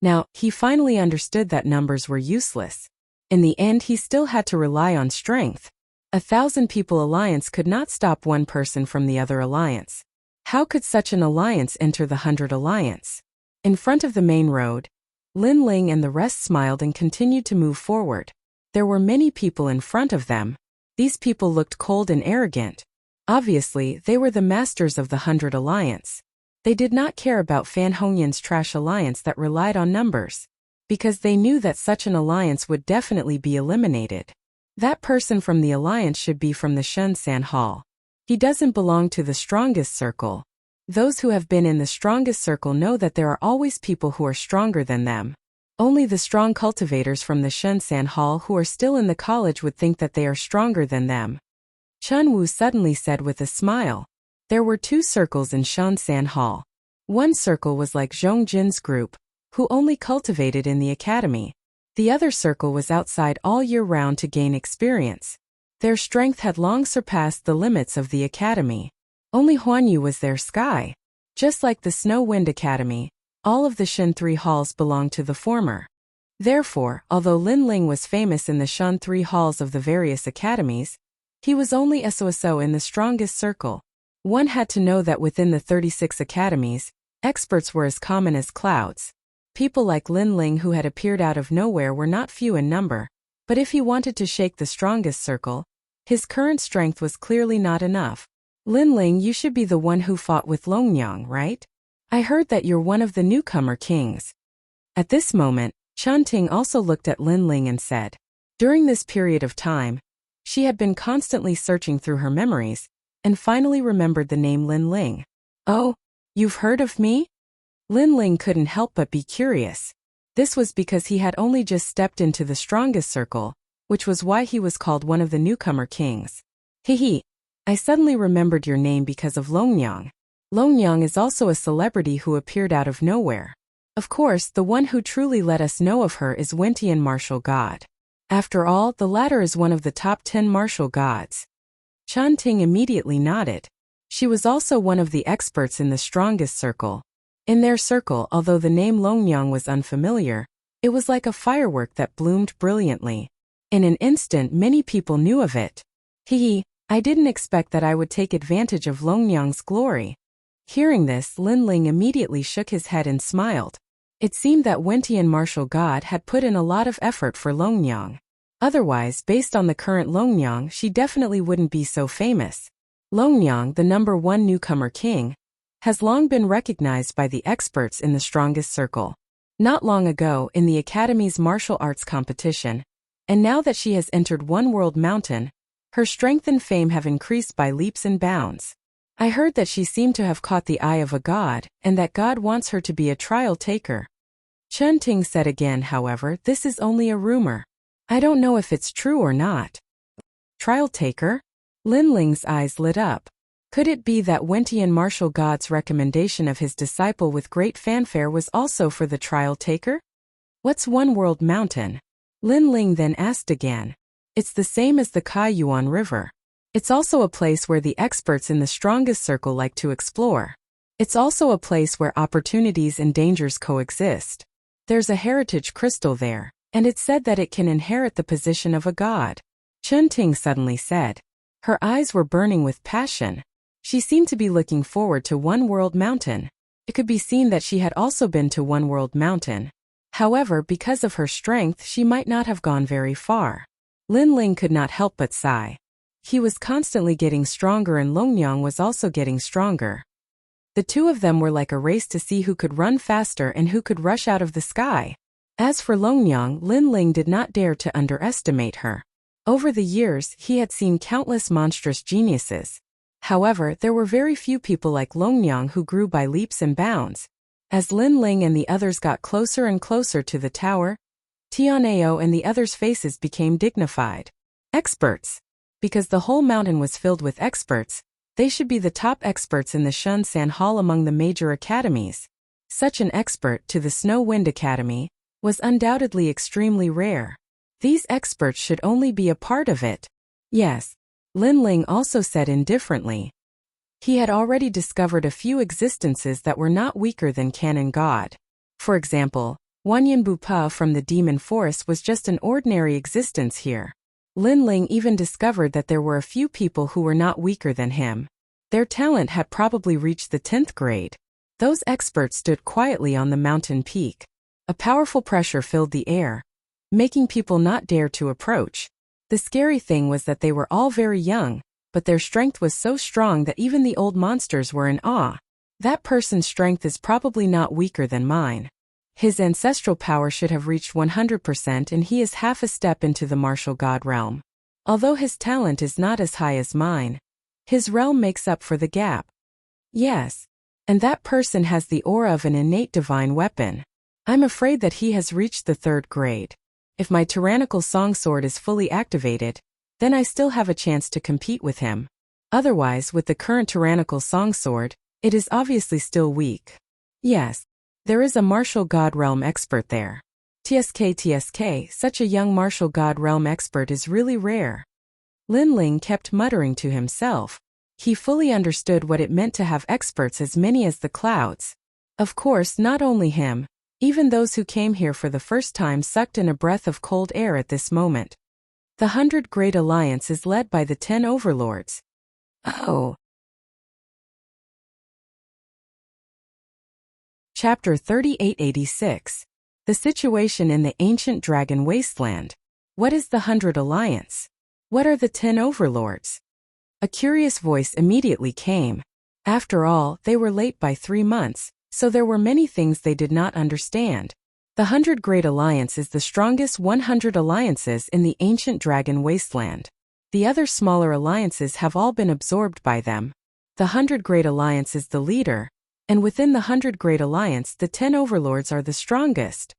Speaker 1: Now, he finally understood that numbers were useless. In the end, he still had to rely on strength. 1,000-people alliance could not stop one person from the other alliance. How could such an alliance enter the 100 alliance? In front of the main road, Lin Ling and the rest smiled and continued to move forward. There were many people in front of them. These people looked cold and arrogant. Obviously, they were the masters of the 100 alliance. They did not care about Fan Hongyan's trash alliance that relied on numbers, because they knew that such an alliance would definitely be eliminated. That person from the alliance should be from the Shunsan Hall. He doesn't belong to the strongest circle. Those who have been in the strongest circle know that there are always people who are stronger than them. Only the strong cultivators from the Shunsan Hall who are still in the college would think that they are stronger than them. Chun Wu suddenly said with a smile. There were 2 circles in Shunsan Hall. One circle was like Zhong Jin's group, who only cultivated in the academy. The other circle was outside all year round to gain experience. Their strength had long surpassed the limits of the academy. Only Huanyu was their sky. Just like the Snow Wind Academy, all of the Shen 3 halls belonged to the former. Therefore, although Lin Ling was famous in the Shen 3 halls of the various academies, he was only SOSO in the strongest circle. One had to know that within the 36 academies, experts were as common as clouds. People like Lin Ling who had appeared out of nowhere were not few in number, but if he wanted to shake the strongest circle, his current strength was clearly not enough. Lin Ling, you should be the one who fought with Longyang, right? I heard that you're one of the newcomer kings. At this moment, Chun Ting also looked at Lin Ling and said, during this period of time, she had been constantly searching through her memories, and finally remembered the name Lin Ling. Oh, you've heard of me? Lin Ling couldn't help but be curious. This was because he had only just stepped into the strongest circle, which was why he was called one of the newcomer kings. Hehe. I suddenly remembered your name because of Longyang. Longyang is also a celebrity who appeared out of nowhere. Of course, the one who truly let us know of her is Wentian martial god. After all, the latter is one of the top 10 martial gods. Chun Ting immediately nodded. She was also one of the experts in the strongest circle. In their circle, although the name Longyang was unfamiliar, it was like a firework that bloomed brilliantly. In an instant, many people knew of it. Hehe, I didn't expect that I would take advantage of Longyang's glory. Hearing this, Lin Ling immediately shook his head and smiled. It seemed that Wentian martial god had put in a lot of effort for Longyang. Otherwise, based on the current Longyang, she definitely wouldn't be so famous. Longyang, the number 1 newcomer king, has long been recognized by the experts in the strongest circle. Not long ago, in the Academy's martial arts competition, and now that she has entered One World Mountain, her strength and fame have increased by leaps and bounds. I heard that she seemed to have caught the eye of a god, and that God wants her to be a trial taker. Chun Ting said again, however, this is only a rumor. I don't know if it's true or not. Trial taker? Lin Ling's eyes lit up. Could it be that Wentian martial god's recommendation of his disciple with great fanfare was also for the trial taker? What's One World Mountain? Lin Ling then asked again. It's the same as the Kaiyuan River. It's also a place where the experts in the strongest circle like to explore. It's also a place where opportunities and dangers coexist. There's a heritage crystal there, and it's said that it can inherit the position of a god. Chun Ting suddenly said. Her eyes were burning with passion. She seemed to be looking forward to One World Mountain. It could be seen that she had also been to One World Mountain. However, because of her strength, she might not have gone very far. Lin Ling could not help but sigh. He was constantly getting stronger and Longyang was also getting stronger. The two of them were like a race to see who could run faster and who could rush out of the sky. As for Longyang, Lin Ling did not dare to underestimate her. Over the years, he had seen countless monstrous geniuses. However, there were very few people like Longyang who grew by leaps and bounds. As Lin Ling and the others got closer and closer to the tower, Tianao and the others' faces became dignified. Experts. Because the whole mountain was filled with experts, they should be the top experts in the Shunsan Hall among the major academies. Such an expert to the Snow Wind Academy was undoubtedly extremely rare. These experts should only be a part of it. Yes, Lin Ling also said indifferently. He had already discovered a few existences that were not weaker than Canon God. For example, Wanyan Bupa from the Demon Forest was just an ordinary existence here. Lin Ling even discovered that there were a few people who were not weaker than him. Their talent had probably reached the 10th grade. Those experts stood quietly on the mountain peak. A powerful pressure filled the air, making people not dare to approach. The scary thing was that they were all very young, but their strength was so strong that even the old monsters were in awe. That person's strength is probably not weaker than mine. His ancestral power should have reached 100% and he is half a step into the martial god realm. Although his talent is not as high as mine, his realm makes up for the gap. Yes, and that person has the aura of an innate divine weapon. I'm afraid that he has reached the 3rd grade. If my tyrannical song sword is fully activated, then I still have a chance to compete with him. Otherwise, with the current tyrannical song sword, it is obviously still weak. Yes. There is a martial god realm expert there. TSK, such a young martial god realm expert is really rare. Lin Ling kept muttering to himself. He fully understood what it meant to have experts as many as the clouds. Of course, not only him, even those who came here for the first time sucked in a breath of cold air at this moment. The 100 Great Alliance is led by the 10 overlords. Oh. Chapter 3886. The situation in the ancient dragon wasteland. What is the 100 Alliance? What are the 10 overlords? A curious voice immediately came. After all, they were late by 3 months, so there were many things they did not understand. The 100 Great Alliance is the strongest 100 alliances in the ancient dragon wasteland. The other smaller alliances have all been absorbed by them. The 100 Great Alliance is the leader, and within the 100 Great Alliance the 10 overlords are the strongest.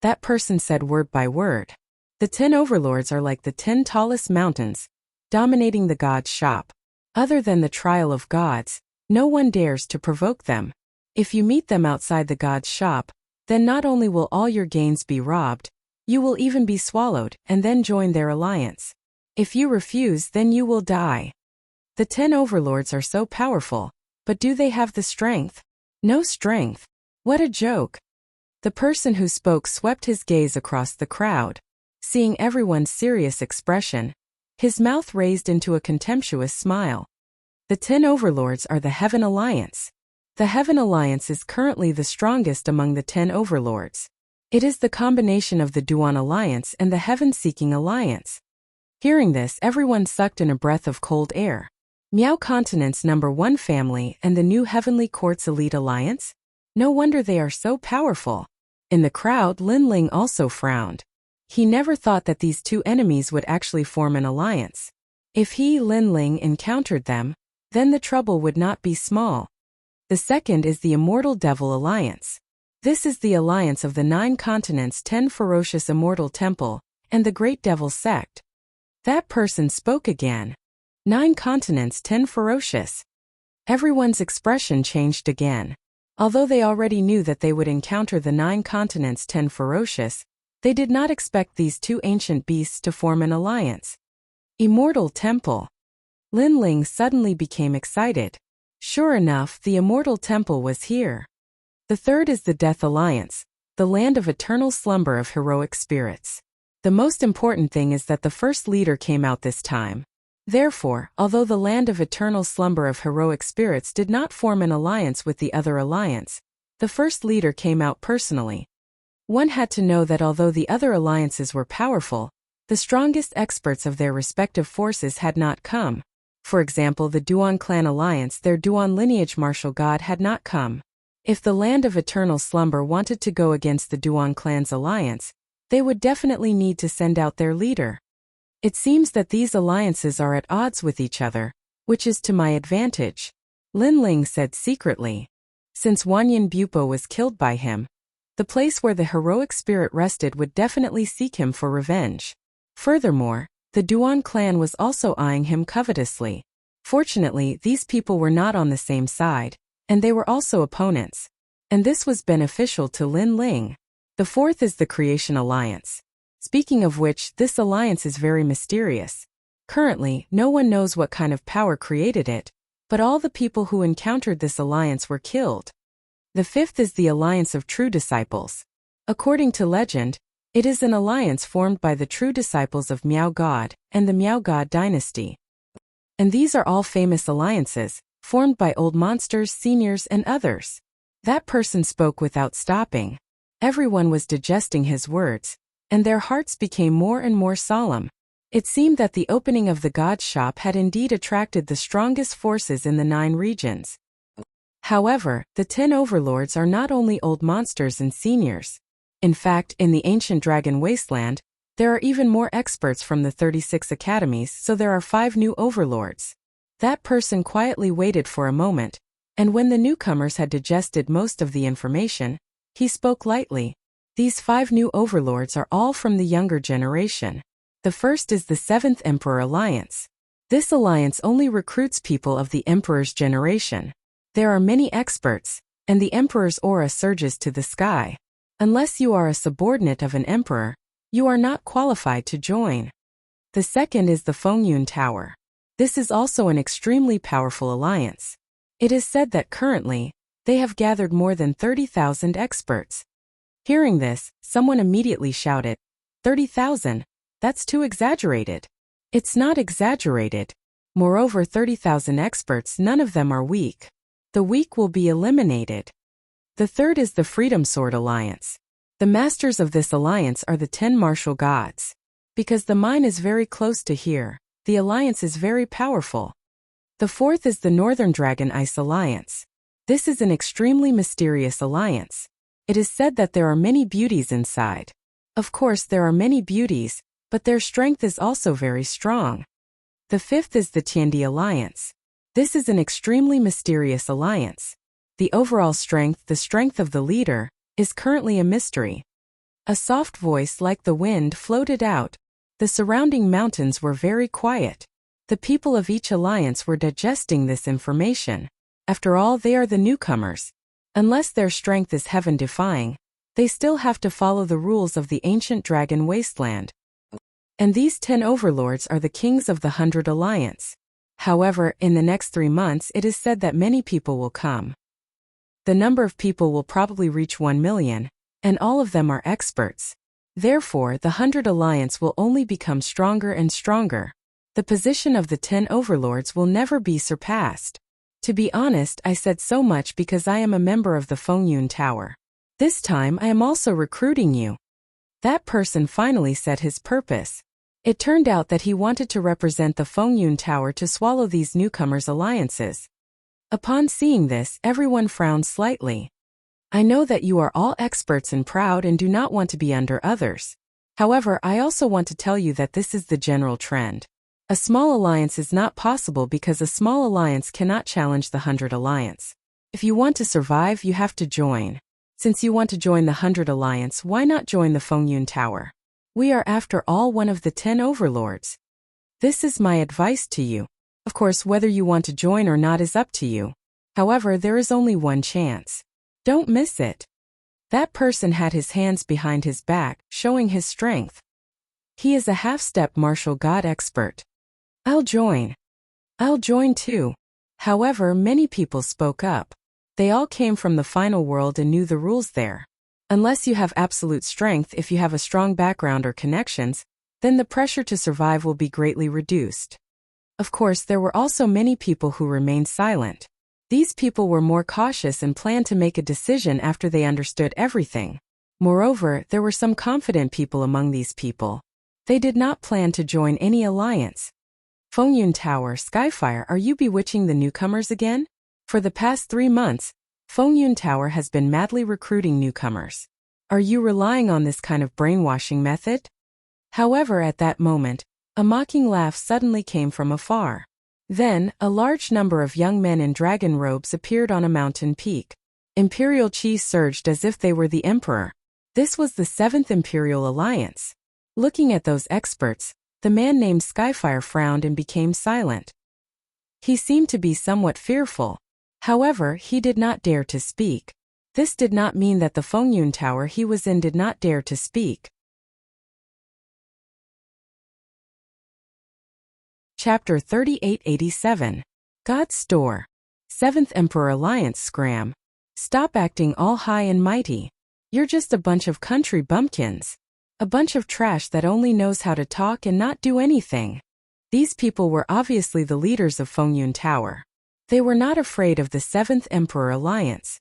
Speaker 1: That person said word by word. The 10 overlords are like the 10 tallest mountains, dominating the god's shop. Other than the trial of gods, no one dares to provoke them. If you meet them outside the god's shop, then not only will all your gains be robbed, you will even be swallowed and then join their alliance. If you refuse, then you will die. The 10 overlords are so powerful. But do they have the strength? No strength. What a joke. The person who spoke swept his gaze across the crowd. Seeing everyone's serious expression, his mouth raised into a contemptuous smile. The 10 overlords are the Heaven Alliance. The Heaven Alliance is currently the strongest among the 10 overlords. It is the combination of the Duan Alliance and the Heaven-Seeking Alliance. Hearing this, everyone sucked in a breath of cold air. Miao Continent's #1 family and the new Heavenly Court's Elite Alliance? No wonder they are so powerful. In the crowd, Lin Ling also frowned. He never thought that these two enemies would actually form an alliance. If he, Lin Ling, encountered them, then the trouble would not be small. The second is the Immortal Devil Alliance. This is the alliance of the 9 continents' 10 ferocious immortal temple and the Great Devil sect. That person spoke again. 9 continents, 10 ferocious. Everyone's expression changed again. Although they already knew that they would encounter the 9 continents, 10 ferocious, they did not expect these two ancient beasts to form an alliance. Immortal Temple. Lin Ling suddenly became excited. Sure enough, the Immortal Temple was here. The third is the Death Alliance, the land of eternal slumber of heroic spirits. The most important thing is that the first leader came out this time. Therefore, although the land of eternal slumber of heroic spirits did not form an alliance with the other alliance, the first leader came out personally. One had to know that although the other alliances were powerful, the strongest experts of their respective forces had not come. For example, the Duan clan alliance, their Duan lineage martial god had not come. If the land of eternal slumber wanted to go against the Duan clan's alliance, they would definitely need to send out their leader. It seems that these alliances are at odds with each other, which is to my advantage, Lin Ling said secretly. Since Wanyan Bupo was killed by him, the place where the heroic spirit rested would definitely seek him for revenge. Furthermore, the Duan clan was also eyeing him covetously. Fortunately, these people were not on the same side, and they were also opponents. And this was beneficial to Lin Ling. The fourth is the Creation Alliance. Speaking of which, this alliance is very mysterious. Currently, no one knows what kind of power created it, but all the people who encountered this alliance were killed. The fifth is the Alliance of True Disciples. According to legend, it is an alliance formed by the true disciples of Miao God and the Miao God dynasty. And these are all famous alliances, formed by old monsters, seniors, and others. That person spoke without stopping. Everyone was digesting his words, and their hearts became more and more solemn. It seemed that the opening of the God's shop had indeed attracted the strongest forces in the 9 regions. However, the 10 overlords are not only old monsters and seniors. In fact, in the ancient dragon wasteland, there are even more experts from the 36 academies, so there are 5 new overlords. That person quietly waited for a moment, and when the newcomers had digested most of the information, he spoke lightly. These 5 new overlords are all from the younger generation. The first is the 7th Emperor Alliance. This alliance only recruits people of the Emperor's generation. There are many experts, and the Emperor's aura surges to the sky. Unless you are a subordinate of an emperor, you are not qualified to join. The second is the Fengyun Tower. This is also an extremely powerful alliance. It is said that currently, they have gathered more than 30,000 experts. Hearing this, someone immediately shouted, 30,000? That's too exaggerated. It's not exaggerated. Moreover, 30,000 experts, none of them are weak. The weak will be eliminated. The third is the Freedom Sword Alliance. The masters of this alliance are the 10 martial gods. Because the mine is very close to here, the alliance is very powerful. The fourth is the Northern Dragon Ice Alliance. This is an extremely mysterious alliance. It is said that there are many beauties inside. Of course, there are many beauties, but their strength is also very strong. The fifth is the Tiandi Alliance. This is an extremely mysterious alliance. The overall strength, the strength of the leader, is currently a mystery. A soft voice like the wind floated out. The surrounding mountains were very quiet. The people of each alliance were digesting this information. After all, they are the newcomers. Unless their strength is heaven-defying, they still have to follow the rules of the ancient dragon wasteland. And these 10 overlords are the kings of the 100 Alliance. However, in the next 3 months it is said that many people will come. The number of people will probably reach 1 million, and all of them are experts. Therefore, the 100 Alliance will only become stronger and stronger. The position of the 10 overlords will never be surpassed. To be honest, I said so much because I am a member of the Fengyun Tower. This time I am also recruiting you. That person finally said his purpose. It turned out that he wanted to represent the Fengyun Tower to swallow these newcomers' alliances. Upon seeing this, everyone frowned slightly. I know that you are all experts and proud and do not want to be under others. However, I also want to tell you that this is the general trend. A small alliance is not possible because a small alliance cannot challenge the 100 Alliance. If you want to survive, you have to join. Since you want to join the 100 Alliance, why not join the Fengyun Tower? We are after all one of the 10 overlords. This is my advice to you. Of course, whether you want to join or not is up to you. However, there is only one chance. Don't miss it. That person had his hands behind his back, showing his strength. He is a half-step martial god expert. I'll join. I'll join too. However, many people spoke up. They all came from the final world and knew the rules there. Unless you have absolute strength, if you have a strong background or connections, then the pressure to survive will be greatly reduced. Of course, there were also many people who remained silent. These people were more cautious and planned to make a decision after they understood everything. Moreover, there were some confident people among these people. They did not plan to join any alliance. Fengyun Tower, Skyfire, are you bewitching the newcomers again? For the past 3 months, Fengyun Tower has been madly recruiting newcomers. Are you relying on this kind of brainwashing method? However, at that moment, a mocking laugh suddenly came from afar. Then, a large number of young men in dragon robes appeared on a mountain peak. Imperial chi surged as if they were the emperor. This was the 7th Imperial Alliance. Looking at those experts, the man named Skyfire frowned and became silent. He seemed to be somewhat fearful. However, he did not dare to speak. This did not mean that the Fengyun Tower he was in did not dare to speak. Chapter 3887. God's Store. 7th Emperor Alliance Scram. Stop acting all high and mighty. You're just a bunch of country bumpkins. A bunch of trash that only knows how to talk and not do anything. These people were obviously the leaders of Fengyun Tower. They were not afraid of the 7th Emperor Alliance.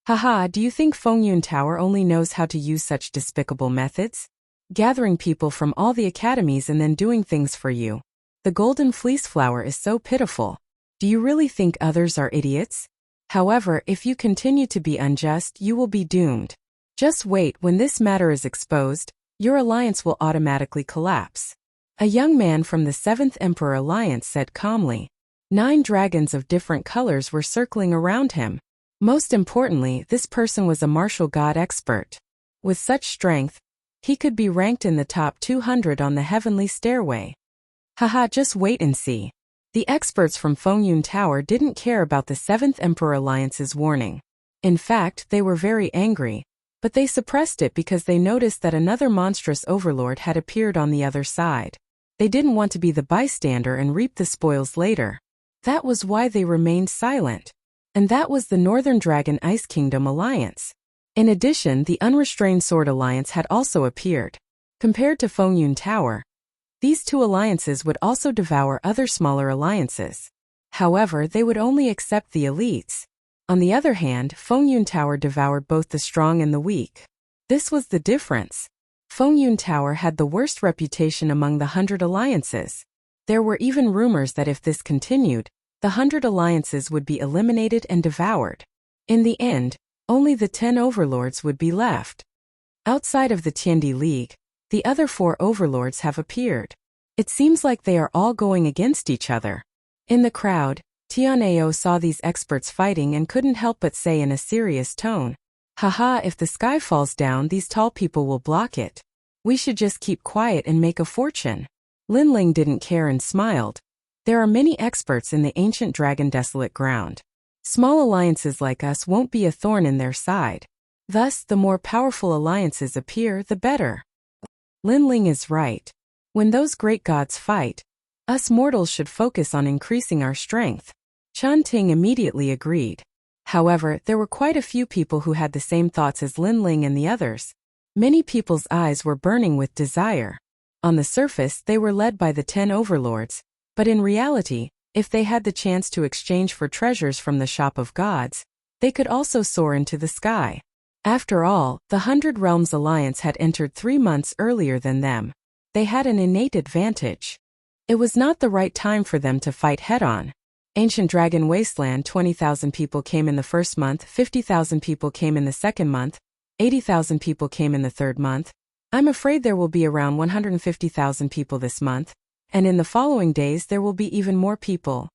Speaker 1: Haha, do you think Fengyun Tower only knows how to use such despicable methods? Gathering people from all the academies and then doing things for you. The golden fleece flower is so pitiful. Do you really think others are idiots? However, if you continue to be unjust, you will be doomed. Just wait, when this matter is exposed, your alliance will automatically collapse. A young man from the 7th Emperor Alliance said calmly. 9 dragons of different colors were circling around him. Most importantly, this person was a martial god expert. With such strength, he could be ranked in the top 200 on the heavenly stairway. Haha, just wait and see. The experts from Fengyun Tower didn't care about the 7th Emperor Alliance's warning. In fact, they were very angry, but they suppressed it because they noticed that another monstrous overlord had appeared on the other side. They didn't want to be the bystander and reap the spoils later. That was why they remained silent. And that was the Northern Dragon Ice Kingdom Alliance. In addition, the Unrestrained Sword Alliance had also appeared. Compared to Fengyun Tower, these 2 alliances would also devour other smaller alliances. However, they would only accept the elites. On the other hand, Fengyun Tower devoured both the strong and the weak. This was the difference. Fengyun Tower had the worst reputation among the 100 alliances. There were even rumors that if this continued, the 100 alliances would be eliminated and devoured. In the end, only the 10 overlords would be left. Outside of the Tiandi League, the other 4 overlords have appeared. It seems like they are all going against each other. In the crowd, Tianao saw these experts fighting and couldn't help but say in a serious tone, "Haha, if the sky falls down, these tall people will block it. We should just keep quiet and make a fortune." Linling didn't care and smiled. There are many experts in the ancient dragon desolate ground. Small alliances like us won't be a thorn in their side. Thus, the more powerful alliances appear, the better. Linling is right. When those great gods fight, us mortals should focus on increasing our strength. Chan Ting immediately agreed. However, there were quite a few people who had the same thoughts as Linling and the others. Many people's eyes were burning with desire. On the surface, they were led by the 10 overlords, but in reality, if they had the chance to exchange for treasures from the shop of gods, they could also soar into the sky. After all, the 100 Realms Alliance had entered 3 months earlier than them. They had an innate advantage. It was not the right time for them to fight head-on. Ancient Dragon Wasteland, 20,000 people came in the first month, 50,000 people came in the second month, 80,000 people came in the third month. I'm afraid there will be around 150,000 people this month, and in the following days there will be even more people.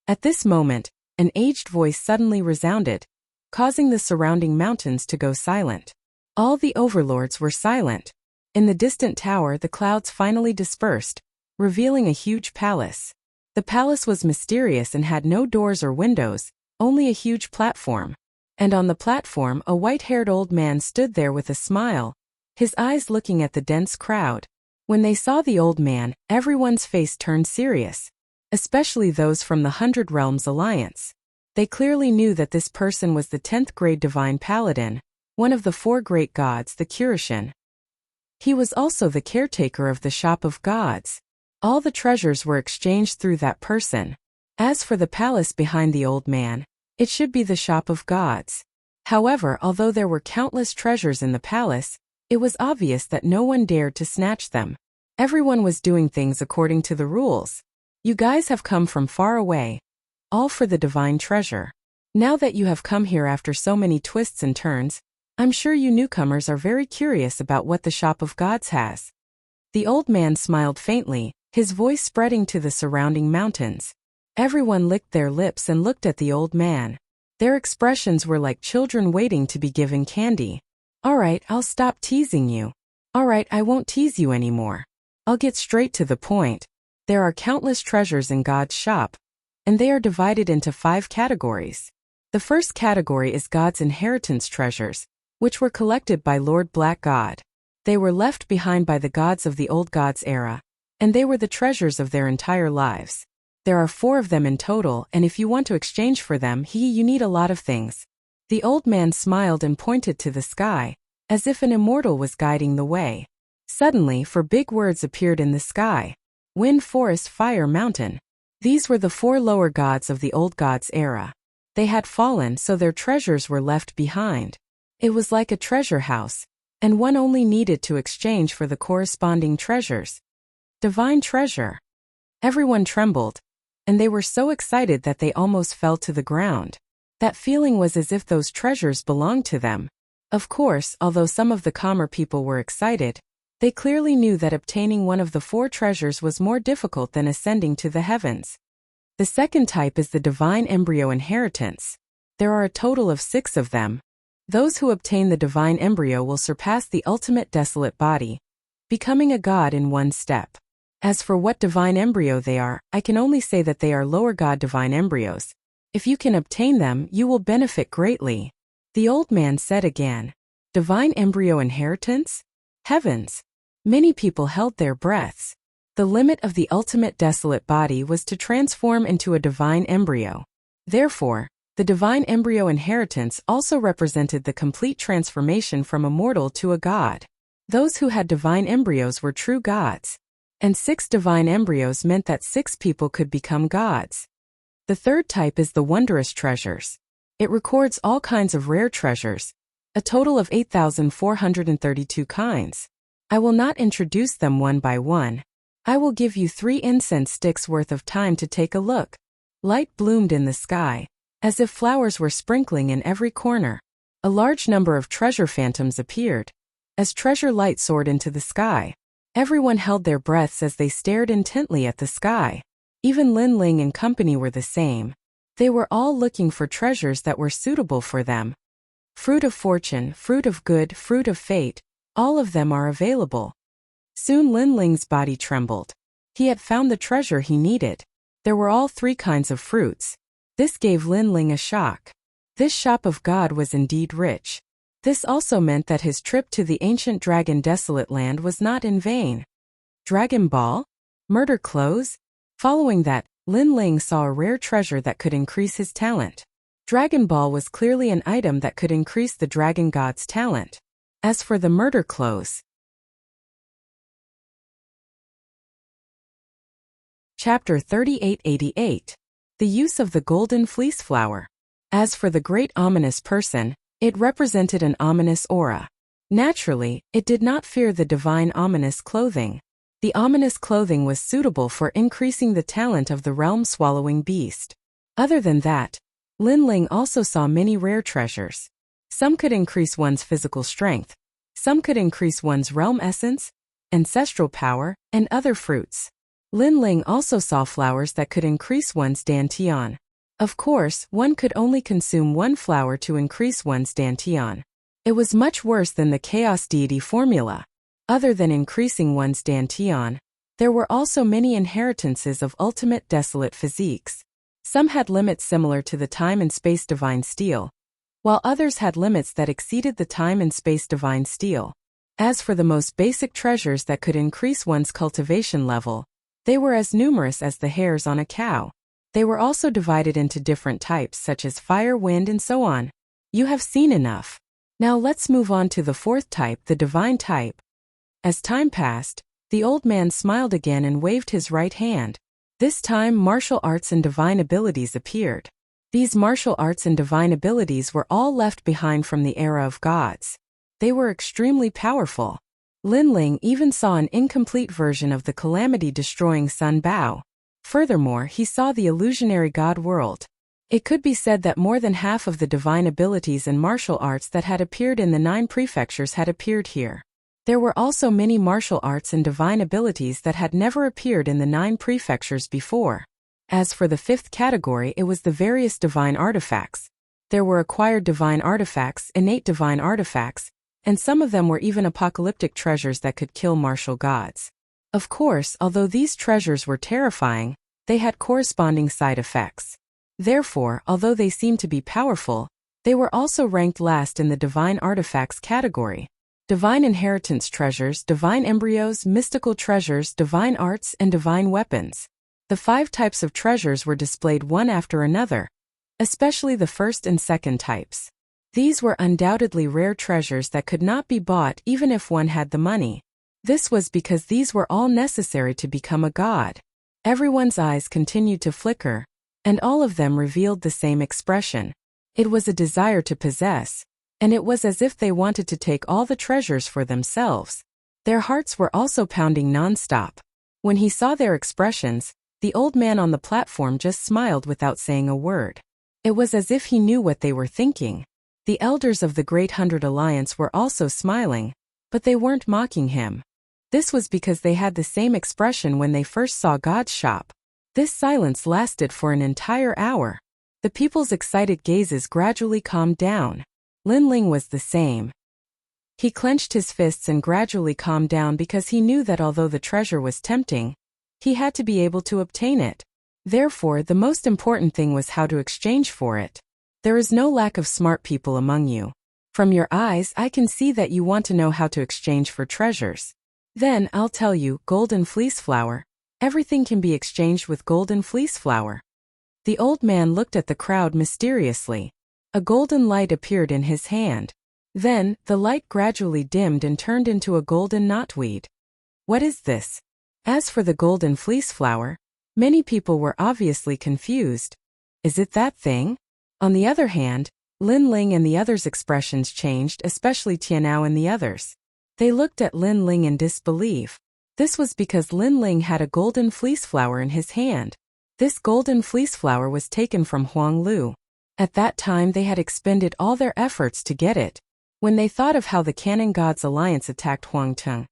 Speaker 1: At this moment, an aged voice suddenly resounded, causing the surrounding mountains to go silent. All the overlords were silent. In the distant tower, the clouds finally dispersed, revealing a huge palace. The palace was mysterious and had no doors or windows, only a huge platform. And on the platform, a white-haired old man stood there with a smile, his eyes looking at the dense crowd. When they saw the old man, everyone's face turned serious, especially those from the 100 Realms Alliance. They clearly knew that this person was the 10th grade divine paladin, one of the 4 great gods, the Kurishin. He was also the caretaker of the shop of gods. All the treasures were exchanged through that person. As for the palace behind the old man, it should be the shop of gods. However, although there were countless treasures in the palace, it was obvious that no one dared to snatch them. Everyone was doing things according to the rules. You guys have come from far away, all for the divine treasure. Now that you have come here after so many twists and turns, I'm sure you newcomers are very curious about what the shop of gods has. The old man smiled faintly, his voice spreading to the surrounding mountains. Everyone licked their lips and looked at the old man. Their expressions were like children waiting to be given candy. All right, I'll stop teasing you. All right, I won't tease you anymore. I'll get straight to the point. There are countless treasures in God's shop, and they are divided into 5 categories. The first category is God's inheritance treasures, which were collected by Lord Black God. They were left behind by the gods of the old gods era, and they were the treasures of their entire lives. There are 4 of them in total, and if you want to exchange for them, you need a lot of things. The old man smiled and pointed to the sky, as if an immortal was guiding the way. Suddenly, 4 big words appeared in the sky: wind, forest, fire, mountain. These were the 4 lower gods of the old gods era. They had fallen, so their treasures were left behind. It was like a treasure house, and one only needed to exchange for the corresponding treasures. Divine treasure. Everyone trembled, and they were so excited that they almost fell to the ground. That feeling was as if those treasures belonged to them. Of course, although some of the calmer people were excited, they clearly knew that obtaining one of the 4 treasures was more difficult than ascending to the heavens. The second type is the divine embryo inheritance. There are a total of 6 of them. Those who obtain the divine embryo will surpass the ultimate desolate body, becoming a god in one step. As for what divine embryo they are, I can only say that they are lower god divine embryos. If you can obtain them, you will benefit greatly. The old man said again. Divine embryo inheritance? Heavens! Many people held their breaths. The limit of the ultimate desolate body was to transform into a divine embryo. Therefore, the divine embryo inheritance also represented the complete transformation from a mortal to a god. Those who had divine embryos were true gods. And 6 divine embryos meant that 6 people could become gods. The third type is the wondrous treasures. It records all kinds of rare treasures, a total of 8,432 kinds. I will not introduce them one by one. I will give you 3 incense sticks worth of time to take a look. Light bloomed in the sky, as if flowers were sprinkling in every corner. A large number of treasure phantoms appeared. As treasure light soared into the sky, everyone held their breaths as they stared intently at the sky. Even Lin Ling and company were the same. They were all looking for treasures that were suitable for them. Fruit of fortune, fruit of good, fruit of fate, all of them are available. Soon Lin Ling's body trembled. He had found the treasure he needed. There were all 3 kinds of fruits. This gave Lin Ling a shock. This shop of God was indeed rich. This also meant that his trip to the ancient dragon desolate land was not in vain. Dragon Ball? Murder clothes? Following that, Lin Ling saw a rare treasure that could increase his talent. Dragon Ball was clearly an item that could increase the dragon god's talent. As for the murder clothes, Chapter 3888. The use of the golden fleece flower. As for the great ominous person, it represented an ominous aura. Naturally, it did not fear the divine ominous clothing. The ominous clothing was suitable for increasing the talent of the realm-swallowing beast. Other than that, Lin Ling also saw many rare treasures. Some could increase one's physical strength. Some could increase one's realm essence, ancestral power, and other fruits. Lin Ling also saw flowers that could increase one's dantian. Of course, one could only consume 1 flower to increase one's dantian. It was much worse than the chaos deity formula. Other than increasing one's dantian, there were also many inheritances of ultimate desolate physiques. Some had limits similar to the time and space divine steel, while others had limits that exceeded the time and space divine steel. As for the most basic treasures that could increase one's cultivation level, they were as numerous as the hairs on a cow. They were also divided into different types such as fire, wind, and so on. You have seen enough. Now let's move on to the 4th type, the divine type. As time passed, The old man smiled again and waved his right hand. This time martial arts and divine abilities appeared. These martial arts and divine abilities were all left behind from the era of gods. They were extremely powerful. Lin Ling even saw an incomplete version of the calamity-destroying Sun Bao. Furthermore, he saw the illusionary god world. It could be said that more than half of the divine abilities and martial arts that had appeared in the 9 prefectures had appeared here. There were also many martial arts and divine abilities that had never appeared in the 9 prefectures before. As for the 5th category, it was the various divine artifacts. There were acquired divine artifacts, innate divine artifacts, and some of them were even apocalyptic treasures that could kill martial gods. Of course, although these treasures were terrifying, they had corresponding side effects. Therefore, although they seemed to be powerful, they were also ranked last in the divine artifacts category. Divine inheritance treasures, divine embryos, mystical treasures, divine arts, and divine weapons. The 5 types of treasures were displayed one after another, especially the first and second types. These were undoubtedly rare treasures that could not be bought even if one had the money. This was because these were all necessary to become a god. Everyone's eyes continued to flicker, and all of them revealed the same expression. It was a desire to possess, and it was as if they wanted to take all the treasures for themselves. Their hearts were also pounding non-stop. When he saw their expressions, the old man on the platform just smiled without saying a word. It was as if he knew what they were thinking. The elders of the Great Hundred Alliance were also smiling, but they weren't mocking him. This was because they had the same expression when they first saw God's shop. This silence lasted for an entire hour. The people's excited gazes gradually calmed down. Lin Ling was the same. He clenched his fists and gradually calmed down because he knew that although the treasure was tempting, he had to be able to obtain it. Therefore, the most important thing was how to exchange for it. There is no lack of smart people among you. From your eyes, I can see that you want to know how to exchange for treasures. Then, I'll tell you, golden fleece flower. Everything can be exchanged with golden fleece flower. The old man looked at the crowd mysteriously. A golden light appeared in his hand. Then, the light gradually dimmed and turned into a golden knotweed. What is this? As for the golden fleece flower, many people were obviously confused. Is it that thing? On the other hand, Lin Ling and the others' expressions changed, especially Tianao and the others. They looked at Lin Ling in disbelief. This was because Lin Ling had a golden fleece flower in his hand. This golden fleece flower was taken from Huang Lu. At that time they had expended all their efforts to get it. When they thought of how the Canon Gods Alliance attacked Huang Teng,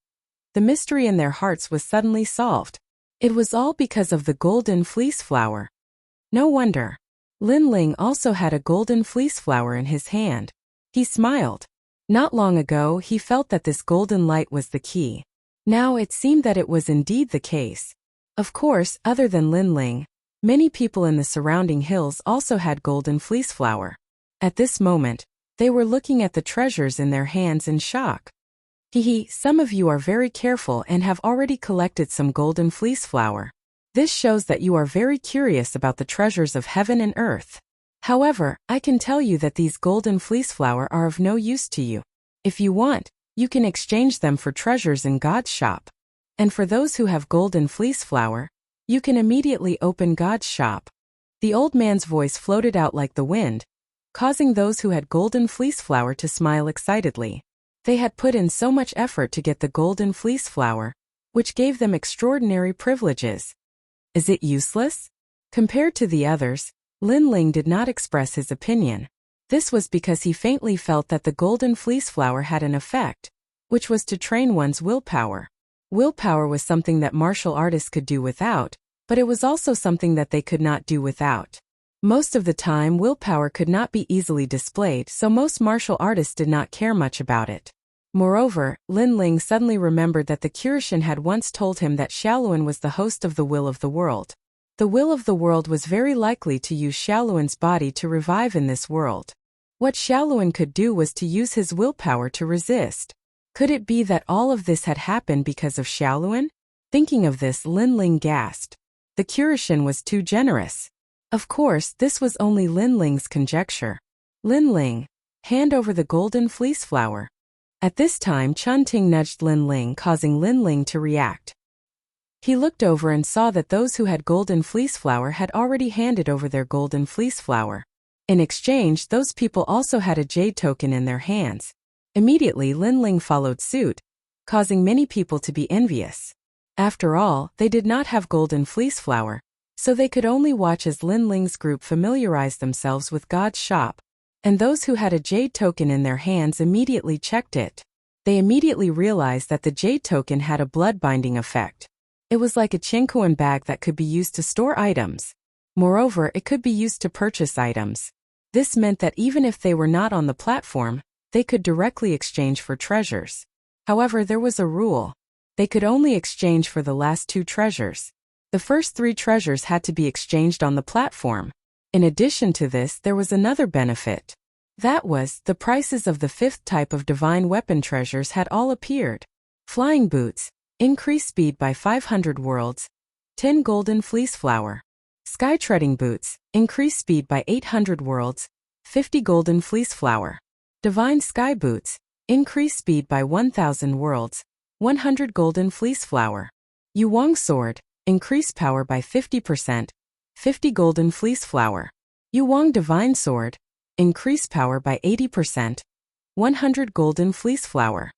Speaker 1: the mystery in their hearts was suddenly solved. It was all because of the golden fleece flower. No wonder. Lin Ling also had a golden fleece flower in his hand. He smiled. Not long ago he felt that this golden light was the key. Now it seemed that it was indeed the case. Of course, other than Lin Ling, many people in the surrounding hills also had golden fleece flower. At this moment, they were looking at the treasures in their hands in shock. Some of you are very careful and have already collected some golden fleece flower. This shows that you are very curious about the treasures of heaven and earth. However, I can tell you that these golden fleece flower are of no use to you. If you want, you can exchange them for treasures in God's shop. And for those who have golden fleece flower, you can immediately open God's shop. The old man's voice floated out like the wind, causing those who had golden fleece flower to smile excitedly. They had put in so much effort to get the golden fleece flower, which gave them extraordinary privileges. Is it useless? Compared to the others, Lin Ling did not express his opinion. This was because he faintly felt that the golden fleece flower had an effect, which was to train one's willpower. Willpower was something that martial artists could do without, but it was also something that they could not do without. Most of the time, willpower could not be easily displayed, so most martial artists did not care much about it. Moreover, Lin Ling suddenly remembered that the Kyushin had once told him that Xiaoluan was the host of the will of the world. The will of the world was very likely to use Xiaoluan's body to revive in this world. What Xiaoluan could do was to use his willpower to resist. Could it be that all of this had happened because of Xiaoluan? Thinking of this, Lin Ling gasped. The Kyushin was too generous. Of course, this was only Lin Ling's conjecture. Lin Ling, hand over the golden fleece flower. At this time Chun Ting nudged Lin Ling, causing Lin Ling to react. He looked over and saw that those who had golden fleece flower had already handed over their golden fleece flower. In exchange, those people also had a jade token in their hands. Immediately Lin Ling followed suit, causing many people to be envious. After all, they did not have golden fleece flower, so they could only watch as Lin Ling's group familiarized themselves with God's shop, and those who had a jade token in their hands immediately checked it. They immediately realized that the jade token had a blood-binding effect. It was like a chinkuan bag that could be used to store items. Moreover, it could be used to purchase items. This meant that even if they were not on the platform, they could directly exchange for treasures. However, there was a rule. They could only exchange for the last 2 treasures. The first 3 treasures had to be exchanged on the platform. In addition to this, there was another benefit. That was, the prices of the 5th type of divine weapon treasures had all appeared. Flying boots, increase speed by 500 worlds, 10 golden fleece flower. Sky treading boots, increase speed by 800 worlds, 50 golden fleece flower. Divine sky boots, increase speed by 1000 worlds, 100 golden fleece flower. Yuwang sword, increase power by 50%, 50 golden fleece flower. Yuwang divine sword, increase power by 80%, 100 golden fleece flower.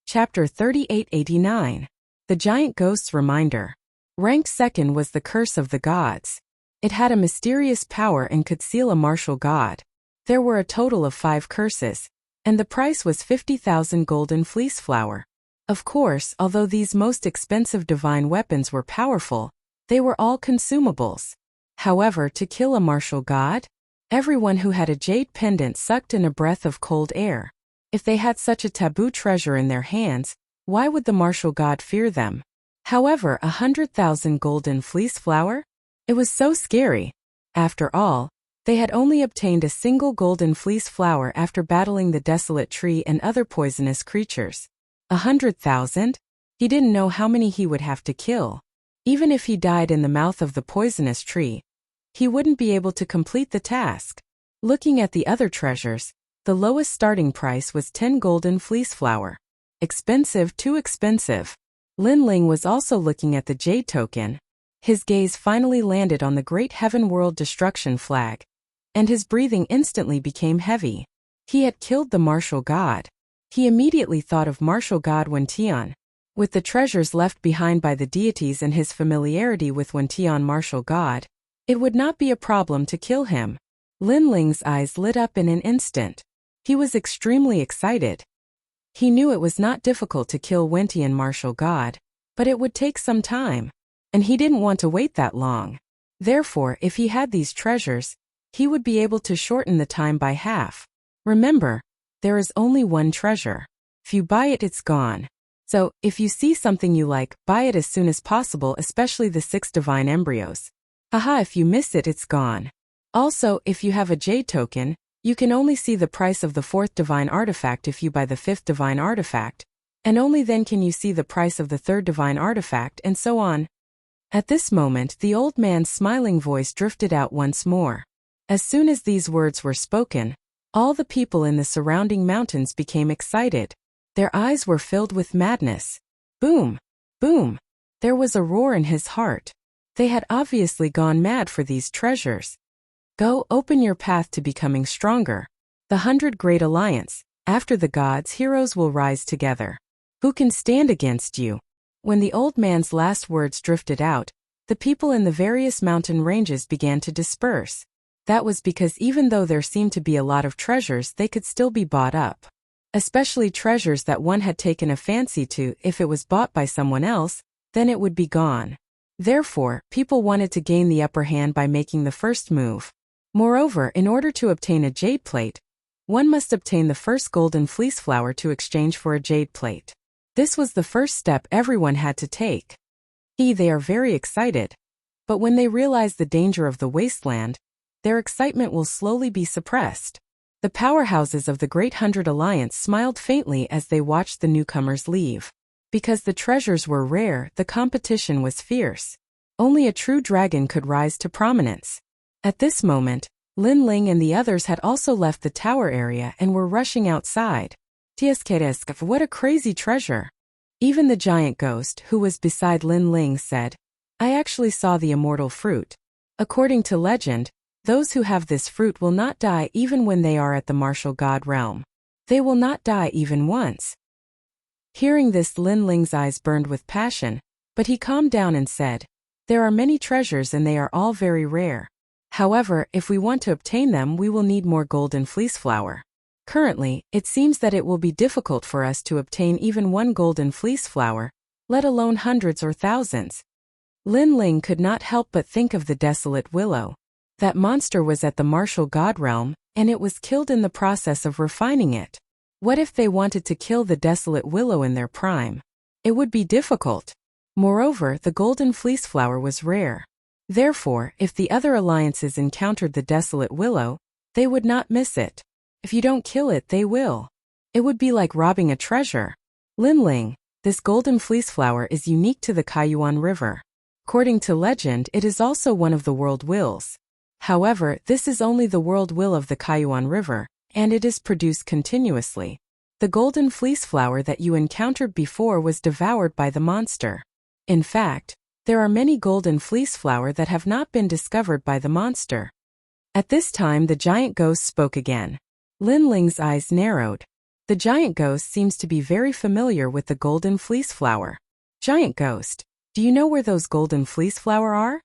Speaker 1: Chapter 3889. The Giant Ghost's Reminder. Ranked 2nd was the Curse of the Gods. It had a mysterious power and could seal a martial god. There were a total of 5 curses, and the price was 50,000 golden fleece flower. Of course, although these most expensive divine weapons were powerful, they were all consumables. However, to kill a martial god, everyone who had a jade pendant sucked in a breath of cold air. If they had such a taboo treasure in their hands, why would the martial god fear them? However, 100,000 golden fleece flower? It was so scary. After all, they had only obtained a single golden fleece flower after battling the desolate tree and other poisonous creatures. 100,000? He didn't know how many he would have to kill. Even if he died in the mouth of the poisonous tree, he wouldn't be able to complete the task. Looking at the other treasures, the lowest starting price was 10 golden fleece flower. Expensive, too expensive. Lin Ling was also looking at the jade token. His gaze finally landed on the great heaven world destruction flag, and his breathing instantly became heavy. He had killed the martial god. He immediately thought of martial god Wentian. With the treasures left behind by the deities and his familiarity with Wentian martial god, it would not be a problem to kill him. Lin Ling's eyes lit up in an instant. He was extremely excited. He knew it was not difficult to kill Wentian martial god, but it would take some time, and he didn't want to wait that long. Therefore, if he had these treasures, he would be able to shorten the time by half. Remember, there is only one treasure. If you buy it, it's gone. So, if you see something you like, buy it as soon as possible, especially the 6 divine embryos. Haha, if you miss it, it's gone. Also, if you have a jade token, you can only see the price of the 4th divine artifact if you buy the 5th divine artifact, and only then can you see the price of the 3rd divine artifact, and so on. At this moment, the old man's smiling voice drifted out once more. As soon as these words were spoken, all the people in the surrounding mountains became excited. Their eyes were filled with madness. Boom! Boom! There was a roar in his heart. They had obviously gone mad for these treasures. Go, open your path to becoming stronger. The 100 Great Alliance. After the gods, heroes will rise together. Who can stand against you? When the old man's last words drifted out, the people in the various mountain ranges began to disperse. That was because even though there seemed to be a lot of treasures, they could still be bought up. Especially treasures that one had taken a fancy to. If it was bought by someone else, then it would be gone. Therefore, people wanted to gain the upper hand by making the first move. Moreover, in order to obtain a jade plate, one must obtain the first golden fleece flower to exchange for a jade plate. This was the first step everyone had to take. They are very excited. But when they realize the danger of the wasteland, their excitement will slowly be suppressed. The powerhouses of the Great 100 Alliance smiled faintly as they watched the newcomers leave. Because the treasures were rare, the competition was fierce. Only a true dragon could rise to prominence. At this moment, Lin Ling and the others had also left the tower area and were rushing outside. Tieskeresk, what a crazy treasure. Even the giant ghost, who was beside Lin Ling, said, I actually saw the immortal fruit. According to legend, those who have this fruit will not die even when they are at the martial god realm. They will not die even once. Hearing this, Lin Ling's eyes burned with passion, but he calmed down and said, there are many treasures and they are all very rare. However, if we want to obtain them, we will need more golden fleece flower. Currently, it seems that it will be difficult for us to obtain even one golden fleece flower, let alone hundreds or thousands. Lin Ling could not help but think of the desolate willow. That monster was at the martial god realm, and it was killed in the process of refining it. What if they wanted to kill the desolate willow in their prime? It would be difficult. Moreover, the golden fleece flower was rare. Therefore, if the other alliances encountered the desolate willow, they would not miss it. If you don't kill it, they will. It would be like robbing a treasure. Lin Ling, this golden fleece flower is unique to the Kaiyuan River. According to legend, it is also one of the world wills. However, this is only the world will of the Kaiyuan River, and it is produced continuously. The golden fleece flower that you encountered before was devoured by the monster. In fact, there are many golden fleece flower that have not been discovered by the monster. At this time, the giant ghost spoke again. Lin Ling's eyes narrowed. The giant ghost seems to be very familiar with the golden fleece flower. Giant ghost, do you know where those golden fleece flower are?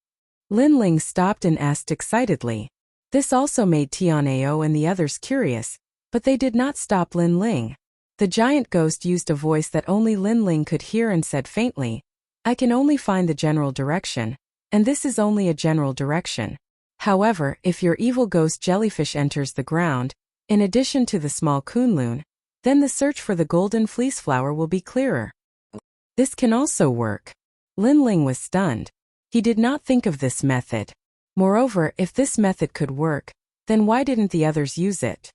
Speaker 1: Lin Ling stopped and asked excitedly. This also made Tianao and the others curious, but they did not stop Lin Ling. The giant ghost used a voice that only Lin Ling could hear and said faintly, I can only find the general direction, and this is only a general direction. However, if your evil ghost jellyfish enters the ground, in addition to the small Kunlun, then the search for the golden fleece flower will be clearer. This can also work. Lin Ling was stunned. He did not think of this method. Moreover, if this method could work, then why didn't the others use it?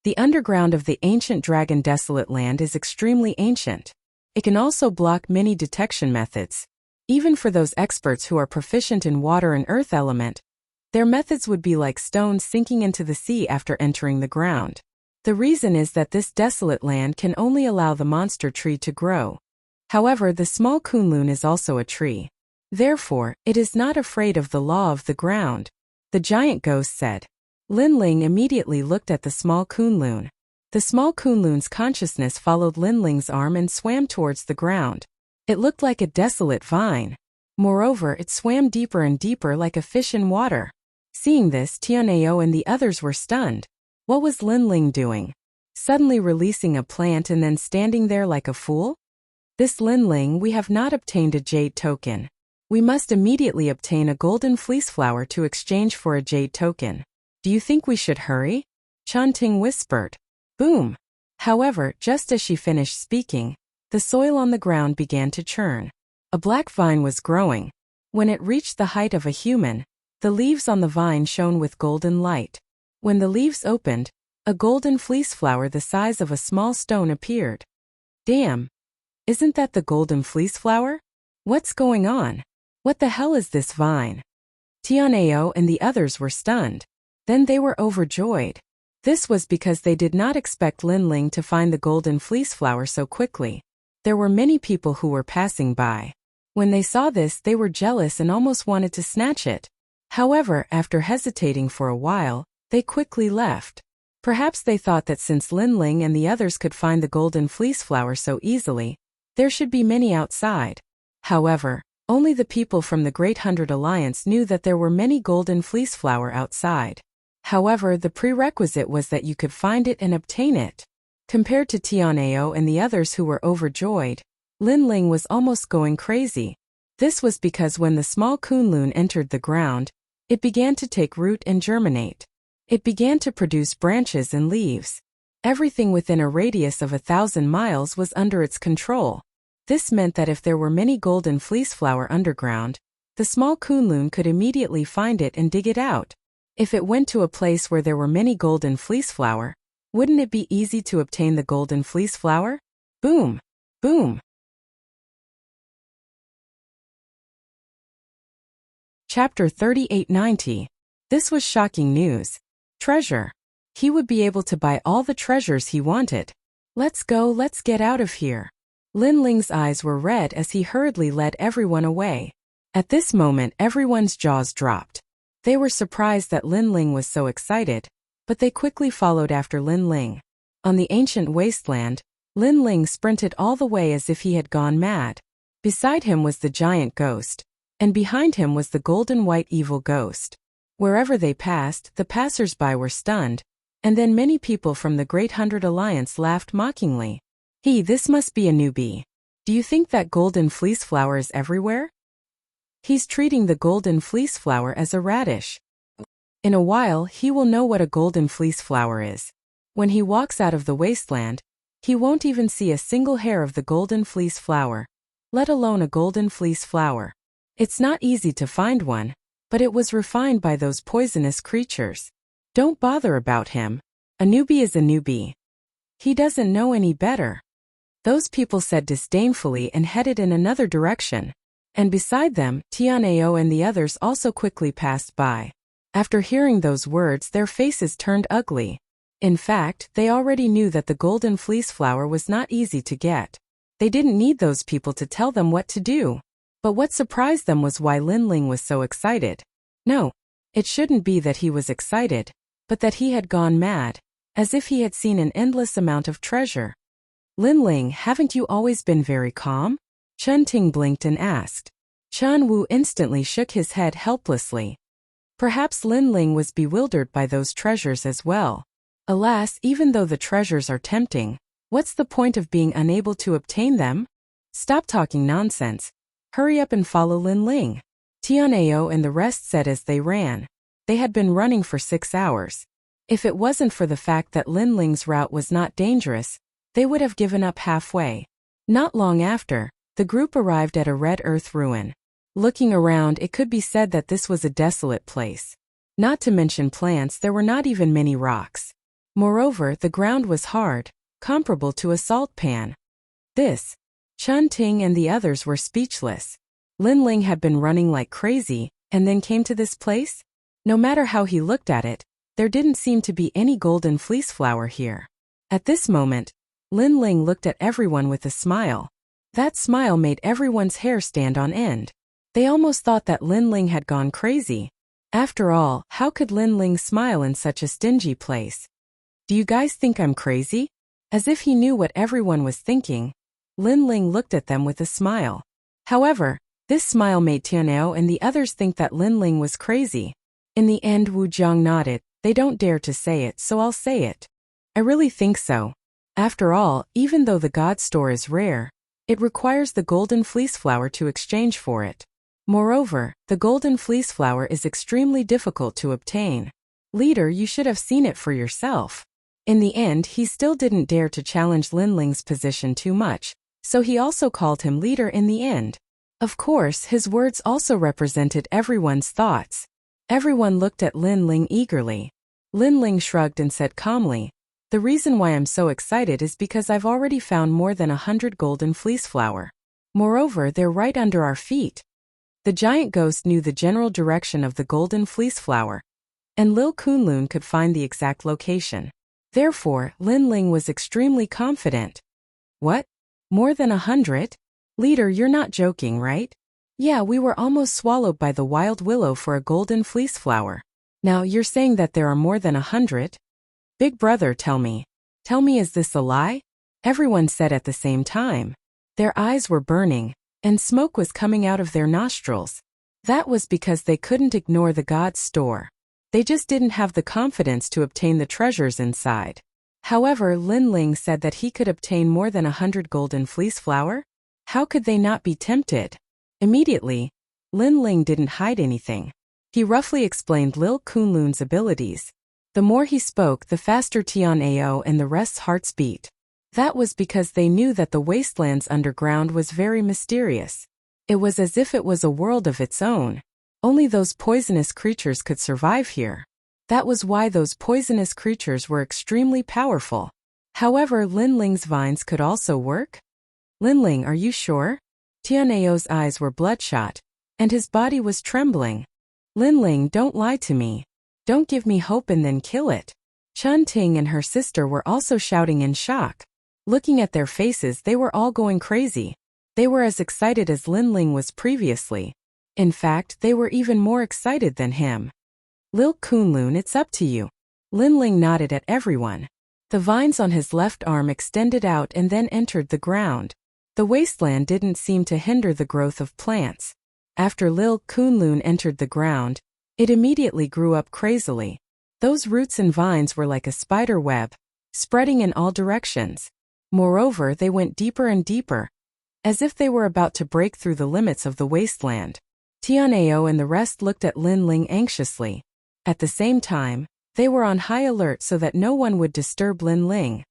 Speaker 1: The underground of the ancient dragon desolate land is extremely ancient. It can also block many detection methods. Even for those experts who are proficient in water and earth element, their methods would be like stones sinking into the sea after entering the ground. The reason is that this desolate land can only allow the monster tree to grow. However, the small Kunlun is also a tree. Therefore, it is not afraid of the law of the ground. The giant ghost said. Lin Ling immediately looked at the small Kunlun. The small Kunlun's consciousness followed Lin Ling's arm and swam towards the ground. It looked like a desolate vine. Moreover, it swam deeper and deeper like a fish in water. Seeing this, Tianao and the others were stunned. What was Lin Ling doing? Suddenly releasing a plant and then standing there like a fool? This Lin Ling, we have not obtained a jade token. We must immediately obtain a golden fleece flower to exchange for a jade token. Do you think we should hurry? Chan Ting whispered. Boom! However, just as she finished speaking, the soil on the ground began to churn. A black vine was growing. When it reached the height of a human, the leaves on the vine shone with golden light. When the leaves opened, a golden fleece flower the size of a small stone appeared. Damn! Isn't that the golden fleece flower? What's going on? What the hell is this vine? Tianao and the others were stunned. Then they were overjoyed. This was because they did not expect Lin Ling to find the golden fleece flower so quickly. There were many people who were passing by. When they saw this, they were jealous and almost wanted to snatch it. However, after hesitating for a while, they quickly left. Perhaps they thought that since Lin Ling and the others could find the golden fleece flower so easily, there should be many outside. However, only the people from the Great Hundred Alliance knew that there were many golden fleece flower outside. However, the prerequisite was that you could find it and obtain it. Compared to Tianao and the others who were overjoyed, Lin Ling was almost going crazy. This was because when the small Kunlun entered the ground, it began to take root and germinate. It began to produce branches and leaves. Everything within a radius of 1,000 miles was under its control. This meant that if there were many golden fleece flower underground, the small Kunlun could immediately find it and dig it out. If it went to a place where there were many golden fleece flower, wouldn't it be easy to obtain the golden fleece flower? Boom! Boom! Chapter 3890. This was shocking news. Treasure. He would be able to buy all the treasures he wanted. Let's go, let's get out of here. Lin Ling's eyes were red as he hurriedly led everyone away. At this moment, everyone's jaws dropped. They were surprised that Lin Ling was so excited, but they quickly followed after Lin Ling. On the ancient wasteland, Lin Ling sprinted all the way as if he had gone mad. Beside him was the giant ghost, and behind him was the golden white evil ghost. Wherever they passed, the passers-by were stunned, and then many people from the Great 100 Alliance laughed mockingly. This must be a newbie. Do you think that golden fleece flower is everywhere? He's treating the golden fleece flower as a radish. In a while, he will know what a golden fleece flower is. When he walks out of the wasteland, he won't even see a single hair of the golden fleece flower, let alone a golden fleece flower. It's not easy to find one, but it was refined by those poisonous creatures. Don't bother about him. A newbie is a newbie. He doesn't know any better. Those people said disdainfully and headed in another direction. And beside them, Tianao and the others also quickly passed by. After hearing those words, their faces turned ugly. In fact, they already knew that the golden fleece flower was not easy to get. They didn't need those people to tell them what to do. But what surprised them was why Lin Ling was so excited. No, it shouldn't be that he was excited, but that he had gone mad, as if he had seen an endless amount of treasure. Lin Ling, haven't you always been very calm? Chen Ting blinked and asked. Chen Wu instantly shook his head helplessly. Perhaps Lin Ling was bewildered by those treasures as well. Alas, even though the treasures are tempting, what's the point of being unable to obtain them? Stop talking nonsense. Hurry up and follow Lin Ling. Tianao and the rest said as they ran. They had been running for 6 hours. If it wasn't for the fact that Lin Ling's route was not dangerous, they would have given up halfway. Not long after, the group arrived at a red earth ruin. Looking around, it could be said that this was a desolate place. Not to mention plants, there were not even many rocks. Moreover, the ground was hard, comparable to a salt pan. Chen Ting and the others were speechless. Lin Ling had been running like crazy, and then came to this place? No matter how he looked at it, there didn't seem to be any golden fleece flower here. At this moment, Lin Ling looked at everyone with a smile. That smile made everyone's hair stand on end. They almost thought that Lin Ling had gone crazy. After all, how could Lin Ling smile in such a stingy place? Do you guys think I'm crazy? As if he knew what everyone was thinking, Lin Ling looked at them with a smile. However, this smile made Tianao and the others think that Lin Ling was crazy. In the end, Wu Jiang nodded. They don't dare to say it, so I'll say it. I really think so. After all, even though the God Store is rare, it requires the golden fleece flower to exchange for it. Moreover, the golden fleece flower is extremely difficult to obtain. Leader, you should have seen it for yourself. In the end, he still didn't dare to challenge Lin Ling's position too much, so he also called him leader in the end. Of course, his words also represented everyone's thoughts. Everyone looked at Lin Ling eagerly. Lin Ling shrugged and said calmly, "The reason why I'm so excited is because I've already found more than 100 golden fleece flower. Moreover, they're right under our feet." The giant ghost knew the general direction of the golden fleece flower, and Lil Kunlun could find the exact location. Therefore, Lin Ling was extremely confident. What? More than 100? Leader, you're not joking, right? Yeah, we were almost swallowed by the wild willow for a golden fleece flower. Now, you're saying that there are more than 100? Big brother, tell me. Tell me, is this a lie? Everyone said at the same time. Their eyes were burning, and smoke was coming out of their nostrils. That was because they couldn't ignore the God's Store. They just didn't have the confidence to obtain the treasures inside. However, Lin Ling said that he could obtain more than 100 golden fleece flower. How could they not be tempted? Immediately, Lin Ling didn't hide anything. He roughly explained Lil Kunlun's abilities. The more he spoke, the faster Tianao and the rest's hearts beat. That was because they knew that the wasteland's underground was very mysterious. It was as if it was a world of its own. Only those poisonous creatures could survive here. That was why those poisonous creatures were extremely powerful. However, Lin Ling's vines could also work? Lin Ling, are you sure? Tianao's eyes were bloodshot, and his body was trembling. Lin Ling, don't lie to me. Don't give me hope and then kill it. Chun Ting and her sister were also shouting in shock. Looking at their faces, they were all going crazy. They were as excited as Lin Ling was previously. In fact, they were even more excited than him. Lil Kunlun, it's up to you. Lin Ling nodded at everyone. The vines on his left arm extended out and then entered the ground. The wasteland didn't seem to hinder the growth of plants. After Lil Kunlun entered the ground, it immediately grew up crazily. Those roots and vines were like a spider web, spreading in all directions. Moreover, they went deeper and deeper, as if they were about to break through the limits of the wasteland. Tianao and the rest looked at Lin Ling anxiously. At the same time, they were on high alert so that no one would disturb Lin Ling.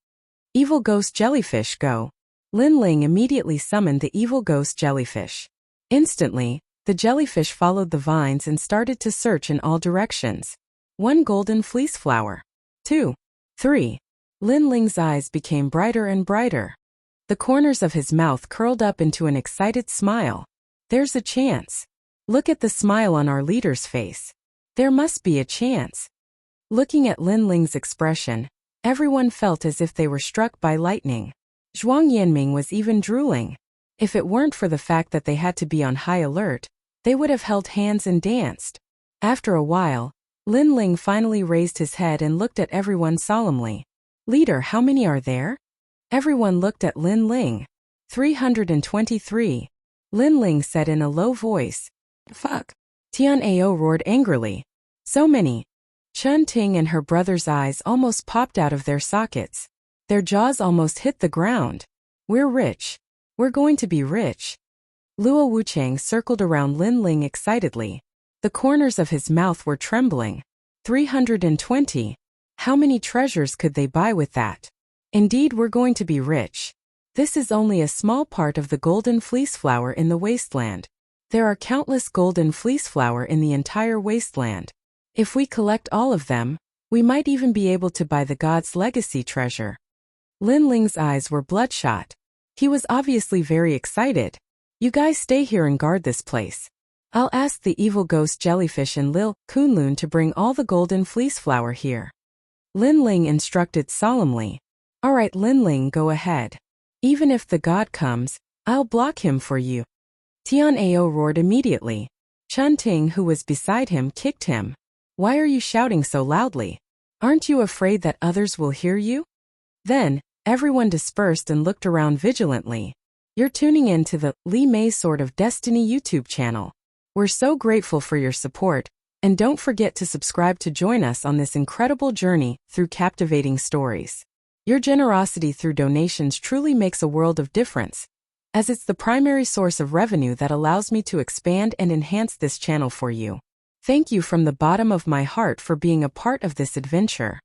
Speaker 1: Evil Ghost Jellyfish, go! Lin Ling immediately summoned the Evil Ghost Jellyfish. Instantly, the jellyfish followed the vines and started to search in all directions. 1 golden fleece flower. 2. 3. Lin Ling's eyes became brighter and brighter. The corners of his mouth curled up into an excited smile. There's a chance. Look at the smile on our leader's face. There must be a chance. Looking at Lin Ling's expression, everyone felt as if they were struck by lightning. Zhuang Yanming was even drooling. If it weren't for the fact that they had to be on high alert, they would have held hands and danced. After a while, Lin Ling finally raised his head and looked at everyone solemnly. Leader, how many are there? Everyone looked at Lin Ling. 323. Lin Ling said in a low voice. Fuck. Tian Ao roared angrily. So many. Chun Ting and her brother's eyes almost popped out of their sockets. Their jaws almost hit the ground. We're rich. We're going to be rich. Luo Wuchang circled around Lin Ling excitedly. The corners of his mouth were trembling. 320. How many treasures could they buy with that? Indeed, we're going to be rich. This is only a small part of the golden fleece flower in the wasteland. There are countless golden fleece flower in the entire wasteland. If we collect all of them, we might even be able to buy the god's legacy treasure. Lin Ling's eyes were bloodshot. He was obviously very excited. You guys stay here and guard this place. I'll ask the evil ghost jellyfish and Lil Kunlun to bring all the golden fleece flower here. Lin Ling instructed solemnly. Alright Lin Ling, go ahead. Even if the god comes, I'll block him for you. Tian Ao roared immediately. Chun Ting, who was beside him, kicked him. Why are you shouting so loudly? Aren't you afraid that others will hear you? Then, everyone dispersed and looked around vigilantly. You're tuning in to the Li Mei Sword of Destiny YouTube channel. We're so grateful for your support, and don't forget to subscribe to join us on this incredible journey through captivating stories. Your generosity through donations truly makes a world of difference, as it's the primary source of revenue that allows me to expand and enhance this channel for you. Thank you from the bottom of my heart for being a part of this adventure.